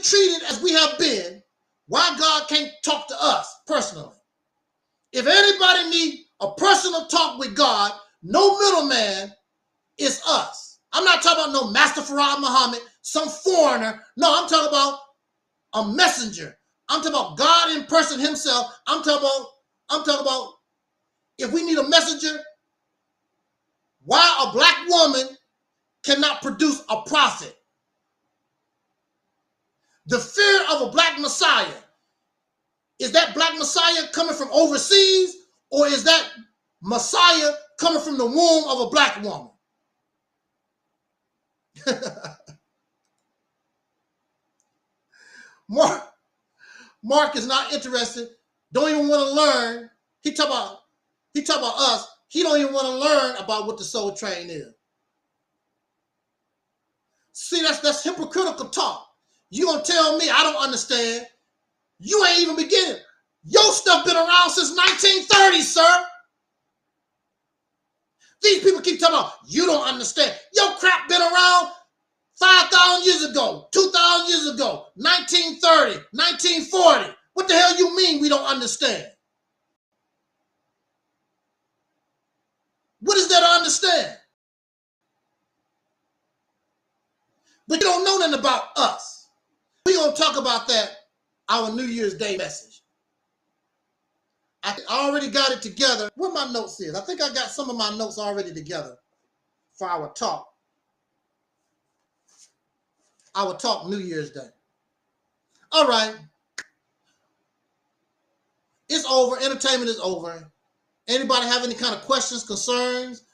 treated as we have been, why God can't talk to us personally? If anybody needs a personal talk with God, no middleman, is us. I'm not talking about no Master Farad Muhammad, some foreigner. No, I'm talking about a messenger. I'm talking about God in person himself. I'm talking about if we need a messenger, why a black woman cannot produce a prophet? The fear of a black Messiah, is that black Messiah coming from overseas, or is that Messiah coming from the womb of a black woman? Mark is not interested, don't even want to learn. He talk about us. He don't even want to learn about what the soul train is. See, that's hypocritical talk. You gonna tell me I don't understand? You ain't even beginning. Your stuff been around since 1930, sir. These people keep talking about you don't understand. Your crap been around 5,000 years ago, 2,000 years ago, 1930, 1940. What the hell you mean we don't understand? What is there to understand? But you don't know nothing about us. We're going to talk about that, our New Year's Day message. I already got it together. What my notes is, I think I got some of my notes already together for our talk. Our talk New Year's Day. All right. It's over. Entertainment is over. Anybody have any kind of questions, concerns?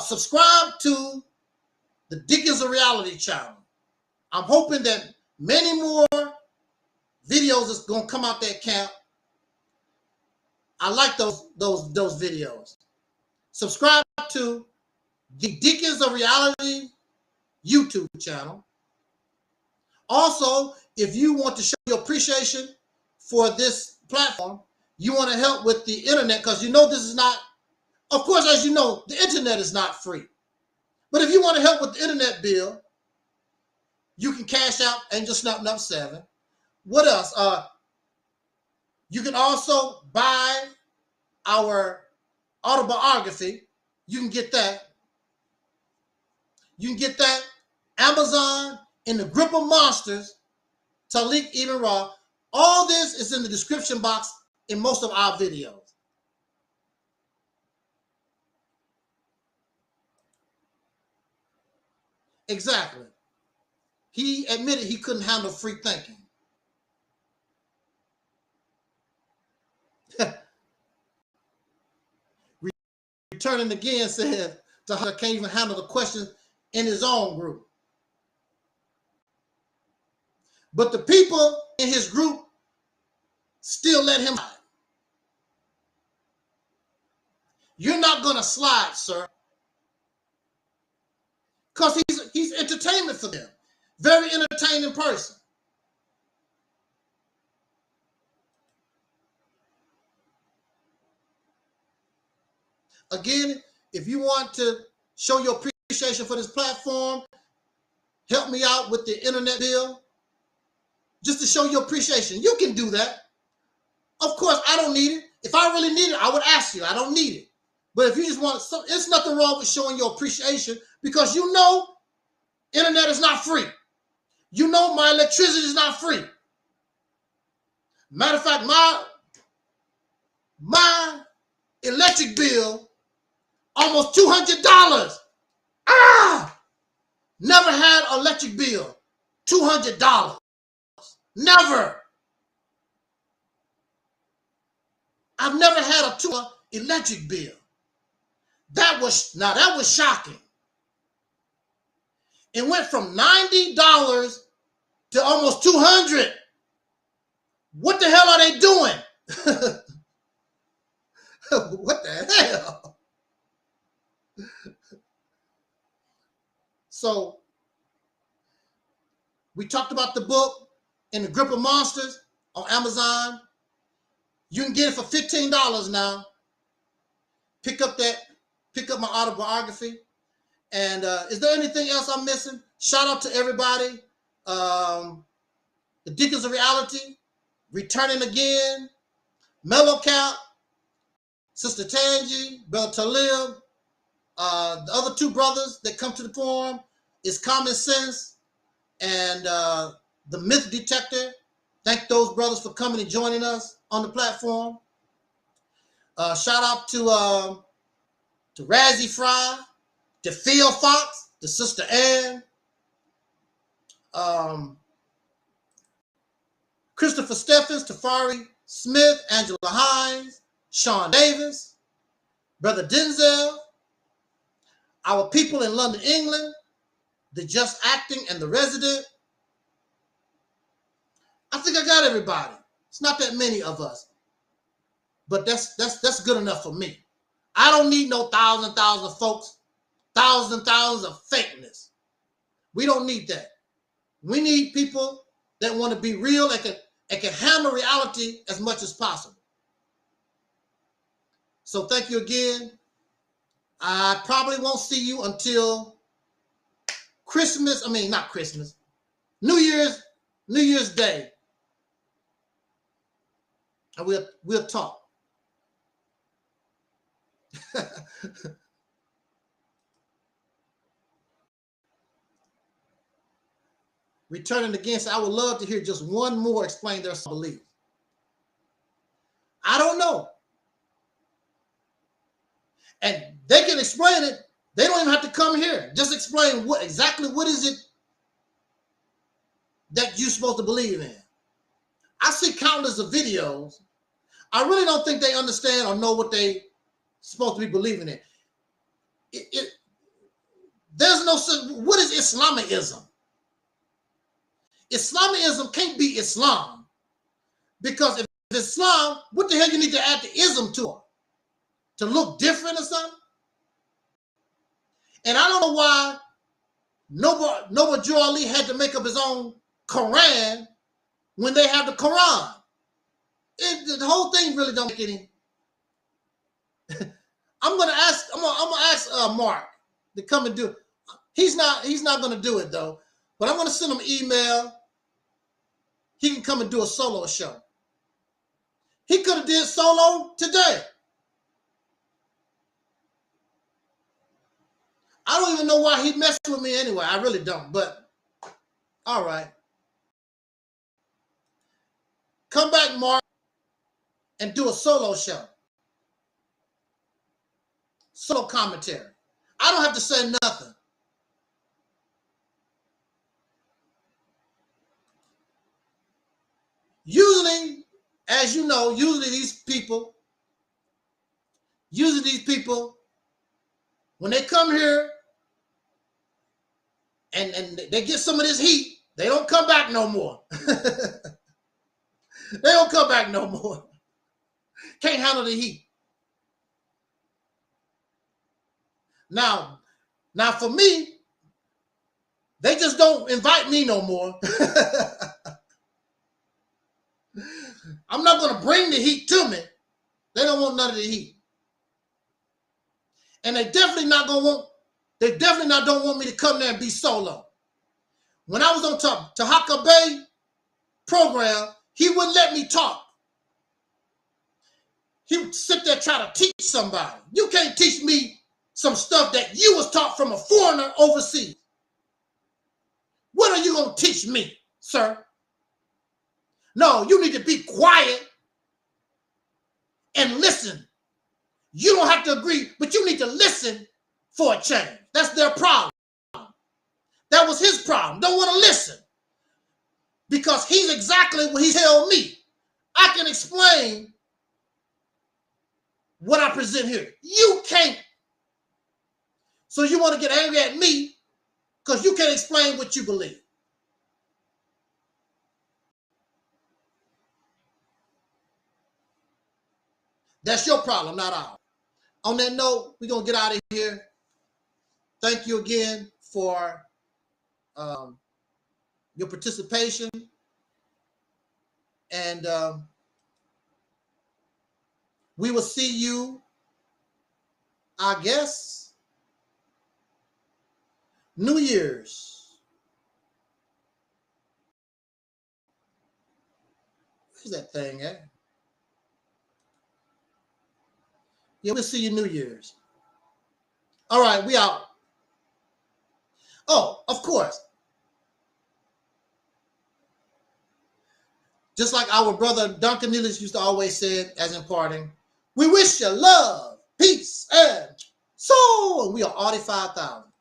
Subscribe to the Dickens of Reality channel. I'm hoping that many more videos is going to come out that camp. I like those videos. Subscribe to the Dickens of Reality YouTube channel. Also, if you want to show your appreciation for this platform, you want to help with the internet, because you know this is not, of course, as you know, the internet is not free. But if you want to help with the internet bill, you can cash out Angel Snap 7. What else? You can also buy our autobiography. You can get that. You can get that. Amazon, In the Grip of Monsters, Talik Ibn Ra. All this is in the description box in most of our videos. Exactly. He admitted he couldn't handle free thinking. returning again said, Tahir can't even handle the questions in his own group. But the people in his group still let him slide. You're not going to slide, sir. Because he's entertainment for them. Very entertaining person. Again, if you want to show your appreciation for this platform, help me out with the internet bill, just to show your appreciation. You can do that. Of course, I don't need it. If I really need it, I would ask you. I don't need it. But if you just want some, it's nothing wrong with showing your appreciation, because you know internet is not free. You know my electricity is not free. Matter of fact, my electric bill, almost $200. Never had an electric bill, $200. Never. I've never had a $2 electric bill. That was shocking. It went from $90 to almost $200. What the hell are they doing? What the hell? So we talked about the book In the Grip of Monsters on Amazon. You can get it for $15 now. Pick up my autobiography. And is there anything else I'm missing? Shout out to everybody. The Deacons of Reality, returning again. Mellow Cap, Sister Tangi, Brother Talib, the other two brothers that come to the forum is Common Sense and the Myth Detector. Thank those brothers for coming and joining us on the platform. Shout out to Razzie Fry, to Phil Fox, to Sister Ann, Christopher Steffens, Tafari Smith, Angela Hines, Sean Davis, Brother Denzel, our people in London, England, the Just Acting and the Resident. I think I got everybody. It's not that many of us, but that's good enough for me. I don't need no thousands of folks, thousands of fakeness. We don't need that. We need people that want to be real and can handle reality as much as possible. So thank you again. I probably won't see you until Christmas. I mean, not Christmas. New Year's Day. And we'll talk. Returning again, so I would love to hear just one more explain their belief. I don't know. And they can explain it. They don't even have to come here. Just explain exactly what is it that you're supposed to believe in. I see countless of videos. I really don't think they understand or know what they supposed to be believing in. There's no, what is Islamism? Islamism can't be Islam, because if it's Islam, what the hell you need to add the ism to it? To look different or something? And I don't know why Noble Drew Ali had to make up his own Quran when they have the Quran. The whole thing really don't make any. I'm gonna ask Mark to come and do it. He's not gonna do it though. But I'm gonna send him an email. He can come and do a solo show. He could have did solo today. I don't even know why he messed with me anyway. I really don't, but all right. Come back, Mark, and do a solo show. Solo commentary. I don't have to say nothing. Usually, as you know, usually these people when they come here and they get some of this heat, they don't come back no more. They don't come back no more. Can't handle the heat. Now for me, they just don't invite me no more. I'm not going to bring the heat to me. They don't want none of the heat. And they definitely not don't want me to come there and be solo. When I was on Tahaka Bay program, he wouldn't let me talk. He would sit there trying to teach somebody. You can't teach me some stuff that you was taught from a foreigner overseas. What are you going to teach me, sir? No, you need to be quiet and listen. You don't have to agree, but you need to listen for a change. That's their problem. That was his problem. Don't want to listen. Because he's exactly what he told me. I can explain what I present here. You can't. So you want to get angry at me because you can't explain what you believe. That's your problem, not ours. On that note, we're going to get out of here. Thank you again for your participation. And we will see you, I guess, New Year's. Where's that thing at? Yeah, we'll see you New Year's. All right, we out. Oh, of course. Just like our brother Duncan Nealis used to always say, as in parting, we wish you love, peace, and soul. And we are 45,000.